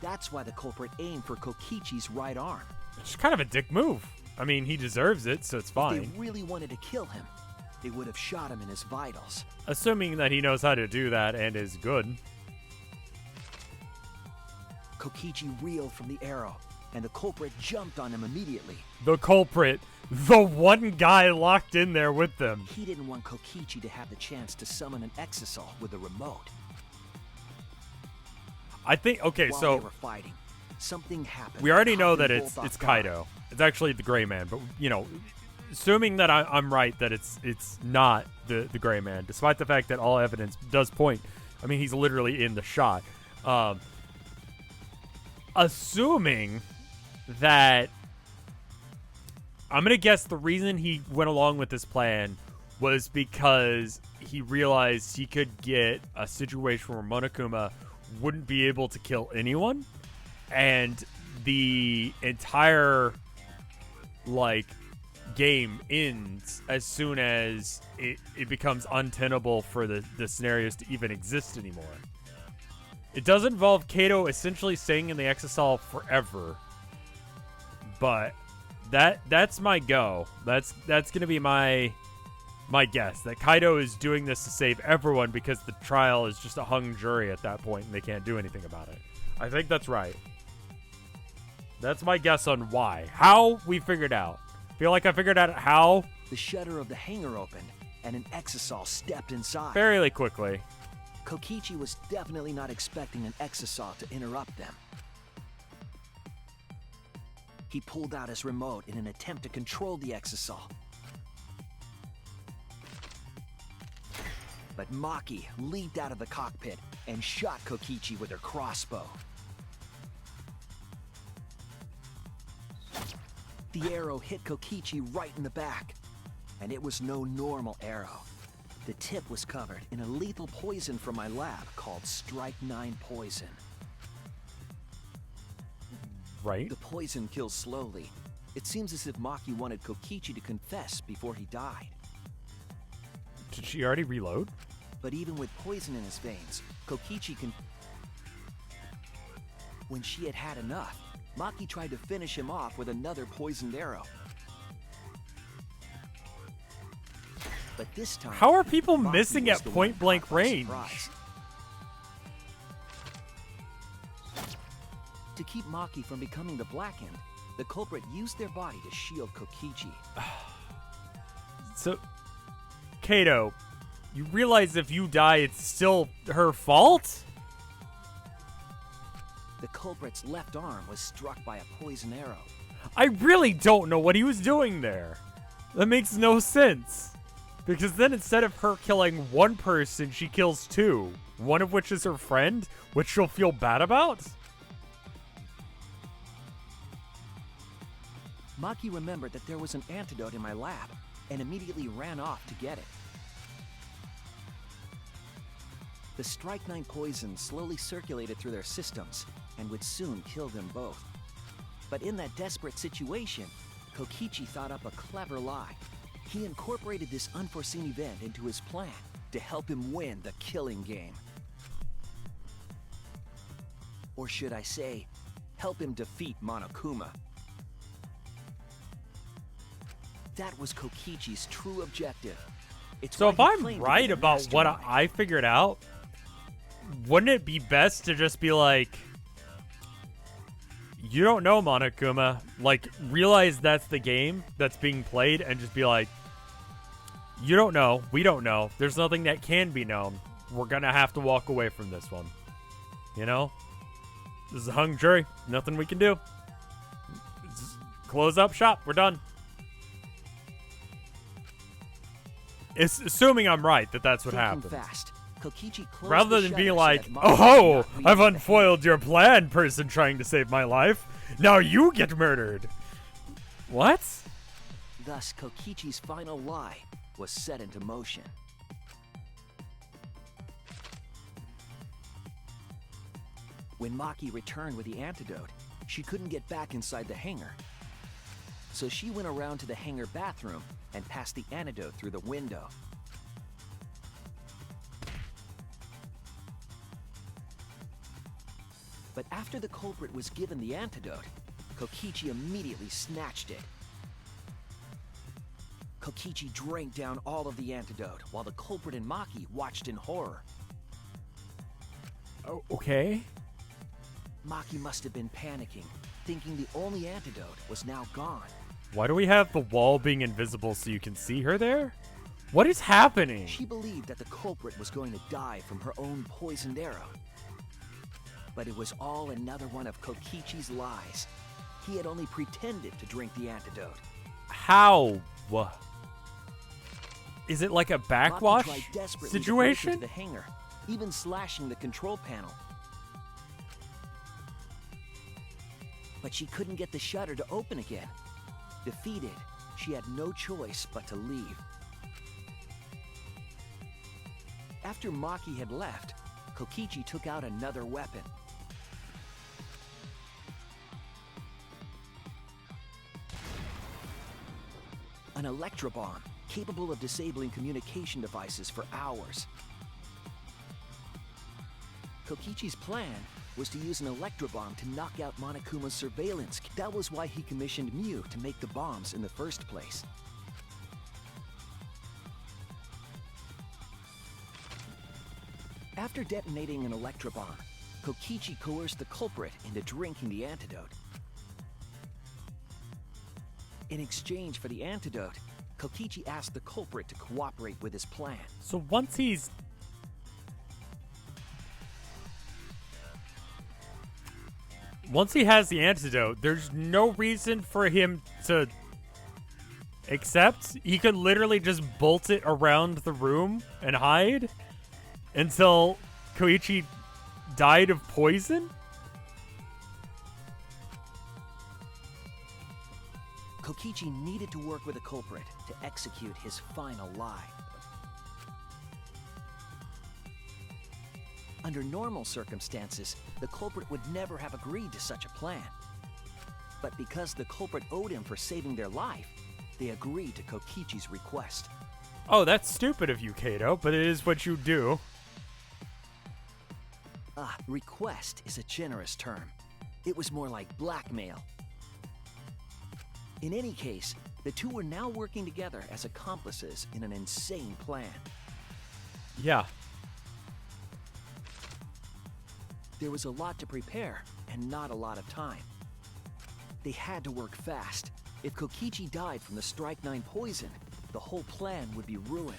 That's why the culprit aimed for Kokichi's right arm. It's kind of a dick move. I mean, he deserves it, so it's fine. If they really wanted to kill him, they would have shot him in his vitals. Assuming that he knows how to do that and is good. Kokichi reeled from the arrow, and the culprit jumped on him immediately. The culprit. The one guy locked in there with them. He didn't want Kokichi to have the chance to summon an exisal with a remote. I think, okay, While so they were fighting, something happened. we already know Caught that them it's both off guard. Kaido. It's actually the Gray Man, but you know, assuming that I'm right that it's not the Gray Man, despite the fact that all evidence does point. I mean, he's literally in the shot. Assuming that, I'm gonna guess the reason he went along with this plan was because he realized he could get a situation where Monokuma wouldn't be able to kill anyone, and the entire like game ends as soon as it becomes untenable for the scenarios to even exist anymore. It does involve Kato essentially staying in the Exisal forever, but that's my go. That's gonna be my guess, that Kaido is doing this to save everyone because the trial is just a hung jury at that point and they can't do anything about it. I think that's right. That's my guess on why. How, we figured out. Feel like I figured out how. The shutter of the hangar opened, and an exisal stepped inside. Fairly quickly. Kokichi was definitely not expecting an exisal to interrupt them. He pulled out his remote in an attempt to control the exisal. But Maki leaped out of the cockpit and shot Kokichi with her crossbow. The arrow hit Kokichi right in the back, and it was no normal arrow. The tip was covered in a lethal poison from my lab called Strike 9 poison. Right. The poison kills slowly. It seems as if Maki wanted Kokichi to confess before he died. Did she already reload? But even with poison in his veins, Kokichi can... When she had had enough, Maki tried to finish him off with another poisoned arrow. But this time... How are people Maki missing was at the one point blank caught by range? surprise. To keep Maki from becoming the Blackened, the culprit used their body to shield Kokichi. So, Kato, you realize if you die, it's still her fault? The culprit's left arm was struck by a poison arrow. I really don't know what he was doing there. That makes no sense. Because then instead of her killing one person, she kills two. One of which is her friend, which she'll feel bad about? Maki remembered that there was an antidote in my lab and immediately ran off to get it. The Strike 9 poison slowly circulated through their systems and would soon kill them both. But in that desperate situation, Kokichi thought up a clever lie. He incorporated this unforeseen event into his plan to help him win the killing game. Or should I say, help him defeat Monokuma. That was Kokichi's true objective. It's So why if he I'm claimed to right be the about what mastermind. I figured out, wouldn't it be best to just be like, you don't know, Monokuma. Like, realize that's the game that's being played and just be like, you don't know. We don't know. There's nothing that can be known. We're going to have to walk away from this one. You know? This is a hung jury. Nothing we can do. Just close up shop. We're done. It's assuming I'm right that that's what happened. Fast, Kokichi closed Rather the than being shutter so like, that Maki oh, could not read I've the unfoiled your plan, person trying to save my life. Now you get murdered. What? Thus, Kokichi's final lie was set into motion. When Maki returned with the antidote, she couldn't get back inside the hangar. So she went around to the hangar bathroom and passed the antidote through the window. But after the culprit was given the antidote, Kokichi immediately snatched it. Kokichi drank down all of the antidote while the culprit and Maki watched in horror. Oh, okay. Maki must have been panicking, thinking the only antidote was now gone. Why do we have the wall being invisible so you can see her there? What is happening? She believed that the culprit was going to die from her own poisoned arrow. But it was all another one of Kokichi's lies. He had only pretended to drink the antidote. How? Is it like a Maki backwash tried desperately to break situation? into the hangar, even slashing the control panel. But she couldn't get the shutter to open again. Defeated, she had no choice but to leave. After Maki had left, Kokichi took out another weapon. An electrobomb, capable of disabling communication devices for hours. Kokichi's plan was to use an electrobomb to knock out Monokuma's surveillance. That was why he commissioned Mew to make the bombs in the first place. After detonating an electrobomb, Kokichi coerced the culprit into drinking the antidote. In exchange for the antidote, Kokichi asked the culprit to cooperate with his plan. So once he has the antidote, there's no reason for him to accept. He could literally just bolt it around the room and hide until Koichi died of poison? Kokichi needed to work with the culprit to execute his final lie. Under normal circumstances, the culprit would never have agreed to such a plan. But because the culprit owed him for saving their life, they agreed to Kokichi's request. Oh, that's stupid of you, Kato, but it is what you do. Request is a generous term. It was more like blackmail. In any case, the two were now working together as accomplices in an insane plan. Yeah. There was a lot to prepare and not a lot of time. They had to work fast. If Kokichi died from the Strike 9 poison, the whole plan would be ruined.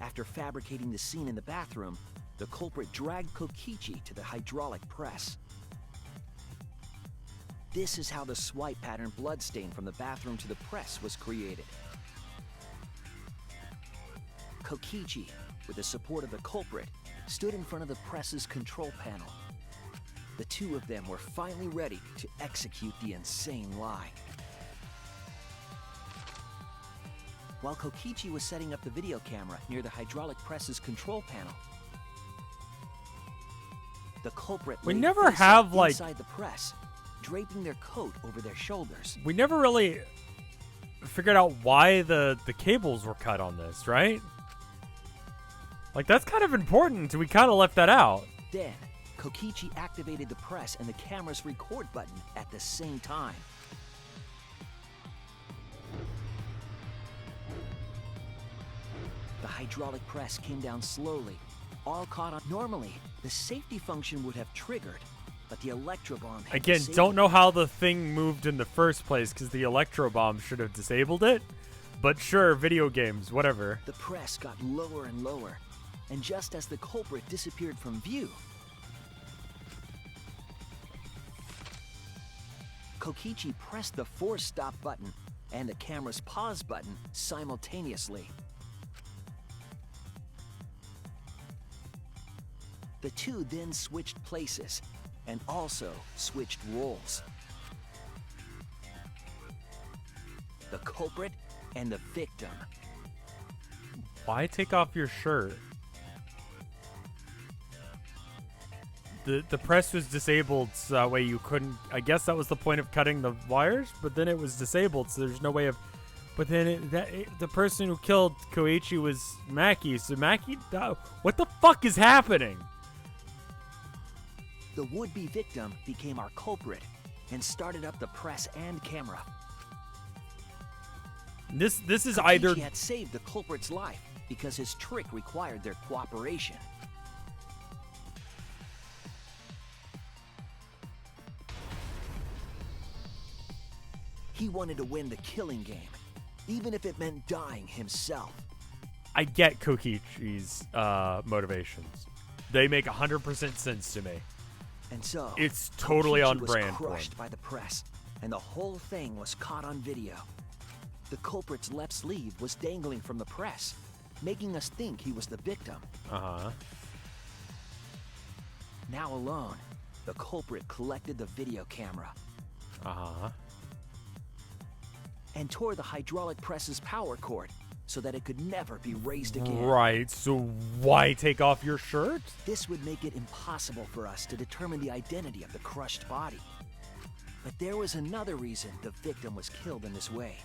After fabricating the scene in the bathroom, the culprit dragged Kokichi to the hydraulic press. This is how the swipe pattern bloodstain from the bathroom to the press was created. Kokichi, with the support of the culprit, stood in front of the press's control panel. The two of them were finally ready to execute the insane lie. While Kokichi was setting up the video camera near the hydraulic press's control panel, the culprit We laid never face have, up like- inside the press, draping their coat over their shoulders. We never really figured out why the cables were cut on this, right? Like, that's kind of important. We kind of left that out. Then, Kokichi activated the press and the camera's record button at the same time. The hydraulic press came down slowly, all caught on. Normally, The safety function would have triggered, but the electro bomb had Again, disabled don't know how the thing moved in the first place because the electro bomb should have disabled it. But sure, video games, whatever. The press got lower and lower, and just as the culprit disappeared from view, Kokichi pressed the force stop button and the camera's pause button simultaneously. The two then switched places and also switched roles. The culprit and the victim. Why take off your shirt? The press was disabled so that way you couldn't. I guess that was the point of cutting the wires, but then it was disabled, so there's no way of. But then the person who killed Koichi was Maki. So Maki, what the fuck is happening? The would-be victim became our culprit and started up the press and camera. This is Kokichi either had saved the culprit's life because his trick required their cooperation. He wanted to win the killing game, even if it meant dying himself. I get Kokichi's motivations. They make 100% sense to me. And so, It's totally on Kokichi was brand for him. crushed by the press, and the whole thing was caught on video. The culprit's left sleeve was dangling from the press, making us think he was the victim. Uh-huh. Now alone, the culprit collected the video camera Uh-huh. and tore the hydraulic press's power cord so that it could never be raised again. Right, so why take off your shirt? This would make it impossible for us to determine the identity of the crushed body. But there was another reason the victim was killed in this way.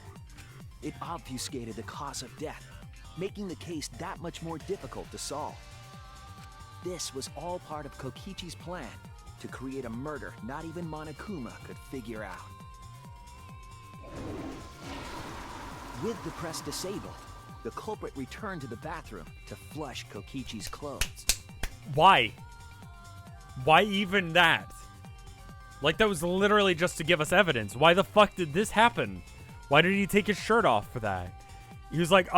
It obfuscated the cause of death, making the case that much more difficult to solve. This was all part of Kokichi's plan to create a murder not even Monokuma could figure out. With the press disabled, the culprit returned to the bathroom to flush Kokichi's clothes. Why? Why even that? Like, that was literally just to give us evidence. Why the fuck did this happen? Why did he take his shirt off for that? He was like,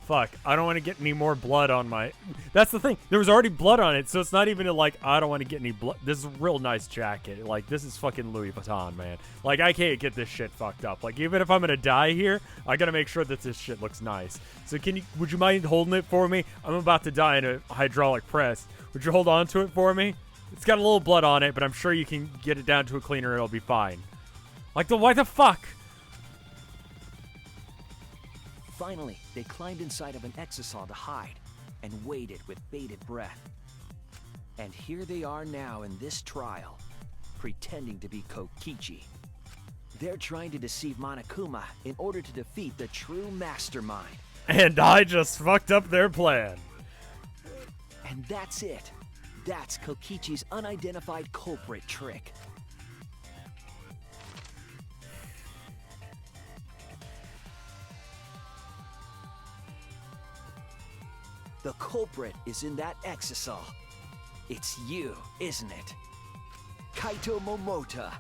fuck, I don't want to get any more blood on my... That's the thing. There was already blood on it, so it's not even like, I don't want to get any blood. This is a real nice jacket. Like, this is fucking Louis Vuitton, man. Like, I can't get this shit fucked up. Like, even if I'm going to die here, I got to make sure that this shit looks nice. So would you mind holding it for me? I'm about to die in a hydraulic press. Would you hold on to it for me? It's got a little blood on it, but I'm sure you can get it down to a cleaner. It'll be fine. Like, why the fuck? Finally, they climbed inside of an exisal to hide and waited with bated breath. And here they are now in this trial, pretending to be Kokichi. They're trying to deceive Monokuma in order to defeat the true mastermind. And I just fucked up their plan. And that's it. That's Kokichi's unidentified culprit trick. The culprit is in that exisal. It's you, isn't it? Kaito Momota,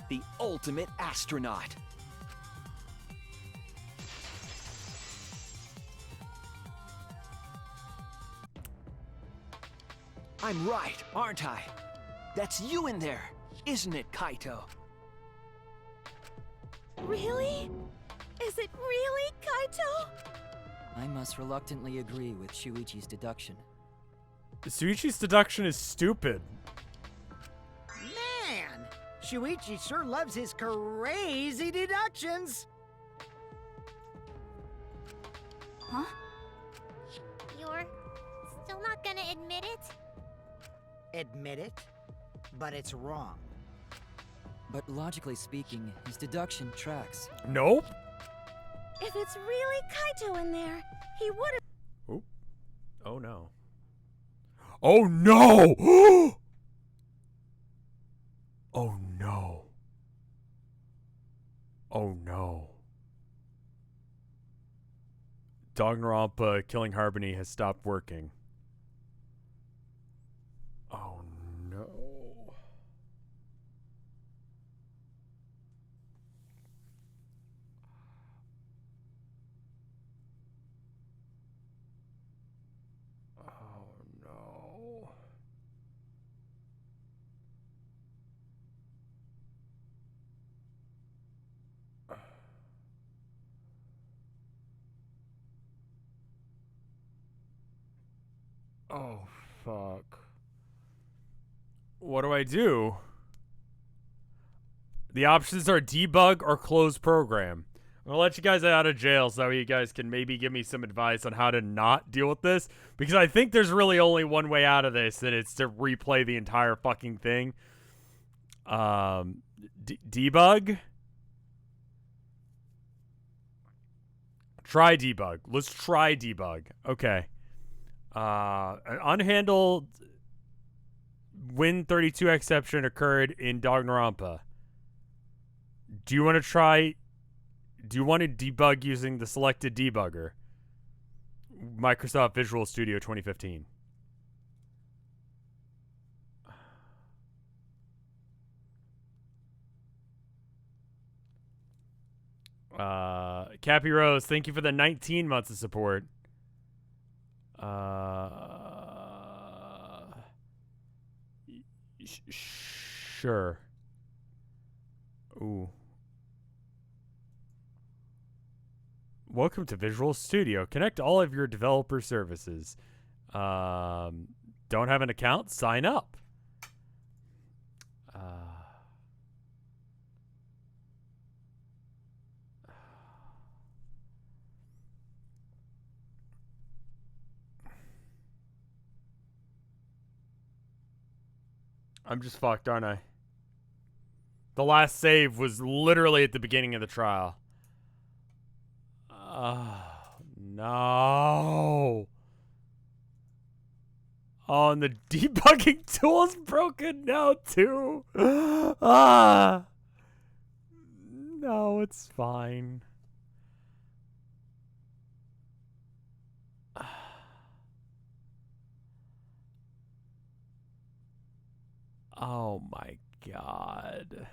the ultimate astronaut. I'm right, aren't I? That's you in there, isn't it, Kaito? Really? Is it really Kaito? I must reluctantly agree with Shuichi's deduction. Shuichi's deduction is stupid. Man, Shuichi sure loves his crazy deductions. Huh? You're still not gonna admit it? Admit it, but it's wrong. But logically speaking, his deduction tracks. Nope. If it's really Kaito in there, he would have. Oop. Oh no. Oh no! Oh no. Oh no. Danganronpa killing Harmony has stopped working. Oh Oh, fuck. What do I do? The options are debug or close program. I'll let you guys out of jail so you guys can maybe give me some advice on how to not deal with this. Because I think there's really only one way out of this, and it's to replay the entire fucking thing. Debug? Try debug. Let's try debug. Okay. An unhandled Win32 exception occurred in Danganronpa. Do you want to debug using the selected debugger? Microsoft Visual Studio 2015. Cappy Rose, thank you for the 19 months of support. Sure. Ooh. Welcome to Visual Studio. Connect all of your developer services. Don't have an account? Sign up. I'm just fucked, aren't I? The last save was literally at the beginning of the trial. No. Oh, and the debugging tool is broken now, too. No, it's fine. Oh my god.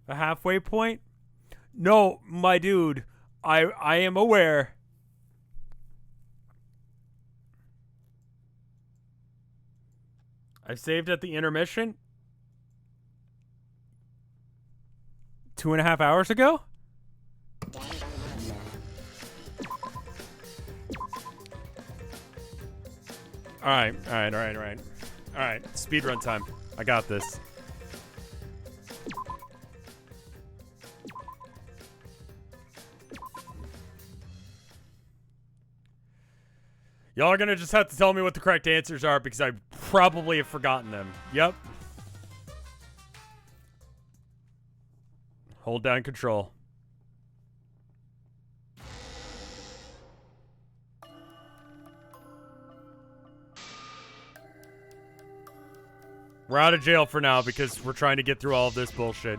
A halfway point? No, my dude. I am aware. I saved at the intermission 2.5 hours ago? Alright. Alright, speedrun time. I got this. Y'all are gonna just have to tell me what the correct answers are because I probably have forgotten them. Yep. Hold down control. We're out of jail for now because we're trying to get through all of this bullshit.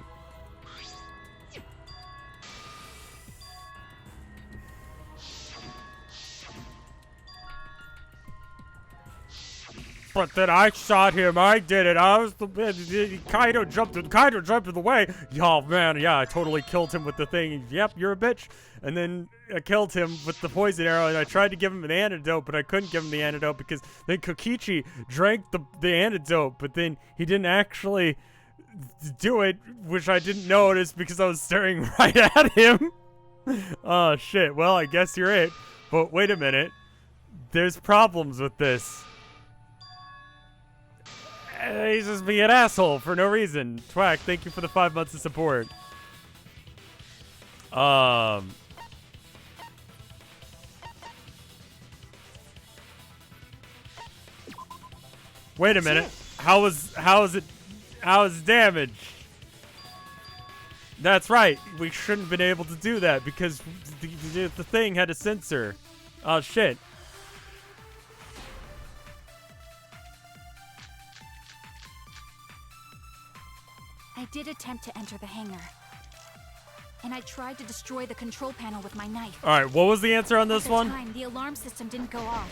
But then I shot him. I did it. I was the Kaido jumped in the way. Oh man, yeah, I totally killed him with the thing. Yep, you're a bitch. And then I killed him with the poison arrow, and I tried to give him an antidote, but I couldn't give him the antidote because then Kokichi drank the antidote, but then he didn't actually do it, which I didn't notice because I was staring right at him. Oh shit. Well, I guess you're it. But wait a minute. There's problems with this. He's just being an asshole for no reason. Twack, thank you for the 5 months of support. Wait a minute. How is damage? That's right. We shouldn't have been able to do that because the thing had a sensor. Oh shit. I did attempt to enter the hangar. And I tried to destroy the control panel with my knife. Alright, what was the answer on this one? At the time, the alarm system didn't go off.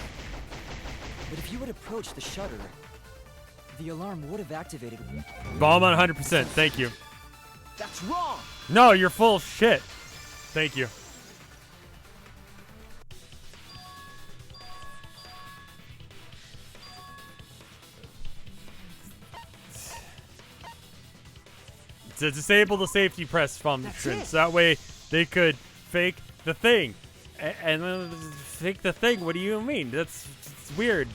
But if you had approached the shutter, the alarm would have activated. Bomb on 100%. Thank you. That's wrong! No, you're full of shit. Thank you. To disable the safety press function, so that way they could fake the thing. And then think the thing. What do you mean? That's it's weird.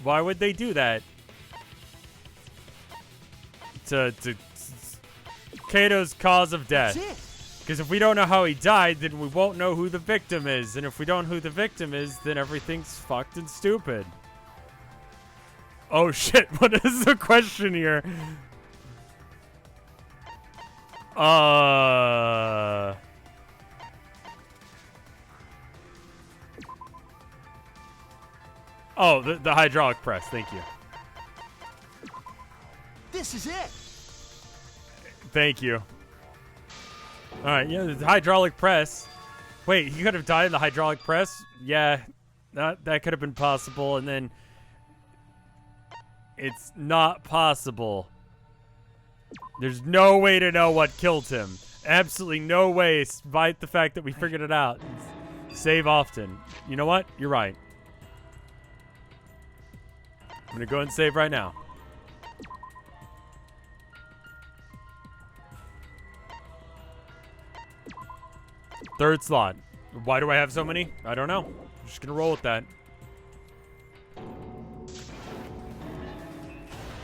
Why would they do that? To Kato's cause of death. Because if we don't know how he died, then we won't know who the victim is. And if we don't know who the victim is, then everything's fucked and stupid. Oh shit, what is the question here? Oh, the hydraulic press, thank you. This is it. Thank you. Alright, yeah, the hydraulic press. Wait, he could have died in the hydraulic press? Yeah, that could have been possible, and then it's not possible. There's no way to know what killed him. Absolutely no way, despite the fact that we figured it out. Save often. You know what? You're right. I'm gonna go and save right now. Third slot. Why do I have so many? I don't know. I'm just gonna roll with that.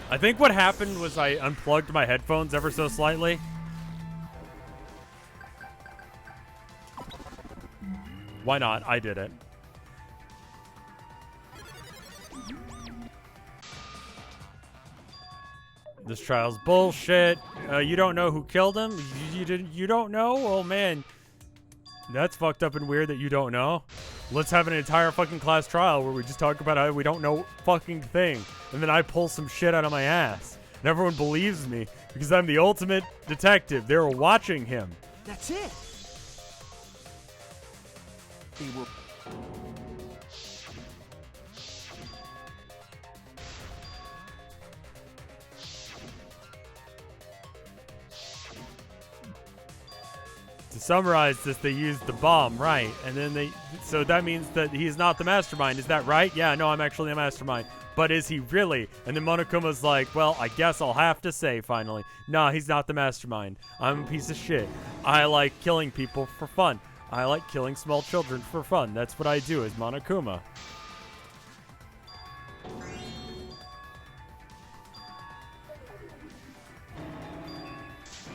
I think what happened was I unplugged my headphones ever so slightly. Why not? I did it. This trial's bullshit. You don't know who killed him? You don't know? Oh man. That's fucked up and weird that you don't know. Let's have an entire fucking class trial where we just talk about how we don't know fucking thing. And then I pull some shit out of my ass. And everyone believes me because I'm the ultimate detective. They were watching him. That's it. They were... To summarize this, they used the bomb, right? And then so that means that he's not the mastermind. Is that right? Yeah, no, I'm actually a mastermind. But is he really? And then Monokuma's like, well, I guess I'll have to say finally, nah, he's not the mastermind. I'm a piece of shit. I like killing people for fun. I like killing small children for fun. That's what I do as Monokuma.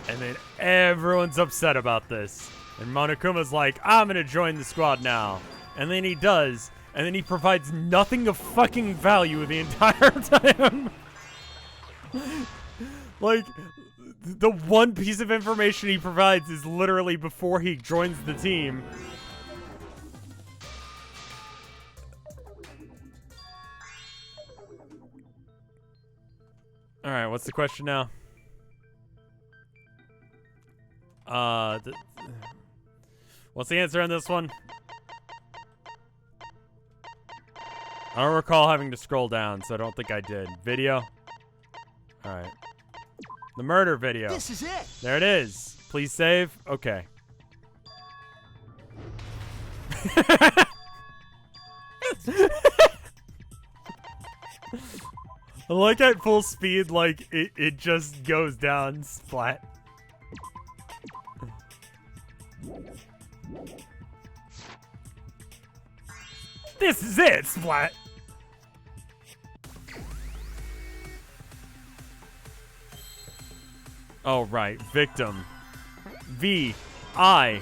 And then everyone's upset about this. And Monokuma's like, I'm gonna join the squad now. And then he does. And then he provides nothing of fucking value the entire time. Like, the one piece of information he provides is literally before he joins the team. Alright, what's the question now? What's the answer on this one? I don't recall having to scroll down, so I don't think I did. Video? Alright. The murder video. This is it! There it is. Please save. Okay. Like at full speed, like it just goes down splat. This is it, splat. Oh right, victim. V I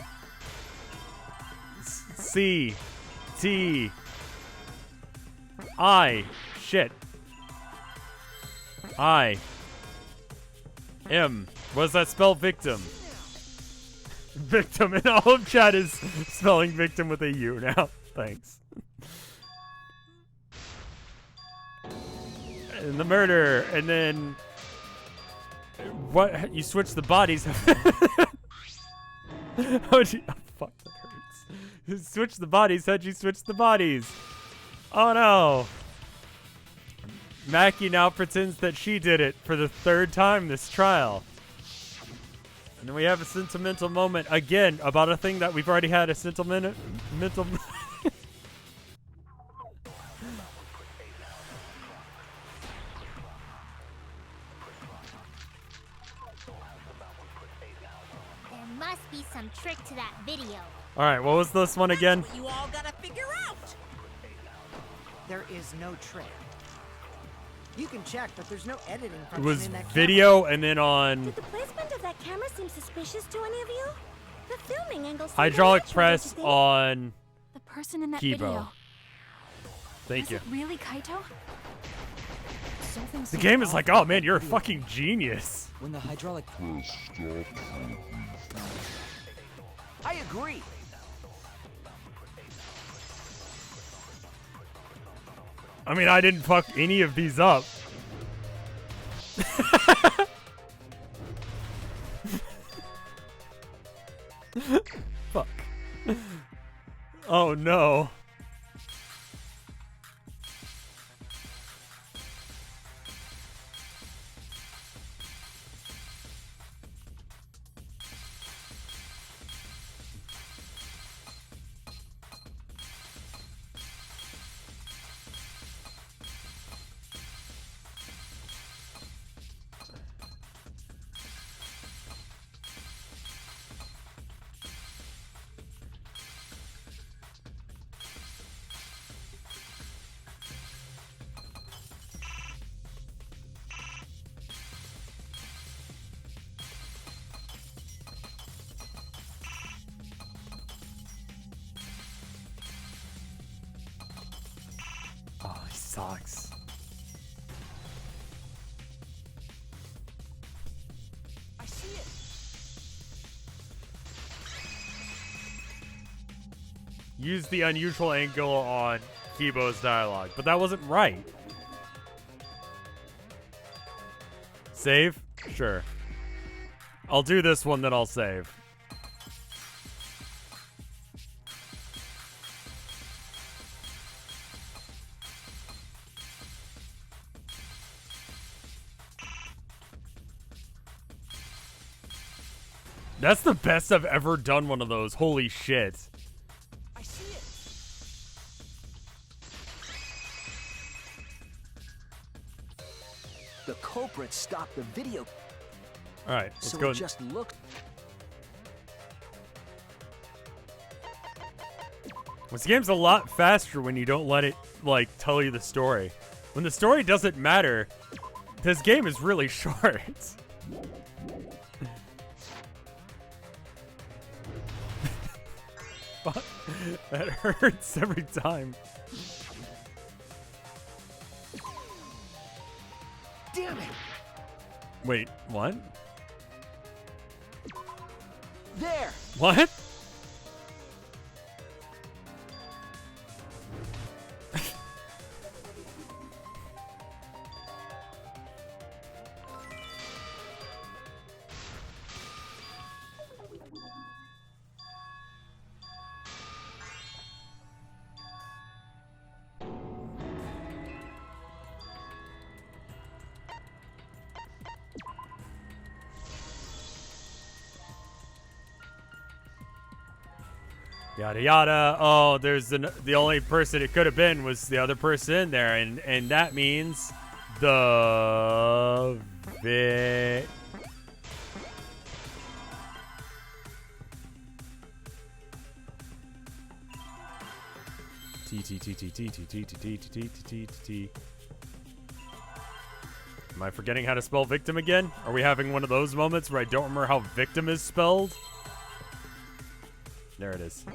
C T I shit. I M. What does that spell? Victim. Victim, and all of chat is spelling victim with a U now. Thanks. And the murder, and then what? You switch the bodies. How'd you? Oh, fuck, that hurts. You switch the bodies. How'd you switch the bodies? Oh no. Maki now pretends that she did it for the third time this trial. And then we have a sentimental moment again about a thing that we've already had a sentimental. There must be some trick to that video. All right, what was this one again? That's what you all gotta figure out. There is no trick. You can check, but there's no editing It function was in that video and then on Did the placement of that camera seem suspicious to any of you? The filming angle seemed hydraulic unnatural, press don't you think? on The person in that Kibo. video. Thank Was you. it really Kaito? Something The seemed game is off like, with oh the man, you're a video fucking genius. when the hydraulic. Press stop. I agree. I mean, I didn't fuck any of these up. Fuck. Oh no. Oh, he sucks. I see it. Use the unusual angle on Kibo's dialogue, but that wasn't right. Save? Sure. I'll do this one, then I'll save. That's the best I've ever done one of those. Holy shit. I see it. The culprit stopped the video, All right, let's so go. it just looked. This game's a lot faster when you don't let it, like, tell you the story. When the story doesn't matter, this game is really short. Fuck. That hurts every time. Damn it! Wait, what? There. What? Yada yada. Oh, there's the only person it could have been was the other person in there, and that means the T. Am I forgetting how to spell victim again? Are we having one of those moments where I don't remember how victim is spelled? There it is.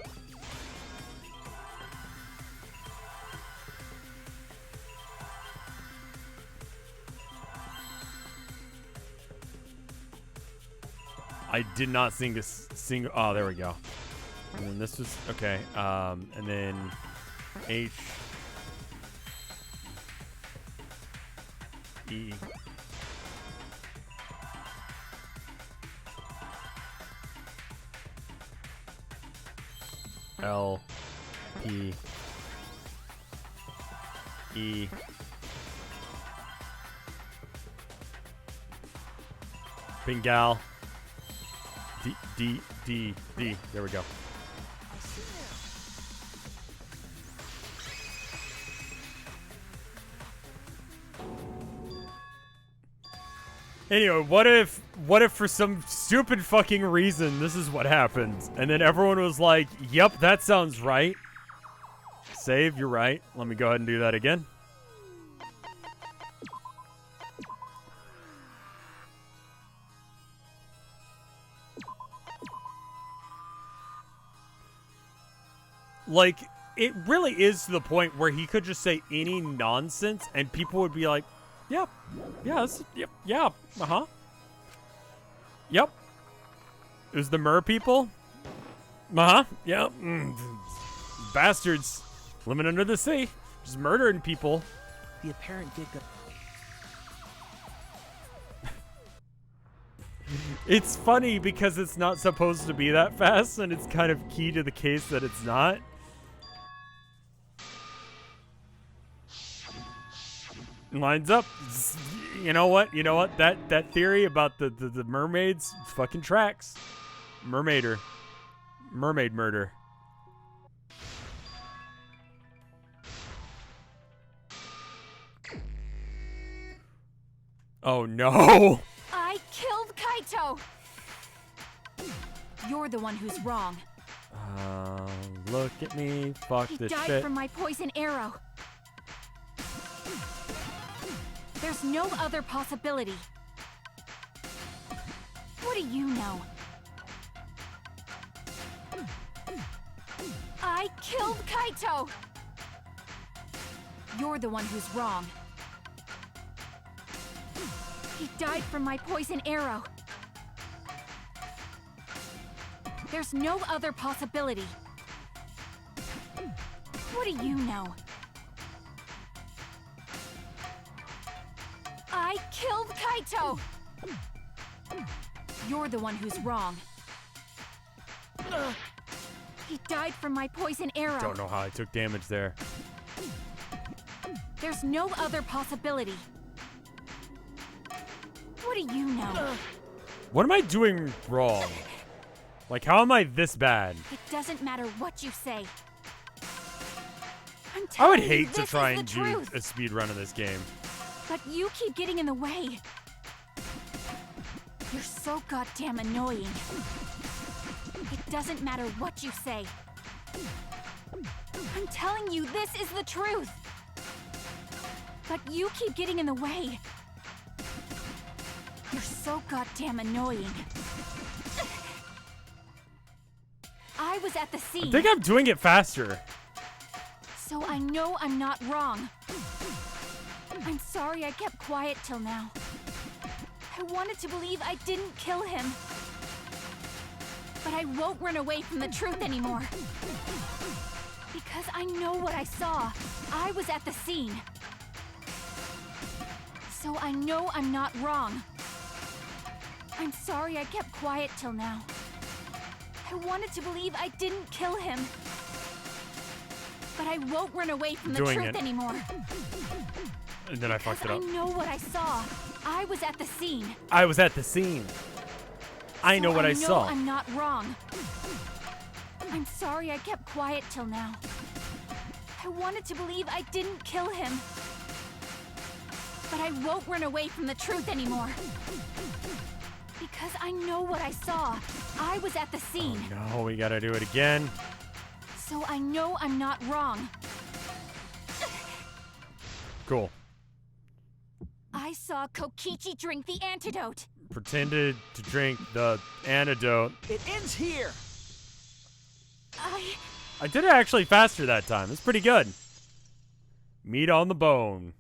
I did not sing this single. Oh, there we go. And then this was okay. And then H E. L P E Bengal D. There we go. Anyway, what if for some stupid fucking reason this is what happens, and then everyone was like, "Yep, that sounds right." Save, you're right. Let me go ahead and do that again. Like, it really is to the point where he could just say any nonsense and people would be like, yep, yes, yep, yeah, uh-huh. Yep. It was the mer people? Uh-huh, yep. Bastards. Living under the sea. Just murdering people. The apparent big... It's funny because it's not supposed to be that fast, and it's kind of key to the case that it's not. Lines up. You know what? That theory about the mermaids fucking tracks. Mermaid murder. Oh no! I killed Kaito! You're the one who's wrong. Look at me. Fuck He this died shit. from my poison arrow. There's no other possibility. What do you know? I killed Kaito! You're the one who's wrong. He died from my poison arrow. There's no other possibility. What do you know? I killed Kaito! You're the one who's wrong. He died from my poison arrow. Don't know how I took damage there. There's no other possibility. What do you know? What am I doing wrong? Like, how am I this bad? It doesn't matter what you say. I'm I would telling you, hate to this try is and the do truth. a speed run of this game. But you keep getting in the way. You're so goddamn annoying. It doesn't matter what you say. I'm telling you, this is the truth. But you keep getting in the way. You're so goddamn annoying. I was at the scene. I think I'm doing it faster. So I know I'm not wrong. I'm sorry I kept quiet till now. I wanted to believe I didn't kill him. But I won't run away from the truth anymore. Because I know what I saw. I was at the scene. So I know I'm not wrong. I'm sorry I kept quiet till now. I wanted to believe I didn't kill him. But I won't run away from the truth anymore. And then I fucked it up. I know what I saw. I was at the scene. I was at the scene. I know what I saw. I'm not wrong. I'm sorry I kept quiet till now. I wanted to believe I didn't kill him. But I won't run away from the truth anymore. Because I know what I saw. I was at the scene. Oh, no, we gotta do it again. So I know I'm not wrong. Cool. I saw Kokichi drink the antidote. Pretended to drink the antidote. It ends here! I did it actually faster that time. It's pretty good. Meat on the bone.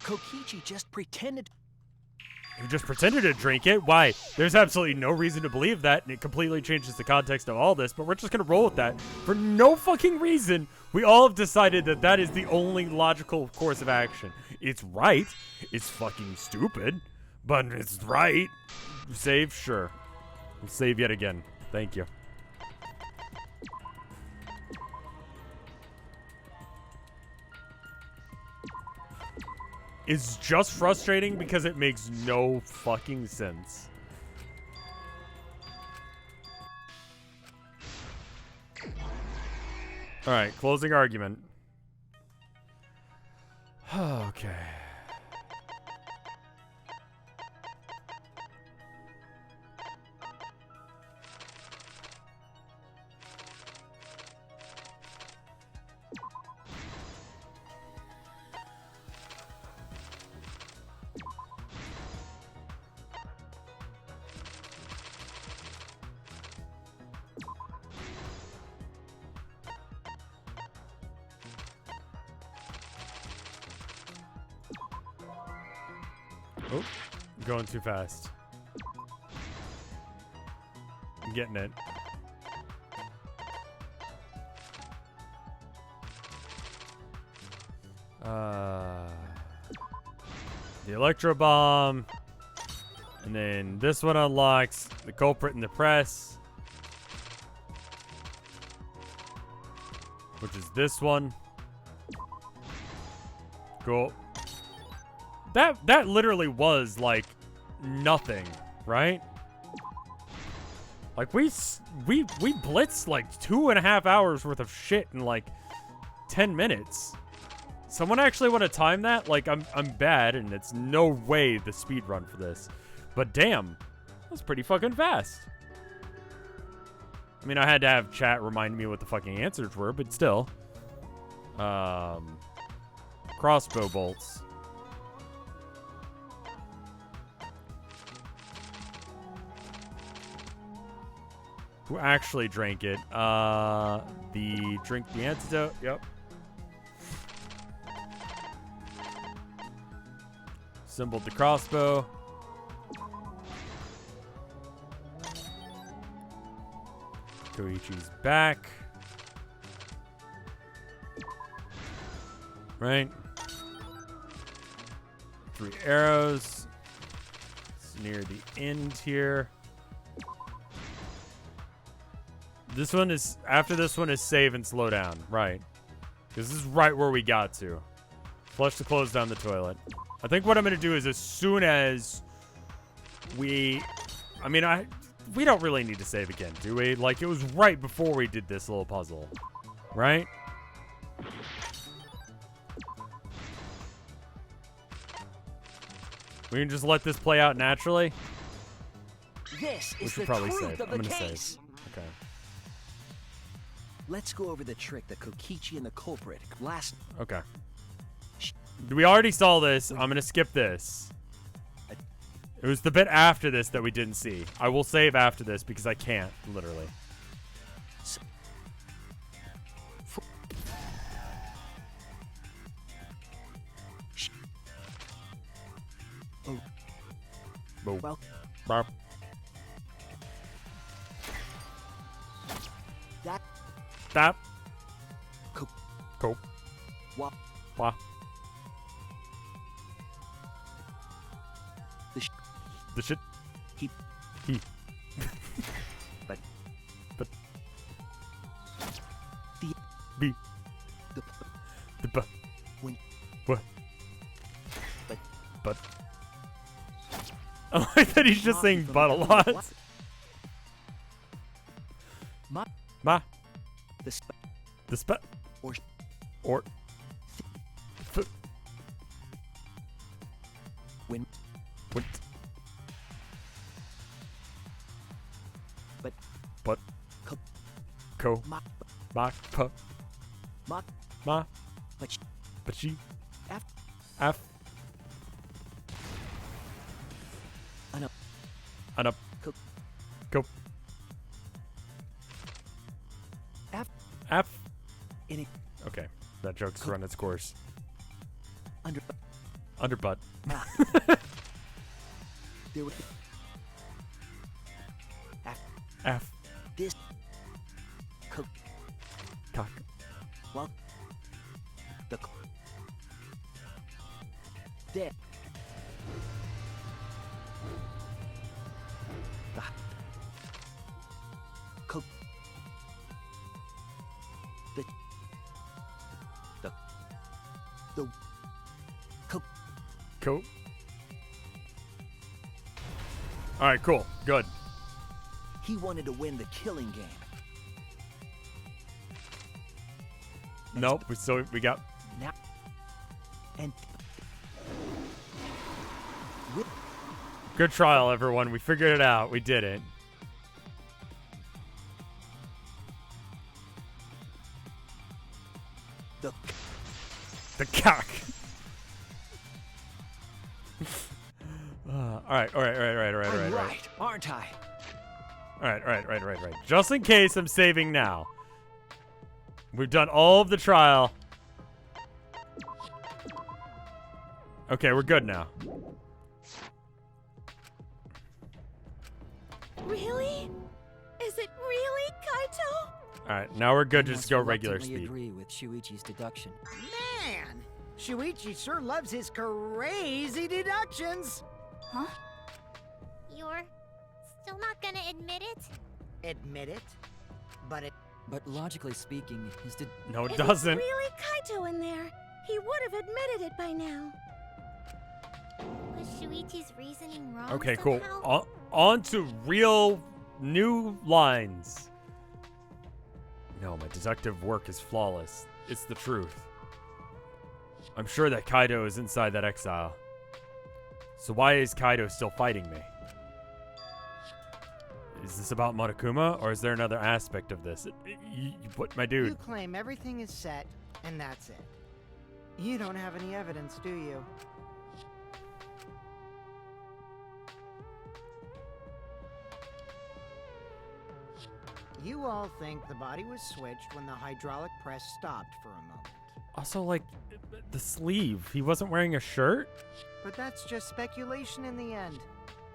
Kokichi just pretended... You just pretended to drink it? Why? There's absolutely no reason to believe that, and it completely changes the context of all this, but we're just gonna roll with that. For no fucking reason, we all have decided that that is the only logical course of action. It's right. It's fucking stupid, but it's right. Save? Sure. We'll save yet again. Thank you. It's just frustrating because it makes no fucking sense. Alright, closing argument. Okay. Oh, I'm going too fast. I'm getting it. The electro bomb. And then this one unlocks the culprit in the press. Which is this one. Cool. That literally was like nothing, right? Like we blitzed like 2.5 hours worth of shit in like 10 minutes. Someone actually want to time that? Like I'm bad and it's no way the speed run for this. But damn, that's pretty fucking fast. I mean, I had to have chat remind me what the fucking answers were, but still. Crossbow bolts. Who actually drank it? Drink the antidote. Yep. Assembled the crossbow. Koichi's back. Right. 3 arrows. It's near the end here. This one is, after this one is save and slow down. Right. This is right where we got to. Flush to close down the toilet. I think what I'm going to do is as soon as we don't really need to save again, do we? Like, it was right before we did this little puzzle. Right? We can just let this play out naturally? This We is should the probably truth save. of I'm the going to case. save. Okay. Let's go over the trick that Kokichi and the culprit last. Okay. We already saw this. I'm going to skip this. It was the bit after this that we didn't see. I will save after this because I can't, literally. Oh. Boom. Well. Barp. That. Cool. Wah. Wah. The shit. He. But. The. B. The. B. When. What? But. I like that he's just saying but a lot. Ma. The spe. Or. F. When. What? But. Co. Ma. Ma. Pa. Ma. Ma. But she. F. F. Up. Go. F. F. In it. Okay. That joke's run its course. Underbutt. Underbutt. There was F. This. Cook. Cock. Well. The. There. Cook. The. Cook. Cool. All right, cool. Good. He wanted to win the killing game. Nope. We got. Now. And. Good trial, everyone. We figured it out. We did it. The cock. All right. I'm right, aren't I? All right. Just in case I'm saving now. We've done all of the trial. Okay, we're good now. Really? Is it really Kaito? All right, now we're good. I Just must go regular reluctantly speed. agree with Shuichi's deduction. Man, Shuichi sure loves his crazy deductions. Huh? You're still not gonna admit it? Admit it, but it. But logically speaking, his No, it If doesn't. it's really Kaito in there, he would have admitted it by now. Was Shuichi's reasoning wrong Okay, cool. somehow? On to real new lines. No, my deductive work is flawless. It's the truth. I'm sure that Kaido is inside that exile. So why is Kaido still fighting me? Is this about Monokuma, or is there another aspect of this? What, my You dude? claim everything is set, and that's it. You don't have any evidence, do you? You all think the body was switched when the hydraulic press stopped for a moment. Also, like, the sleeve. He wasn't wearing a shirt? But that's just speculation in the end.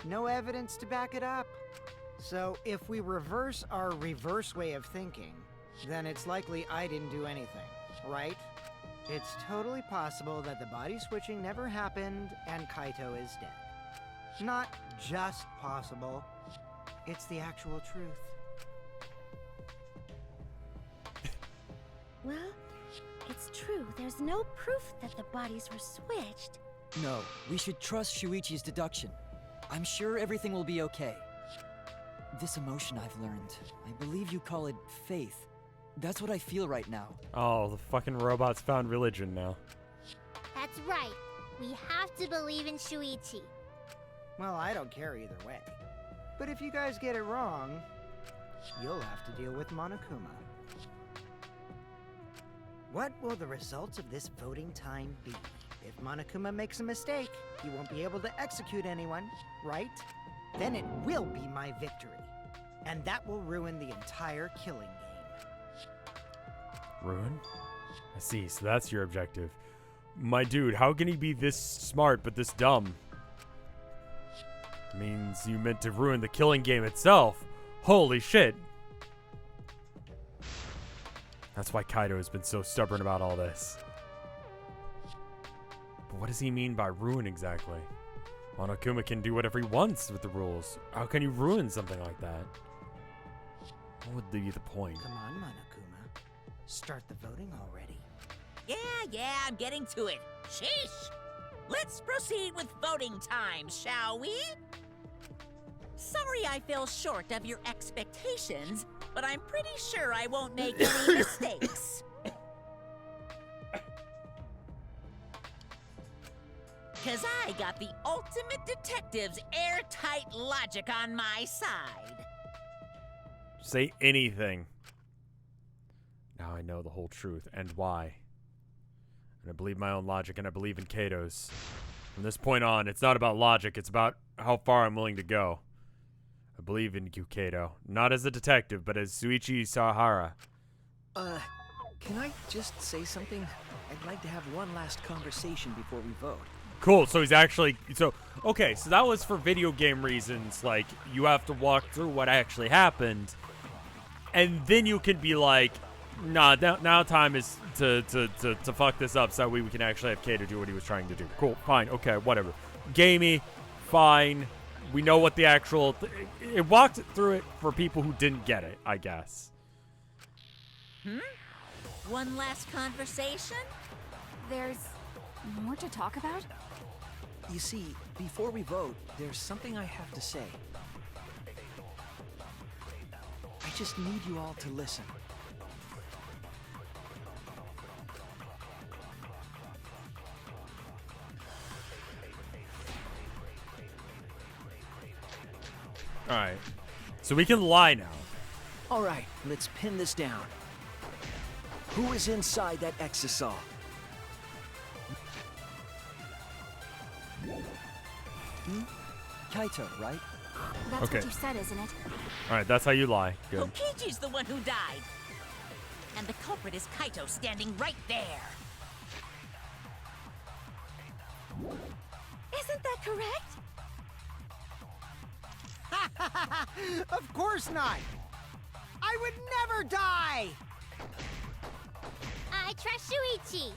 No evidence to back it up. So if we reverse our reverse way of thinking, then it's likely I didn't do anything, right? It's totally possible that the body switching never happened and Kaito is dead. Not just possible, it's the actual truth. Well, it's true. There's no proof that the bodies were switched. No, we should trust Shuichi's deduction. I'm sure everything will be okay. This emotion I've learned, I believe you call it faith. That's what I feel right now. Oh, the fucking robots found religion now. That's right. We have to believe in Shuichi. Well, I don't care either way. But if you guys get it wrong, you'll have to deal with Monokuma. What will the results of this voting time be? If Monokuma makes a mistake, he won't be able to execute anyone, right? Then it will be my victory. And that will ruin the entire killing game. Ruin? I see, so that's your objective. My dude, how can he be this smart but this dumb? Means you meant to ruin the killing game itself. Holy shit. That's why Kaido has been so stubborn about all this. But what does he mean by ruin exactly? Monokuma can do whatever he wants with the rules. How can you ruin something like that? What would be the point? Come on, Monokuma. Start the voting already. Yeah, I'm getting to it. Sheesh! Let's proceed with voting time, shall we? Sorry I fell short of your expectations, but I'm pretty sure I won't make any mistakes. Cause I got the ultimate detective's airtight logic on my side. Say anything. Now I know the whole truth and why. And I believe my own logic and I believe in Kato's. From this point on, it's not about logic, it's about how far I'm willing to go. I believe in you, Kato. Not as a detective, but as Shuichi Sahara. Can I just say something? I'd like to have one last conversation before we vote. Cool, so he's actually... Okay, so that was for video game reasons. Like, you have to walk through what actually happened. And then you can be like, nah, now time is to fuck this up so that we can actually have Kato do what he was trying to do. Cool, fine, okay, whatever. Gamey, fine. We know what the actual... It walked through it for people who didn't get it, I guess. One last conversation? There's more to talk about? You see, before we vote, there's something I have to say. I just need you all to listen. Alright. So we can lie now. All right, let's pin this down. Who is inside that exisal? Kaito, right? That's Okay. what you said, isn't it? Alright, that's how you lie. Good. Kokichi's the one who died. And the culprit is Kaito standing right there. Isn't that correct? Of course not! I would never die! I trust Shuichi.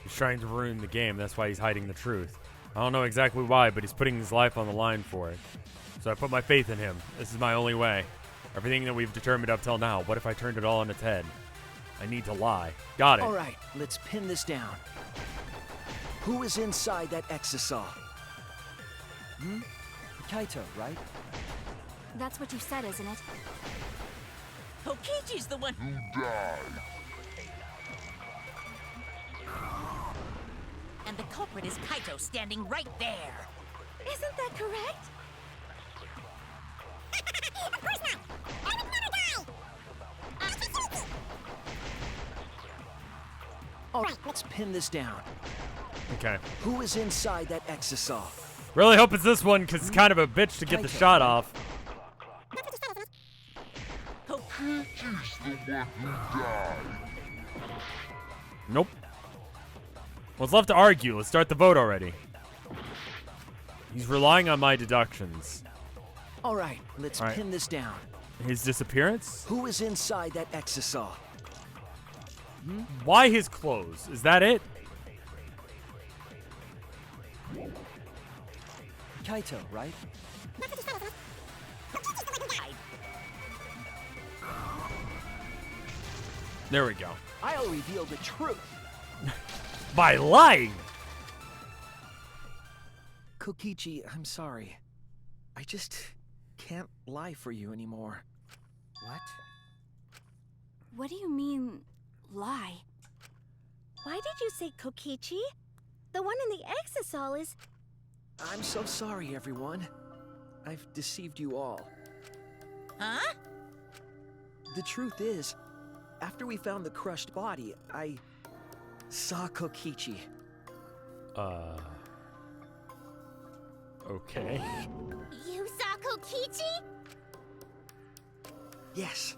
He's trying to ruin the game. That's why he's hiding the truth. I don't know exactly why, but he's putting his life on the line for it. So I put my faith in him. This is my only way. Everything that we've determined up till now, what if I turned it all on its head? I need to lie. Got it. All right, let's pin this down. Who is inside that exisal? Kaito, right? That's what you said, isn't it? Kokichi's the one. You die. And the culprit is Kaito standing right there. Isn't that correct? Of course not! I would never die! All right, let's pin this down. Okay. Who is inside that exisal? Really hope it's this one, because it's kind of a bitch to get the shot off. Kokichi's the one who died. Nope. What's left to argue? Let's start the vote already. He's relying on my deductions. All right, let's All right. pin this down. His disappearance? Who is inside that exisal? Why his clothes? Is that it? Kaito, right? There we go. I'll reveal the truth. By lying! Kokichi, I'm sorry. I just can't lie for you anymore. What? What do you mean, lie? Why did you say Kokichi? The one in the exisal is... I'm so sorry, everyone. I've deceived you all. Huh? The truth is, after we found the crushed body, I saw Kokichi. Okay. You saw Kokichi? Yes.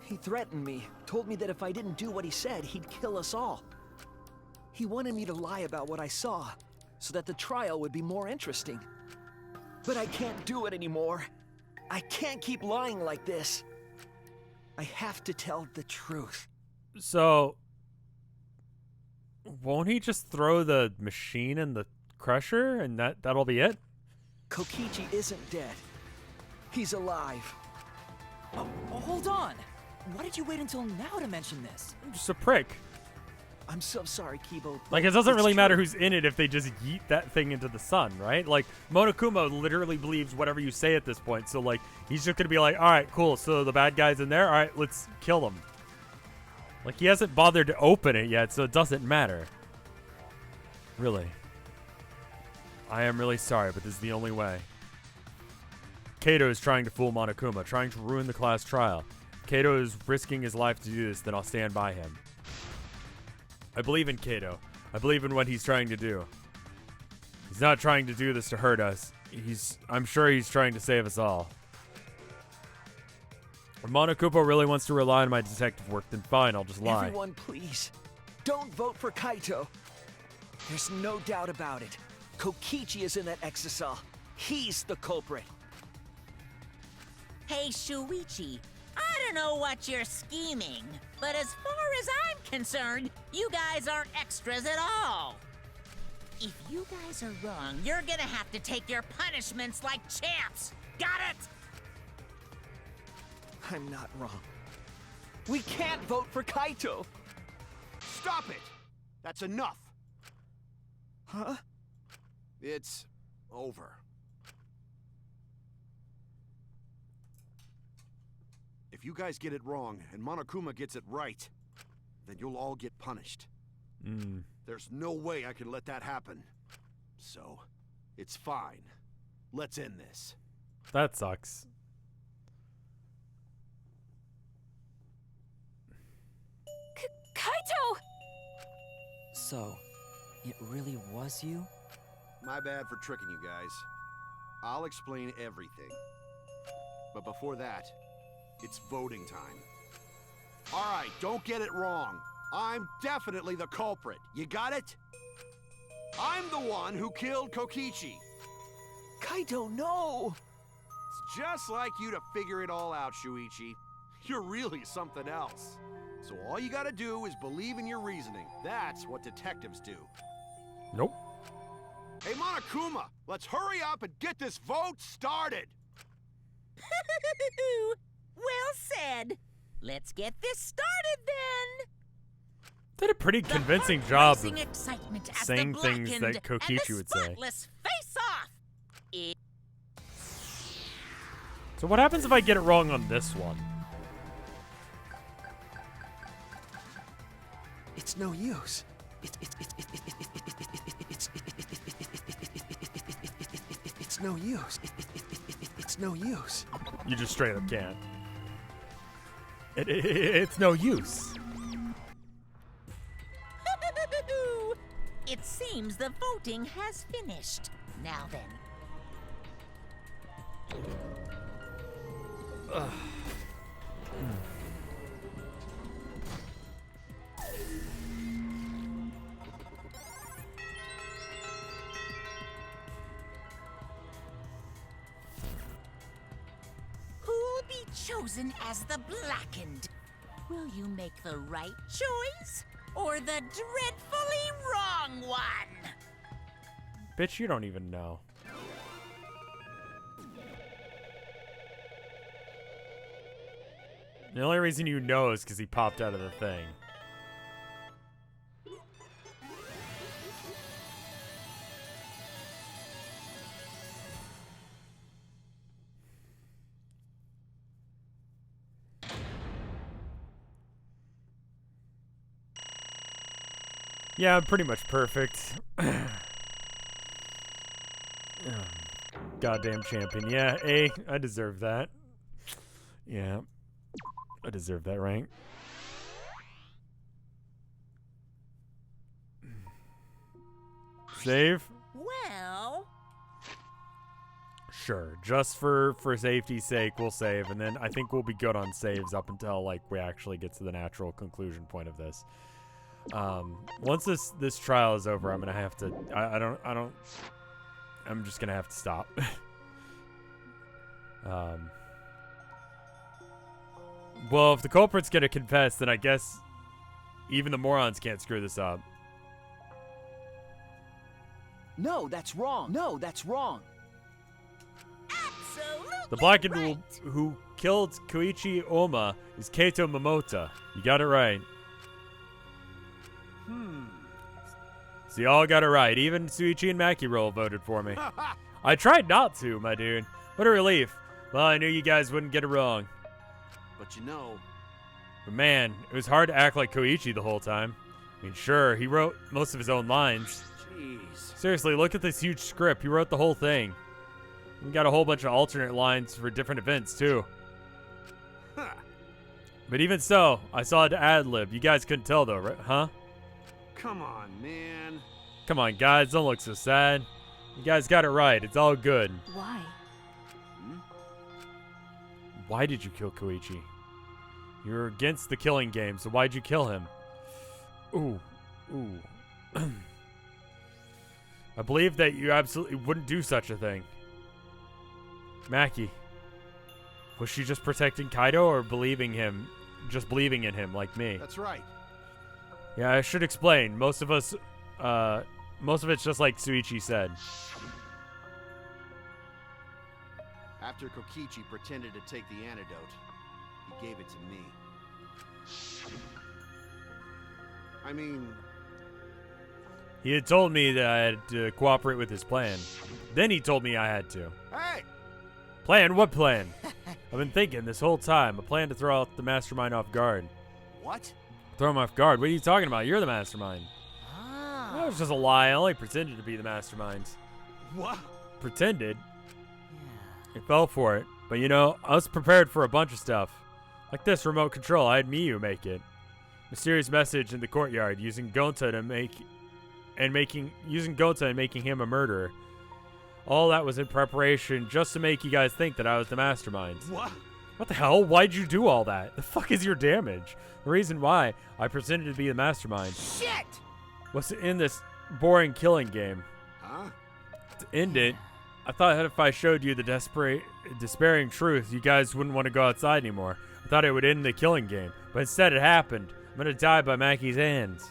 He threatened me, told me that if I didn't do what he said, he'd kill us all. He wanted me to lie about what I saw, so that the trial would be more interesting. But I can't do it anymore. I can't keep lying like this. I have to tell the truth. So, won't he just throw the machine in the crusher and that'll be it? Kokichi isn't dead. He's alive. Oh, hold on! Why did you wait until now to mention this? I'm just a prick. I'm so sorry, Kibo. Like, it doesn't really matter who's in it if they just yeet that thing into the sun, right? Like, Monokuma literally believes whatever you say at this point. So, like, he's just going to be like, all right, cool. So the bad guy's in there. All right, let's kill him. Like, he hasn't bothered to open it yet, so it doesn't matter. Really. I am really sorry, but this is the only way. Kato is trying to fool Monokuma, trying to ruin the class trial. Kato is risking his life to do this, then I'll stand by him. I believe in Kato. I believe in what he's trying to do. He's not trying to do this to hurt us. I'm sure he's trying to save us all. If Monokuma really wants to rely on my detective work, then fine, I'll just lie. Everyone, please, don't vote for Kaito. There's no doubt about it. Kokichi is in that exisal. He's the culprit. Hey, Shuichi, I don't know what you're scheming, but as far as I'm concerned, you guys aren't extras at all. If you guys are wrong, you're gonna have to take your punishments like champs. Got it? I'm not wrong. We can't vote for Kaito. Stop it! That's enough. Huh? It's over. If you guys get it wrong and Monokuma gets it right, then you'll all get punished. There's no way I can let that happen. So, it's fine. Let's end this. That sucks. Kaito! So, it really was you? My bad for tricking you guys. I'll explain everything. But before that, it's voting time. All right, don't get it wrong. I'm definitely the culprit. You got it? I'm the one who killed Kokichi. Kaito, no! It's just like you to figure it all out, Shuichi. You're really something else. So all you gotta do is believe in your reasoning. That's what detectives do. Nope. Hey, Monokuma, let's hurry up and get this vote started! Well said. Let's get this started then. Did a pretty The convincing job heart-racing of excitement as saying the things that blackened Kokichi and the would say. spotless face-off. So what happens if I get it wrong on this one? It's no use. It's no use. It's no use. You just straight up can't. It's no use. It seems the voting has finished. Now then. Who'll be chosen as the blackened? Will you make the right choice or the dreadfully wrong one? Bitch, you don't even know. The only reason you know is because he popped out of the thing. Yeah, I'm pretty much perfect. Goddamn champion. Yeah, A, I deserve that. Yeah. I deserve that rank. Save? Well, Sure. Just for safety's sake, we'll save, and then I think we'll be good on saves up until like we actually get to the natural conclusion point of this. Once this trial is over, I'm gonna have to. I'm just gonna have to stop. Well, if the culprit's gonna confess, then I guess even the morons can't screw this up. No, that's wrong. No, that's wrong. absolutely The blackened right. who killed Koichi Oma is Keito Momota. You got it right. So you all got it right. Even Suichi and Makiro voted for me. I tried not to, my dude. What a relief. Well, I knew you guys wouldn't get it wrong. But you know, But man, it was hard to act like Koichi the whole time. I mean, sure, he wrote most of his own lines. jeez. Seriously, look at this huge script. He wrote the whole thing. We got a whole bunch of alternate lines for different events, too. Huh. But even so, I saw it ad-lib. You guys couldn't tell, though, right? Huh? Come on, man. Come on, guys. Don't look so sad. You guys got it right. It's all good. Why? Why did you kill Koichi? You're against the killing game, so why'd you kill him? Ooh. I believe that you absolutely wouldn't do such a thing. Maki, was she just protecting Kaido or believing in him like me? That's right. Yeah, I should explain. Most of it's just like Suichi said. After Kokichi pretended to take the antidote, he gave it to me. I mean, He had told me that I had to cooperate with his plan. Then he told me I had to. hey! Plan? What plan? I've been thinking this whole time. A plan to throw out the mastermind off guard. What? Throw him off guard? What are you talking about? You're the mastermind. Ah. That was just a lie. I only pretended to be the mastermind. What? Pretended? I fell for it. But you know, I was prepared for a bunch of stuff. Like this remote control. I had Miyu make it. Mysterious message in the courtyard using Gonta and making him a murderer. All that was in preparation just to make you guys think that I was the mastermind. What? What the hell? Why'd you do all that? The fuck is your damage? The reason why I pretended to be the mastermind. Shit! What's in this? boring killing game. Huh? To end it, I thought if I showed you the despairing truth, you guys wouldn't want to go outside anymore. I thought it would end the killing game, but instead it happened. I'm gonna die by Mackie's hands.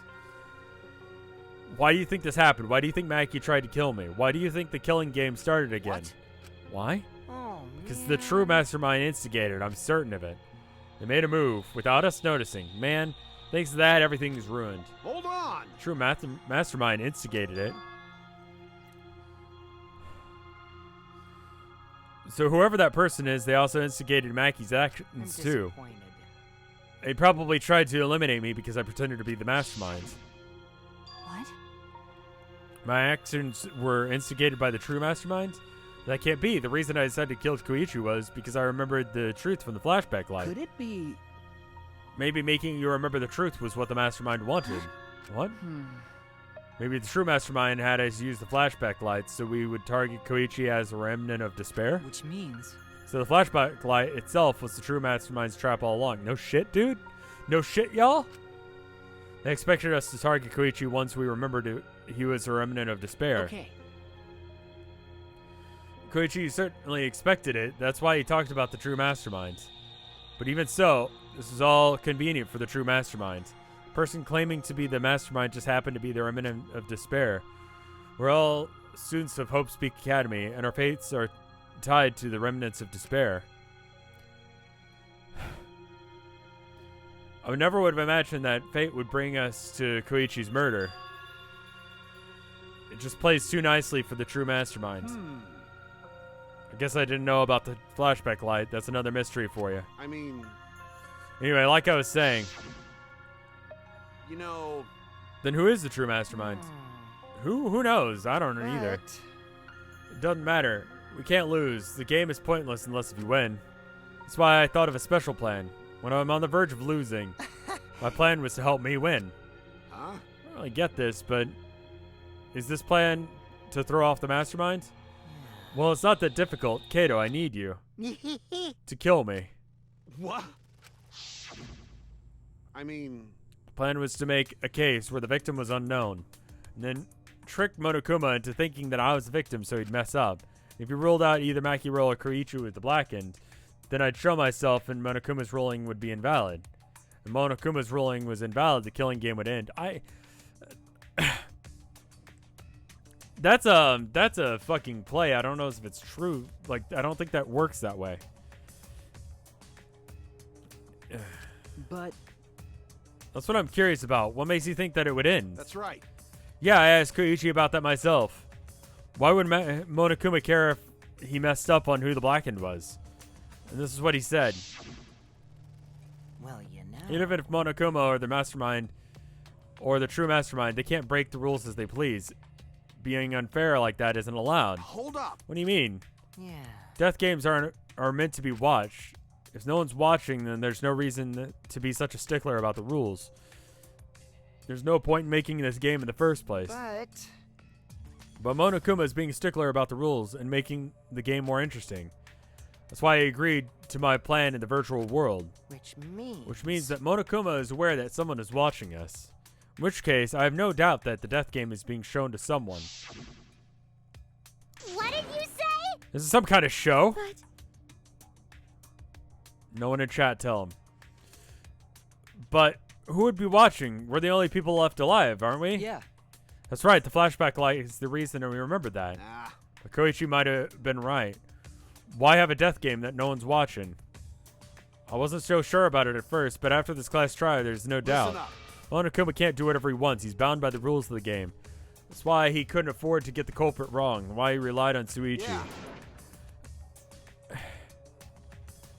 Why do you think this happened? Why do you think Mackie tried to kill me? Why do you think the killing game started again? What? Why? Oh, Because the true mastermind instigated, I'm certain of it. They made a move without us noticing. Man, thanks to that, everything is ruined. Hold on! True mastermind instigated it. So whoever that person is, they also instigated Mackie's actions too. They probably tried to eliminate me because I pretended to be the mastermind. What? My actions were instigated by the true mastermind? That can't be. The reason I decided to kill Koichi was because I remembered the truth from the flashback light. Could it be? Maybe making you remember the truth was what the mastermind wanted. What? Maybe the true mastermind had us use the flashback lights so we would target Koichi as a remnant of despair? Which means... So the flashback light itself was the true mastermind's trap all along. No shit, dude? No shit, y'all? They expected us to target Koichi once we remembered he was a remnant of despair. Okay. Koichi certainly expected it. That's why he talked about the true mastermind. But even so, this is all convenient for the true mastermind. The person claiming to be the mastermind just happened to be the remnant of despair. We're all students of Hope Peak Academy, and our fates are tied to the remnants of despair. I never would have imagined that fate would bring us to Koichi's murder. It just plays too nicely for the true mastermind. I guess I didn't know about the flashback light. That's another mystery for you. I mean... Anyway, like I was saying... You know... Then who is the true mastermind? Who knows? I don't know either. It doesn't matter. We can't lose. The game is pointless unless if you win. That's why I thought of a special plan. When I'm on the verge of losing, my plan was to help me win. Huh? I don't really get this, but... Is this plan to throw off the mastermind? Well, it's not that difficult. Kato, I need you. To kill me. What? I mean... The plan was to make a case where the victim was unknown, and then trick Monokuma into thinking that I was the victim so he'd mess up. If you ruled out either Makiro or Koichi with the blackened, then I'd show myself and Monokuma's ruling would be invalid. If Monokuma's ruling was invalid, the killing game would end. That's a fucking play. I don't know if it's true. Like, I don't think that works that way. But... That's what I'm curious about. What makes you think that it would end? That's right. Yeah, I asked Koichi about that myself. Why would Monokuma care if he messed up on who the blackened was? And this is what he said. Well, you know... Even if Monokuma or the mastermind, or the true mastermind, they can't break the rules as they please. Being unfair like that isn't allowed. Hold up. What do you mean? Yeah. Death games are meant to be watched. If no one's watching, then there's no reason to be such a stickler about the rules. There's no point in making this game in the first place. But Monokuma is being a stickler about the rules and making the game more interesting. That's why I agreed to my plan in the virtual world. Which means that Monokuma is aware that someone is watching us. In which case, I have no doubt that the death game is being shown to someone. What did you say? This is some kind of show. But No one in chat tell him. But who would be watching? We're the only people left alive, aren't we? Yeah. That's right. The flashback light is the reason we remembered that. Nah. But Koichi might have been right. Why have a death game that no one's watching? I wasn't so sure about it at first, but after this class try, there's no doubt. Listen up. Monokuma can't do whatever he wants. He's bound by the rules of the game. That's why he couldn't afford to get the culprit wrong. Why he relied on Suichi. Yeah.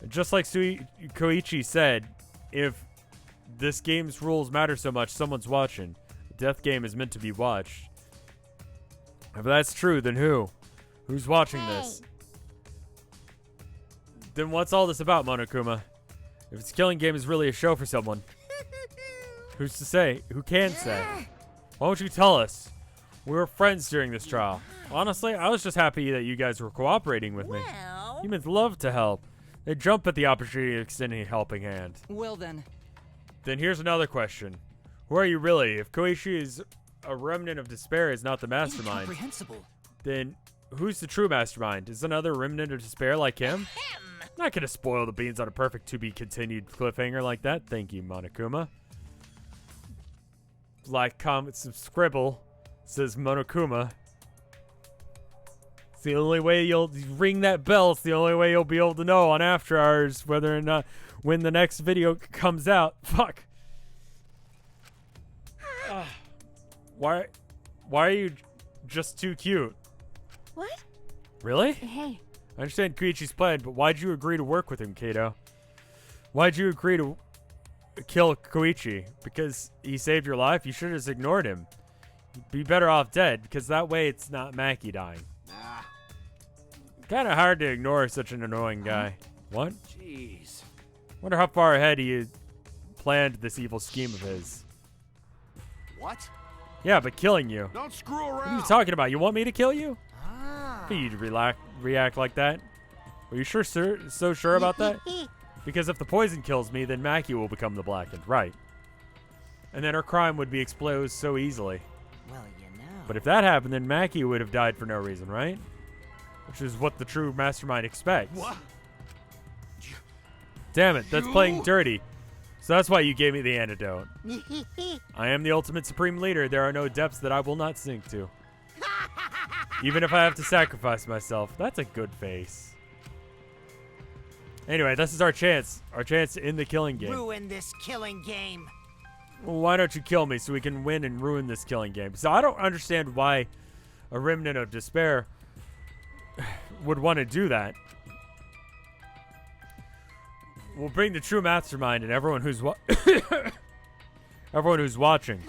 Just like Koichi said, if this game's rules matter so much, someone's watching. The death game is meant to be watched. If that's true, then who? Who's watching this? Then what's all this about, Monokuma? If this killing game is really a show for someone, who's to say? Who can say? Why won't you tell us? We were friends during this trial. Honestly, I was just happy that you guys were cooperating with me. Well... Humans love to help. They jump at the opportunity of extending a helping hand. Well then... Then here's another question. Who are you really? If Koichi is a remnant of despair is not the mastermind, Incomprehensible. then who's the true mastermind? Is another remnant of despair like him? I'm not gonna spoil the beans on a perfect to-be-continued cliffhanger like that. Thank you, Monokuma. Like, comment, scribble, says Monokuma. It's the only way you'll ring that bell. It's the only way you'll be able to know on After Hours whether or not when the next video comes out. Fuck. Why are you just too cute? What? Really? Hey, I understand Koichi's plan, but why'd you agree to work with him, Kato? Why'd you agree to kill Koichi? Because he saved your life? You should have just ignored him. You'd be better off dead, because that way it's not Maki dying. Nah. Kind of hard to ignore such an annoying guy. What? Jeez. Wonder how far ahead he planned this evil scheme of his. What? Yeah, but killing you. Don't screw around. What are you talking about? You want me to kill you? Ah. For you to react like that? Are you so sure about that? Because if the poison kills me, then Maki will become the Blackened, right? And then her crime would be exposed so easily. Well, you know. But if that happened, then Maki would have died for no reason, right? Which is what the true mastermind expects. What? Damn it, that's playing dirty. So that's why you gave me the antidote. I am the ultimate supreme leader. There are no depths that I will not sink to. Even if I have to sacrifice myself. That's a good face. Anyway, this is our chance. Our chance to end the killing game. Ruin this killing game. Well, why don't you kill me so we can win and ruin this killing game? So I don't understand why a remnant of despair would want to do that. We'll bring the true mastermind and everyone who's everyone who's watching.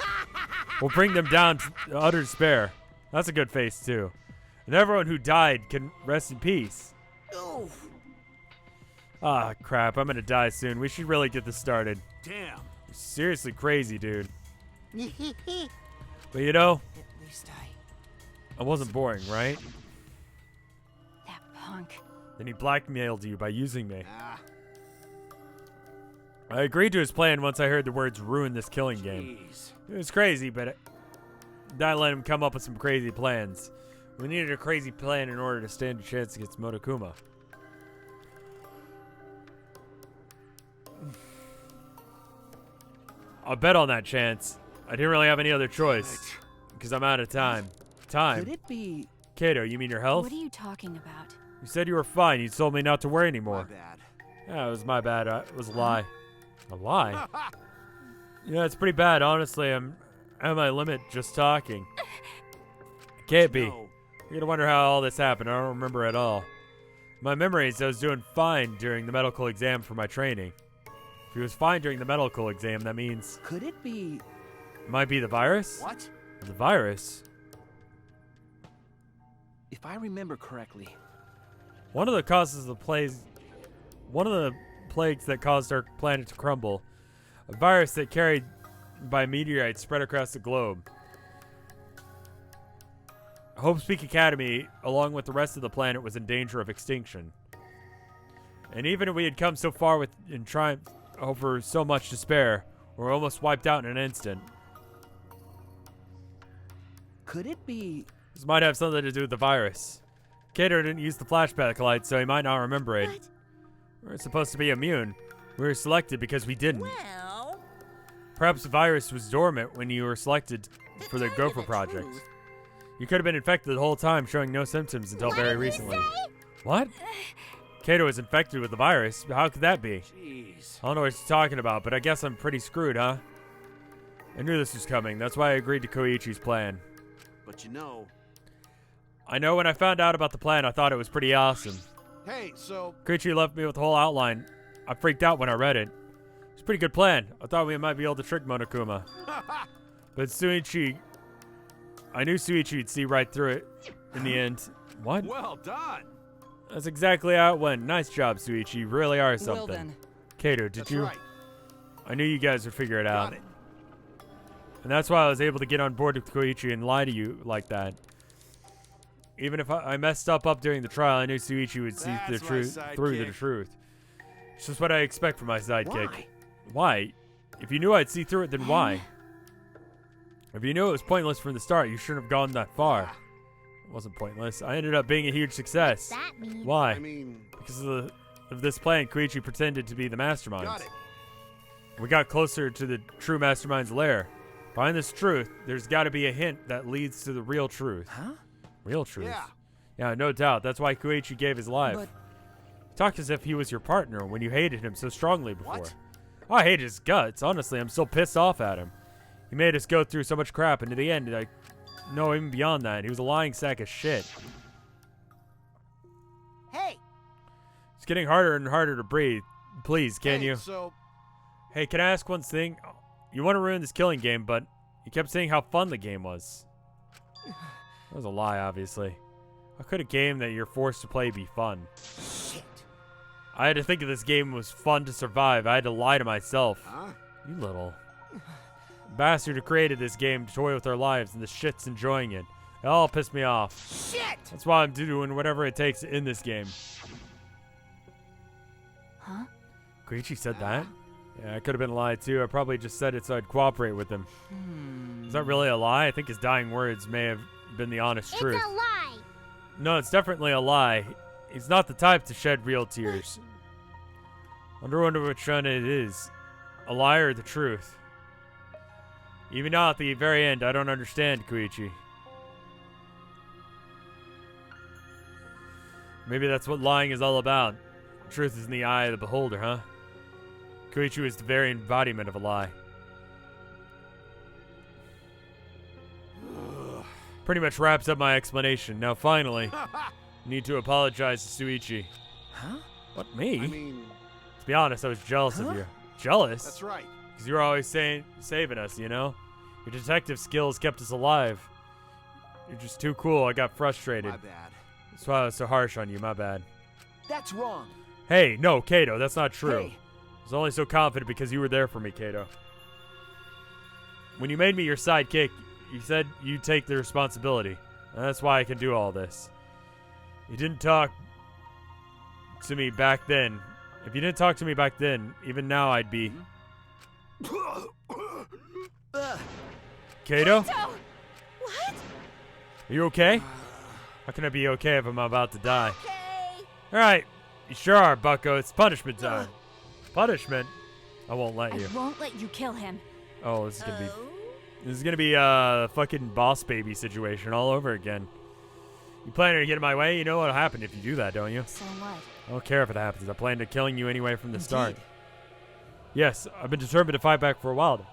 We'll bring them down to utter despair. That's a good face too. And everyone who died can rest in peace. Oof. Ah, crap. I'm gonna die soon. We should really get this started. Damn. You're seriously crazy, dude. At But you know, least I wasn't boring, right? that punk. Then he blackmailed you by using me. Ah. I agreed to his plan once I heard the words ruin this killing game. Jeez. It was crazy, but that let him come up with some crazy plans. We needed a crazy plan in order to stand a chance against Monokuma. I'll bet on that chance. I didn't really have any other choice. Because I'm out of time. Could it be... Kato, you mean your health? What are you talking about? You said you were fine. You told me not to worry My anymore. bad. Yeah, it was my bad. It was a lie. A lie? Yeah, it's pretty bad, honestly. I'm at my limit just talking. Can't be. No. You're gonna wonder how all this happened. I don't remember at all. My memory is I was doing fine during the medical exam for my training. If he was fine during the medical exam, that means Could it be... it might be the virus? What? The virus? If I remember correctly, One of the causes of the plagues... One of the plagues that caused our planet to crumble. A virus that carried by meteorites spread across the globe. Hope Peak Academy, along with the rest of the planet, was in danger of extinction. And even if we had come so far in triumph over so much despair, we were almost wiped out in an instant. could it be... This might have something to do with the virus. Kato didn't use the flashback light, so he might not remember it. What? We're supposed to be immune. We were selected because we didn't. Well, Perhaps the virus was dormant when you were selected for the to tell you Gopher the Project. truth, You could have been infected the whole time, showing no symptoms until very recently. What? Kato was infected with the virus? How could that be? Jeez. I don't know what you're talking about, but I guess I'm pretty screwed, huh? I knew this was coming. That's why I agreed to Koichi's plan. But you know... I know when I found out about the plan, I thought it was pretty awesome. Hey, so... Koichi left me with the whole outline. I freaked out when I read it. It's a pretty good plan. I thought we might be able to trick Monokuma. But Suichi... I knew Suichi would see right through it in the end. What? Well done. That's exactly how it went. Nice job, Suichi. You really are something. Well done. Kato, did That's you? right. I knew you guys would figure it out. Got it. And that's why I was able to get on board with Koichi and lie to you like that. Even if I messed up during the trial, I knew Suichi would see the That's my truth through the sidekick. truth. It's just what I expect from my sidekick. Why? Why? If you knew I'd see through it, then why? If you knew it was pointless from the start, you shouldn't have gone that far. It wasn't pointless. I ended up being a huge success. That means Why? I mean, Because of this plan, Koichi pretended to be the mastermind. got it. We got closer to the true mastermind's lair. Behind this truth, there's got to be a hint that leads to the real truth. Huh? Real truth? Yeah. Yeah, no doubt. That's why Koichi gave his life. But He talked as if he was your partner when you hated him so strongly before. What? Oh, I hate his guts. Honestly, I'm still pissed off at him. He made us go through so much crap, and to the end, no, even beyond that, he was a lying sack of shit. Hey, It's getting harder and harder to breathe. Please, can Hey, you? So, Hey, can I ask one thing? You want to ruin this killing game, but you kept saying how fun the game was. That was a lie, obviously. How could a game that you're forced to play be fun? shit. I had to think of this game was fun to survive. I had to lie to myself. huh? You little bastard who created this game to toy with our lives, and the shit's enjoying it. It all pissed me off. Shit! That's why I'm doing whatever it takes in this game. Huh? Koichi said that? Yeah, it could have been a lie too. I probably just said it so I'd cooperate with him. Is that really a lie? I think his dying words may have been the honest it's truth. a lie. No, it's definitely a lie. He's not the type to shed real tears. I wonder which one it is. A lie or the truth? Even now at the very end, I don't understand, Koichi. Maybe that's what lying is all about. Truth is in the eye of the beholder, huh? Koichi is the very embodiment of a lie. Pretty much wraps up my explanation. Now finally, I need to apologize to Suichi. Huh? What, me? I mean, To be honest, I was jealous of you. Jealous? that's right. Because you were always saving us, you know? Your detective skills kept us alive. You're just too cool. I got frustrated. My bad. That's why I was so harsh on you. My bad. That's wrong. Hey, no, Kato. That's not true. Hey. I was only so confident because you were there for me, Kato. When you made me your sidekick, you said you'd take the responsibility. And that's why I can do all this. You didn't talk to me back then. If you didn't talk to me back then, even now I'd be... Kato? What? Are you okay? How can I be okay if I'm about to die? Okay. Alright, you sure are, bucko. It's punishment time. Punishment? I won't let you. I won't let you kill him. Oh, this is gonna be... Oh? This is gonna be a fucking boss baby situation all over again. You planning to get in my way? You know what'll happen if you do that, don't you? So what? I don't care if it happens. I plan to killing you anyway from the start. Indeed. Yes, I've been determined to fight back for a while.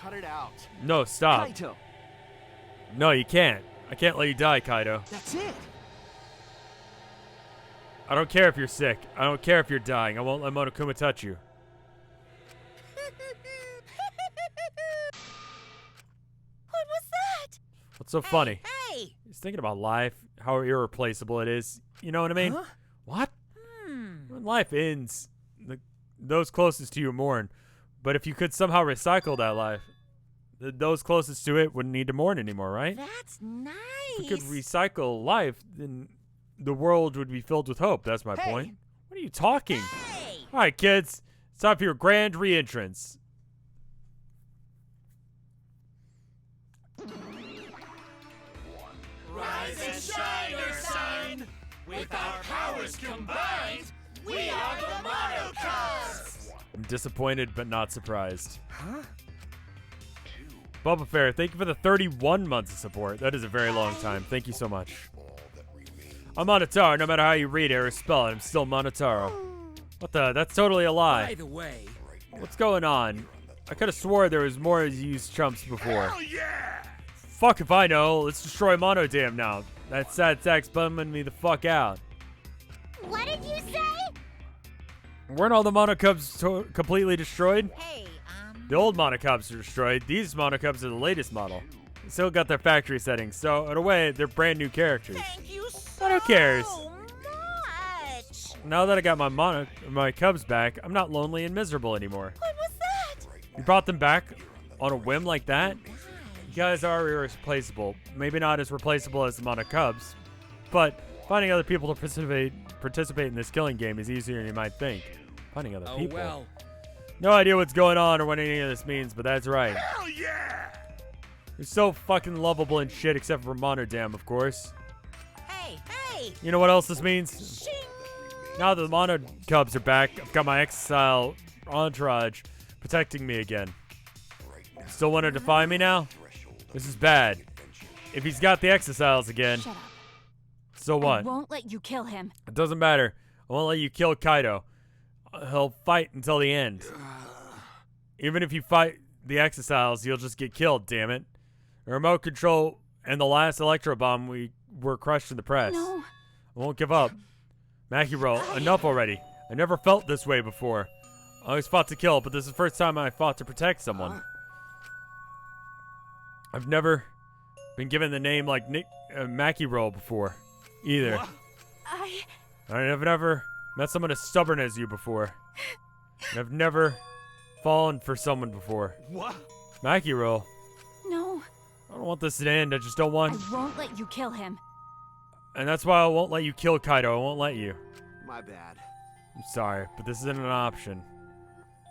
Cut it out. No, stop. Kaito, No, you can't. I can't let you die, Kaido. that's it. I don't care if you're sick. I don't care if you're dying. I won't let Monokuma touch you. What was that? What's so funny? Hey. He's thinking about life, how irreplaceable it is. You know what I mean? Huh? What? Hmm. When life ends, those closest to you mourn. But if you could somehow recycle that life, those closest to it wouldn't need to mourn anymore, right? That's nice. If we could recycle life, then the world would be filled with hope. That's my Hey! point. What are you talking? Hey. All right, kids. It's time for your grand re-entrance. Rise and shine, your sign! With our powers combined, we are the Monocubs! I'm disappointed but not surprised. Huh? Bubba Fair, thank you for the 31 months of support. That is a very long time. Thank you so much. I'm Monotaro. No matter how you read it or spell it, I'm still Monotaro. What the? That's totally a lie. By the way, What's going on? I could have swore there was more used chumps before. Hell yeah! Fuck if I know. Let's destroy Monodam now. That sad sack's bumming me the fuck out. What did you say? Weren't all the Monocubs completely destroyed? Hey, The old Monocubs are destroyed. These Monocubs are the latest model. They still got their factory settings, so in a way, they're brand new characters. thank you so But who cares? much. Now that I got my Cubs back, I'm not lonely and miserable anymore. What was that? You brought them back on a whim like that? You guys are irreplaceable. Maybe not as replaceable as the Monocubs, but finding other people to participate in this killing game is easier than you might think. Finding other people. No idea what's going on or what any of this means, but that's right. Hell yeah! You're so fucking lovable and shit, except for Monodam, of course. Hey, hey! You know what else this means? Shing! Now that the Mono Cubs are back, I've got my exile entourage protecting me again. Still want to defy me now? This is bad. If he's got the exiles again, Shut up. so what? I won't let you kill him. It doesn't matter. I won't let you kill Kaido. He'll fight until the end. Even if you fight the exiles, you'll just get killed, damn it. The remote control and the last electro bomb we were crushed in the press. No. I won't give up. Makiro, enough already. I never felt this way before. I always fought to kill, but this is the first time I fought to protect someone. I've never been given the name like Makiro before, either. I've never met someone as stubborn as you before. And I've never fallen for someone before. What? Makiro, No. I don't want this to end. I just don't want... I won't let you kill him. And that's why I won't let you kill Kaido. I won't let you. My bad. I'm sorry, but this isn't an option.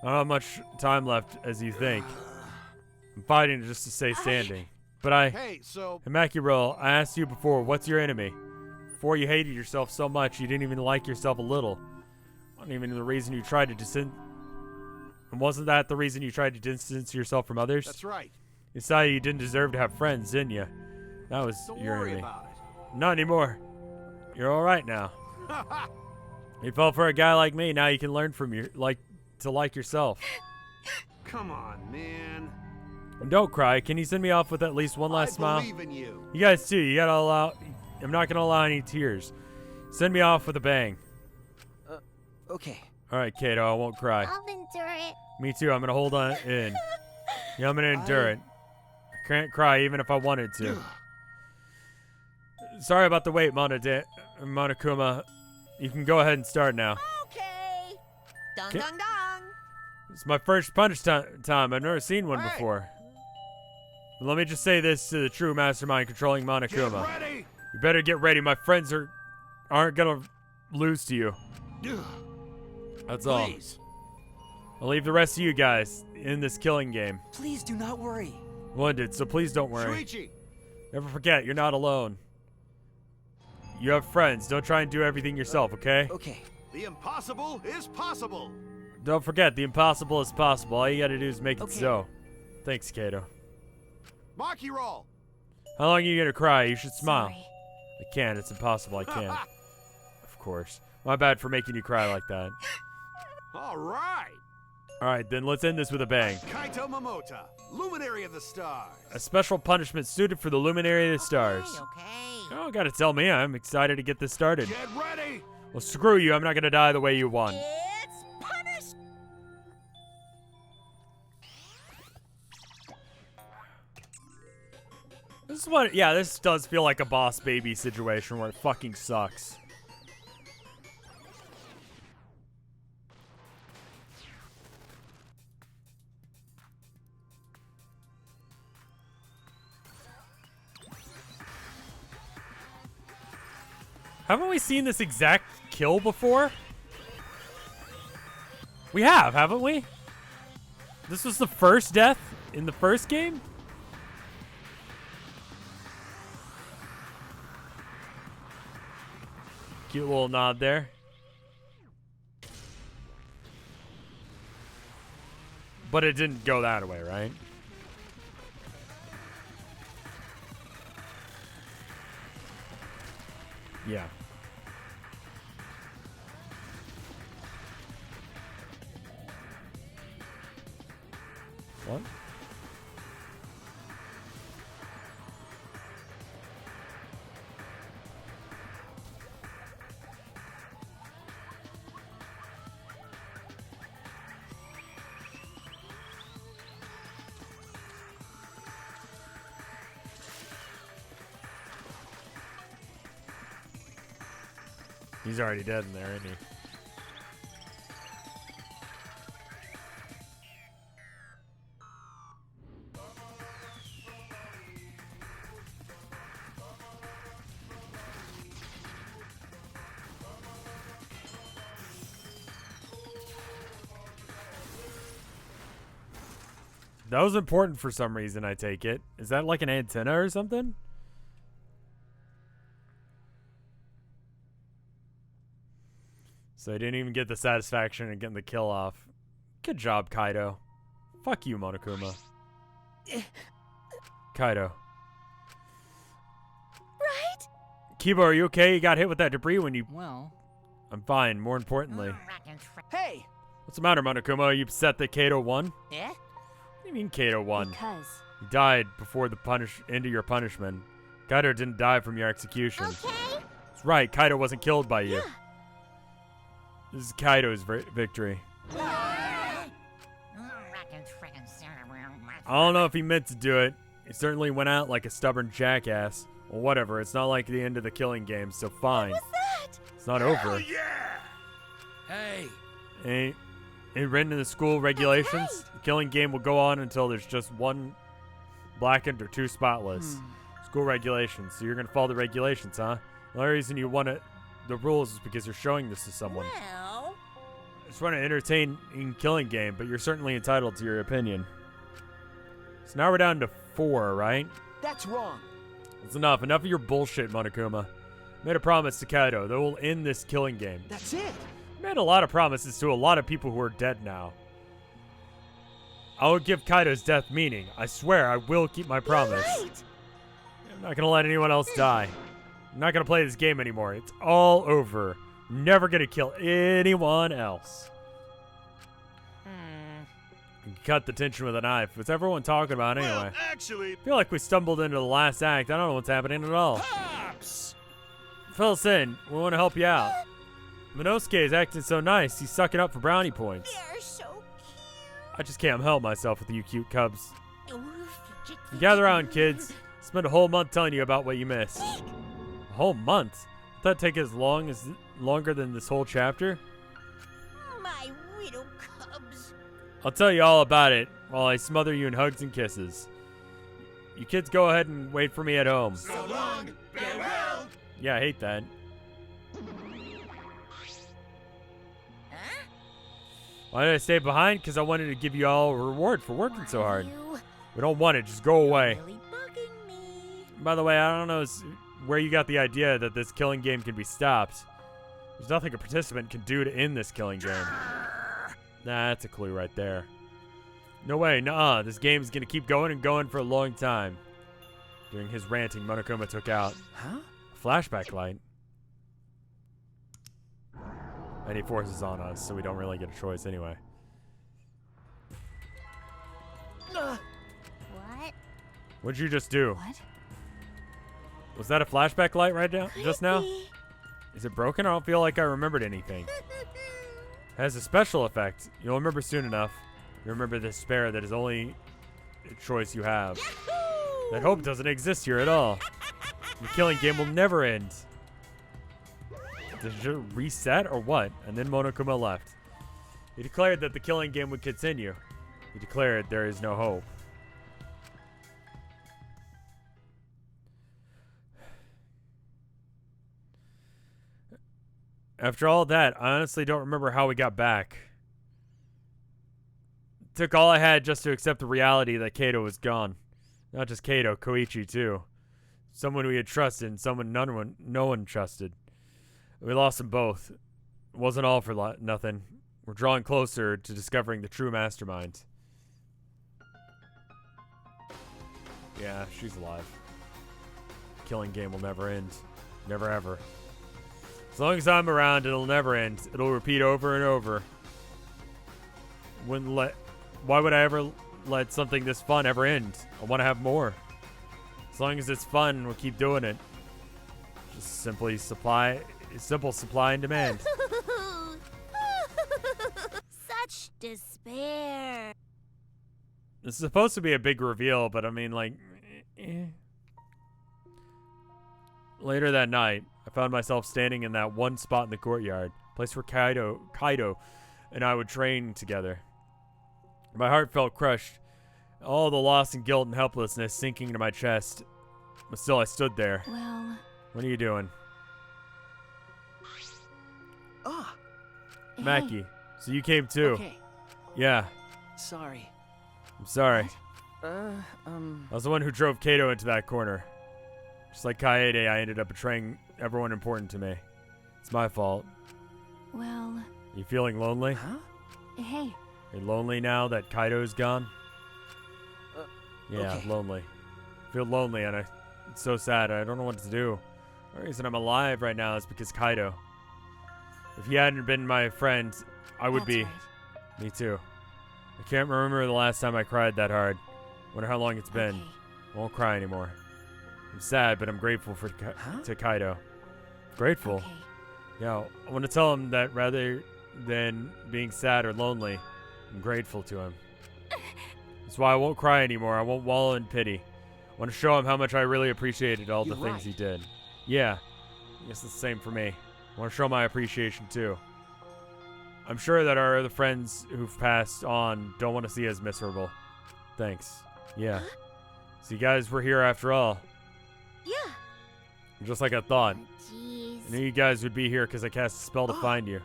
I don't have much time left as you think. I'm fighting just to stay standing. But Hey, so... Hey, Makiro, I asked you before, what's your enemy? Before you hated yourself so much, you didn't even like yourself a little. Wasn't even the reason you tried to distance... And wasn't that the reason you tried to distance yourself from others? That's right. You decided you didn't deserve to have friends, didn't you? That was Don't your worry enemy. about it. Not anymore. You're all right now. You fell for a guy like me. Now you can learn from to like yourself. Come on, man. And don't cry. Can you send me off with at least one last smile? I believe in you. You guys too. You gotta allow. I'm not gonna allow any tears. Send me off with a bang. Okay. All right, Kato. I won't cry. I'll endure it. Me too. I'm gonna hold on in. Yeah, I'm gonna endure it. I can't cry even if I wanted to. Sorry about the wait, Monokuma. You can go ahead and start now. Okay. Dong, Okay. dong, dong. It's my first punch time. I've never seen one Hey. before. Let me just say this to the true mastermind controlling Get Monokuma. ready. You better get ready. My friends aren't gonna lose to you. That's all. Please. I'll leave the rest of you guys in this killing game. Please do not worry. Wounded, so please don't worry. Shuichi. Never forget, you're not alone. You have friends. Don't try and do everything yourself, okay? Okay. The impossible is possible. Don't forget, the impossible is possible. All you gotta do is make it Okay. so. Thanks, Kato. Maki roll. How long are you gonna cry? You should smile. Sorry. I can't. It's impossible. I can't. Of course. My bad for making you cry like that. All right. All right, then let's end this with a bang. Kaito Momota, Luminary of the Stars. A special punishment suited for the Luminary of the Stars. Okay. Oh, gotta tell me, I'm excited to get this started. Get ready. Well, screw you. I'm not gonna die the way you want. It's punished. This is what, yeah, this does feel like a boss baby situation where it fucking sucks. Haven't we seen this exact kill before? We have, haven't we? This was the first death in the first game? Cute little nod there. But it didn't go that way, right? Yeah. What? He's already dead in there, isn't he? That was important for some reason, I take it. Is that like an antenna or something? So I didn't even get the satisfaction of getting the kill off. Good job, Kaido. Fuck you, Monokuma. Kaido. Right? Kiba, are you okay? You got hit with that debris when you... Well... I'm fine, more importantly. Hey! What's the matter, Monokuma? Are you upset that Kato won? Yeah? What do you mean Kato won? Because. He died before the end of your punishment. Kaido didn't die from your execution. Okay. That's right, Kaido wasn't killed by you. Yeah. This is Kaido's victory. I don't know if he meant to do it. He certainly went out like a stubborn jackass. Well, whatever. It's not like the end of the killing game, so fine. What's that? It's not over. Hell yeah! Hey, Ain't written in the school regulations. right. The killing game will go on until there's just one blackened or two spotless. School regulations. So you're gonna follow the regulations, huh? The only reason you want the rules is because you're showing this to someone. Well... It's run an entertaining killing game, but you're certainly entitled to your opinion. So now we're down to 4, right? That's wrong. That's enough. Enough of your bullshit, Monokuma. Made a promise to Kaido that we'll end this killing game. That's it. Made a lot of promises to a lot of people who are dead now. I will give Kaido's death meaning. I swear I will keep my promise. Right. I'm not gonna let anyone else die. I'm not gonna play this game anymore. It's all over. Never gonna kill anyone else. You can cut the tension with a knife. What's everyone talking about anyway? well, actually, I feel like we stumbled into the last act. I don't know what's happening at all. Pops! Fill us in. We want to help you out. Minosuke is acting so nice. He's sucking up for brownie points. They're so I just can't help myself with you cute cubs. cute. Gather around, kids. Spend a whole month telling you about what you missed. A whole month? Would that take longer than this whole chapter? My widow cubs. I'll tell you all about it while I smother you in hugs and kisses. You kids go ahead and wait for me at home. So long, farewell! Yeah, I hate that. Huh? Why did I stay behind? Because I wanted to give you all a reward for working so hard. You We don't want it. Just go away. really bugging me. By the way, I don't know where you got the idea that this killing game can be stopped. There's nothing a participant can do to end this killing game. Nah, that's a clue right there. No way, nuh-uh. This game is going to keep going and going for a long time. During his ranting, Monokuma took out a flashback light. And he forces on us, so we don't really get a choice anyway. What? What'd you just do? What? Was that a flashback light right now? Just now? Be. Is it broken? I don't feel like I remembered anything. It has a special effect. You'll remember soon enough. You remember the despair that is only a choice you have. That hope doesn't exist here at all. The killing game will never end. Did you reset or what? And then Monokuma left. He declared that the killing game would continue. He declared there is no hope. After all that, I honestly don't remember how we got back. It took all I had just to accept the reality that Kato was gone. Not just Kato, Koichi too. Someone we had trusted and someone no one trusted. We lost them both. It wasn't all for nothing. We're drawing closer to discovering the true mastermind. Yeah, she's alive. Killing game will never end. Never ever. As long as I'm around, it'll never end. It'll repeat over and over. Why would I ever let something this fun ever end? I want to have more. As long as it's fun, we'll keep doing it. Just simple supply and demand. Such despair. This is supposed to be a big reveal, but I mean, like, Later that night, I found myself standing in that one spot in the courtyard, place where Kaido and I would train together. My heart felt crushed, all the loss and guilt and helplessness sinking into my chest. But still, I stood there. Well... What are you doing? Ah, Maki, so you came too. okay. Yeah. Sorry. I'm sorry. I I was the one who drove Kato into that corner. Just like Kaede, I ended up betraying everyone important to me. It's my fault. Well... You feeling lonely? Huh? Hey. You're lonely now that Kaido's gone? Yeah, okay. lonely. I feel lonely and it's so sad. I don't know what to do. The reason I'm alive right now is because Kaido. If he hadn't been my friend, I would That's be. right. Me too. I can't remember the last time I cried that hard. Wonder how long it's been. Okay. I won't cry anymore. I'm sad, but I'm grateful to Kaido. Grateful? Okay. Yeah, I want to tell him that rather than being sad or lonely, I'm grateful to him. That's why I won't cry anymore. I won't wallow in pity. I want to show him how much I really appreciated all the things he did. Yeah, I guess it's the same for me. I want to show my appreciation too. I'm sure that our other friends who've passed on don't want to see us miserable. Thanks. Yeah. So you guys were here after all. Yeah. Just like I thought. Jeez. I knew you guys would be here because I cast a spell to find you.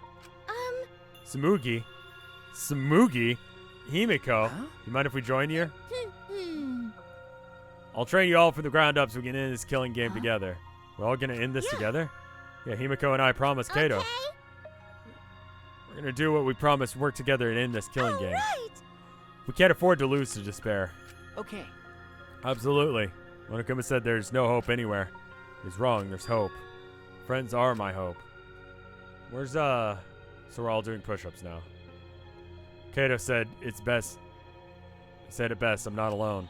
Samugi? Samugi? Himiko? Huh? You mind if we join you? I'll train you all from the ground up so we can end this killing game together. We're all gonna end this together? Yeah, Himiko and I promised Kato. Okay. We're gonna do what we promised, work together and end this killing game. Right. We can't afford to lose to despair. Okay. Absolutely. Monokuma said there's no hope anywhere. He's wrong, there's hope. Friends are my hope. Where's, So we're all doing push-ups now. Kato said it's best. He said it best, I'm not alone.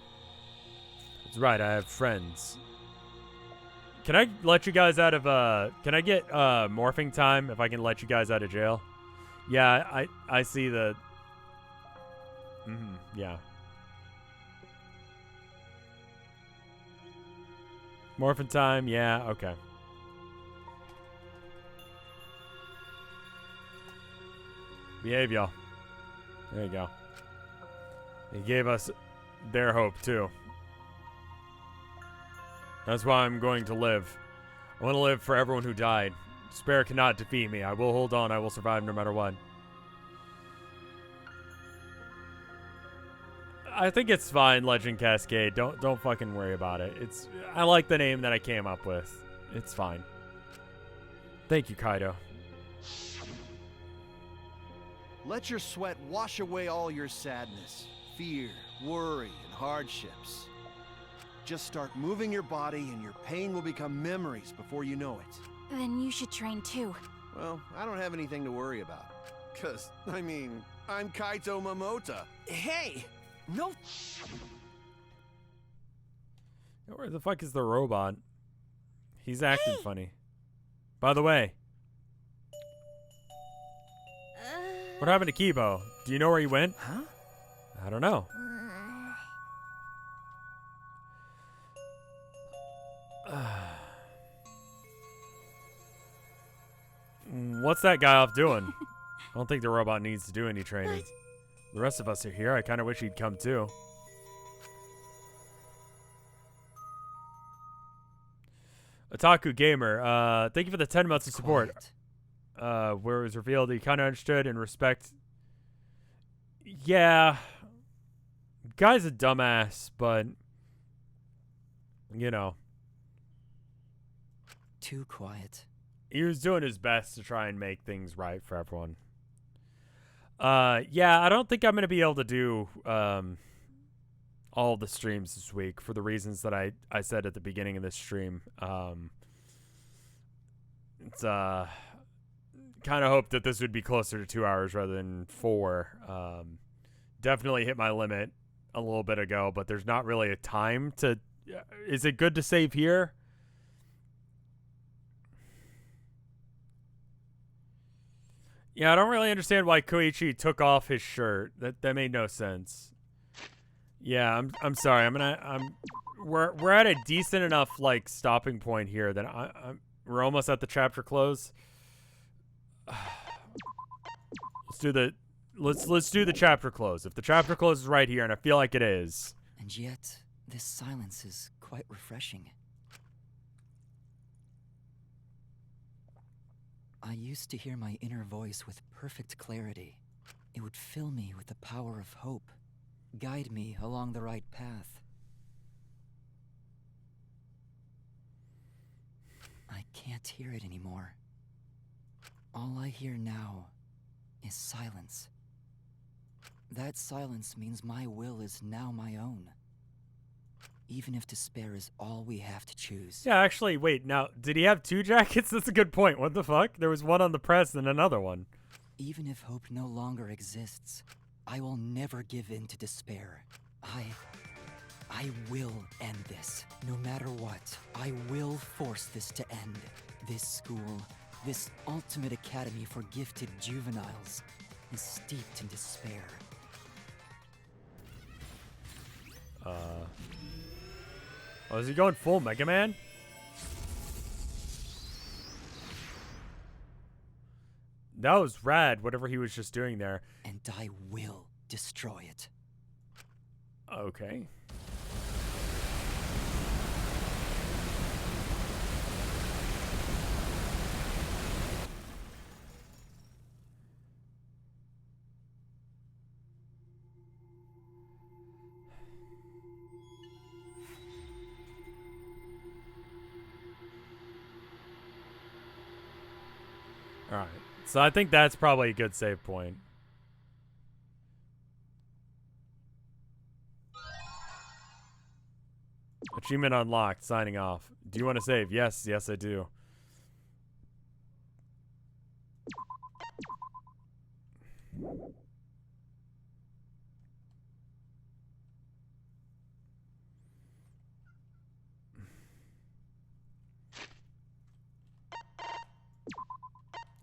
That's right, I have friends. Can I let you guys out of, can I get, morphing time if I can let you guys out of jail? Yeah, I see the... yeah. Morphin time, yeah, okay. Behave, y'all. There you go. He gave us their hope, too. That's why I'm going to live. I want to live for everyone who died. Despair cannot defeat me. I will hold on. I will survive no matter what. I think it's fine, Legend Cascade. Don't fucking worry about it. I like the name that I came up with. It's fine. Thank you, Kaido. Let your sweat wash away all your sadness, fear, worry, and hardships. Just start moving your body and your pain will become memories before you know it. Then you should train too. Well, I don't have anything to worry about. 'Cause, I mean, I'm Kaito Momota. Hey! No. Where the fuck is the robot? He's acting funny. By the way, what happened to Kibo? Do you know where he went? Huh? I don't know. What's that guy off doing? I don't think the robot needs to do any training. The rest of us are here. I kind of wish he'd come too. Otaku Gamer, thank you for the 10 months of support. Where it was revealed he kind of understood and respect. Yeah. Guy's a dumbass, but, you know. Too quiet. He was doing his best to try and make things right for everyone. Yeah, I don't think I'm going to be able to do all the streams this week for the reasons that I said at the beginning of this stream. It's kind of hoped that this would be closer to 2 hours rather than 4. Definitely hit my limit a little bit ago, but there's not really a time to... Is it good to save here? Yeah, I don't really understand why Koichi took off his shirt. That made no sense. Yeah, I'm sorry. We're at a decent enough like stopping point here that we're almost at the chapter close. Let's do the chapter close. If the chapter close is right here, and I feel like it is. And yet, this silence is quite refreshing. I used to hear my inner voice with perfect clarity. It would fill me with the power of hope. guide me along the right path. I can't hear it anymore. All I hear now is silence. That silence means my will is now my own. Even if despair is all we have to choose. Yeah, actually, wait, now, did he have 2 jackets? That's a good point. What the fuck? There was one on the press and another one. Even if hope no longer exists, I will never give in to despair. I will end this. No matter what, I will force this to end. This school, this ultimate academy for gifted juveniles, is steeped in despair. Oh, is he going full Mega Man? That was rad, whatever he was just doing there. And I will destroy it. Okay. Alright, so I think that's probably a good save point. Achievement unlocked, signing off. Do you want to save? Yes, yes I do.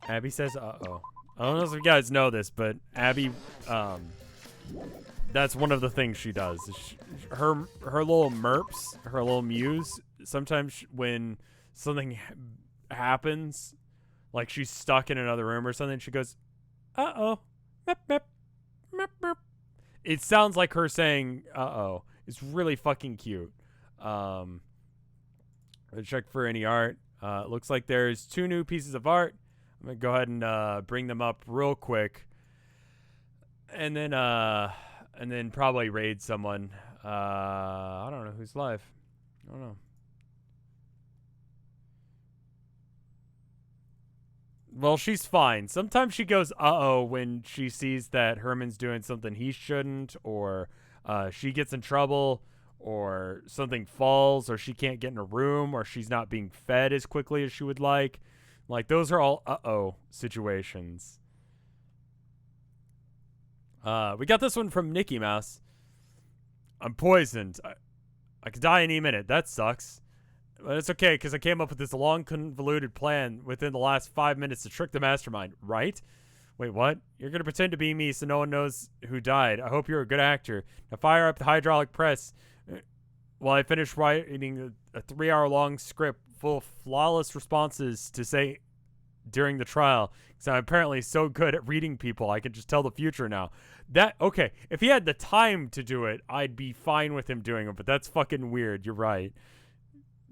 Abby says, uh-oh. I don't know if you guys know this, but Abby, that's one of the things she does. Her little merps, her little mews, sometimes when something happens, like she's stuck in another room or something, she goes, uh-oh. Mep, mep, mep, mep. It sounds like her saying, uh-oh. It's really fucking cute. I'll check for any art. It looks like there's 2 new pieces of art. I'm going to go ahead and bring them up real quick. And then probably raid someone. I don't know who's live. I don't know. Well, she's fine. Sometimes she goes, uh-oh, when she sees that Herman's doing something he shouldn't, or she gets in trouble, or something falls, or she can't get in a room, or she's not being fed as quickly as she would like. Like, those are all uh-oh situations. We got this one from Nicky Mouse. I'm poisoned. I could die any minute. That sucks. But it's okay, because I came up with this long, convoluted plan within the last 5 minutes to trick the mastermind, right? Wait, what? You're going to pretend to be me so no one knows who died. I hope you're a good actor. Now fire up the hydraulic press while I finish writing a 3-hour-long script full of flawless responses to say during the trial, because I'm apparently so good at reading people I can just tell the future now. Okay, if he had the time to do it, I'd be fine with him doing it, but that's fucking weird. You're right.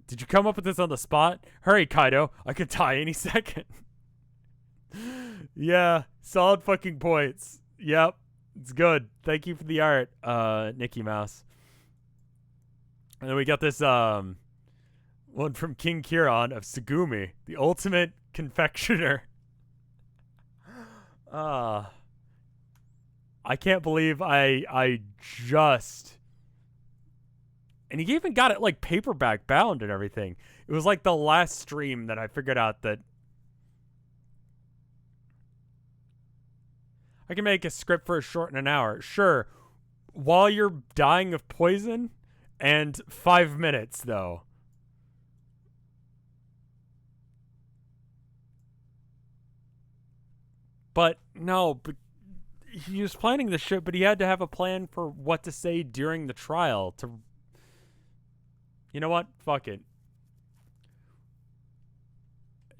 Did you come up with this on the spot? Hurry, Kaido. I could die any second. Yeah, solid fucking points. Yep, it's good. Thank you for the art, Nicky Mouse. And then we got this one from King Kiron of Sugumi, the ultimate confectioner. I can't believe I just... And he even got it like paperback bound and everything. It was like the last stream that I figured out that I can make a script for a short in an hour. Sure, while you're dying of poison, and 5 minutes though. But no, but he was planning the shit, but he had to have a plan for what to say during the trial to... You know what? Fuck it.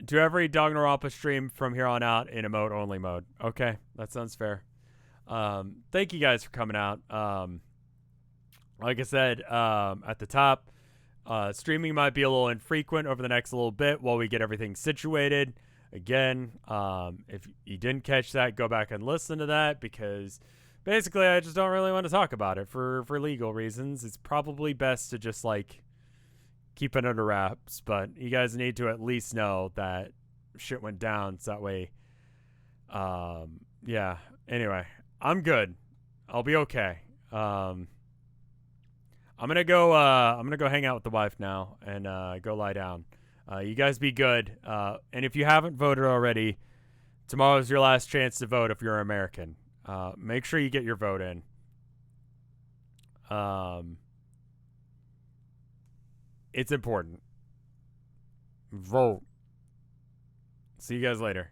Do every Danganronpa stream from here on out in emote-only mode. Okay, that sounds fair. Thank you guys for coming out. Like I said, at the top, streaming might be a little infrequent over the next little bit while we get everything situated. Again, if you didn't catch that, go back and listen to that, because basically, I just don't really want to talk about it for legal reasons. It's probably best to just, like, keep it under wraps, but you guys need to at least know that shit went down, so that way, yeah. Anyway, I'm good. I'll be okay. I'm gonna go hang out with the wife now and go lie down. You guys be good. And if you haven't voted already, tomorrow's your last chance to vote if you're American. Make sure you get your vote in. It's important. Vote. See you guys later.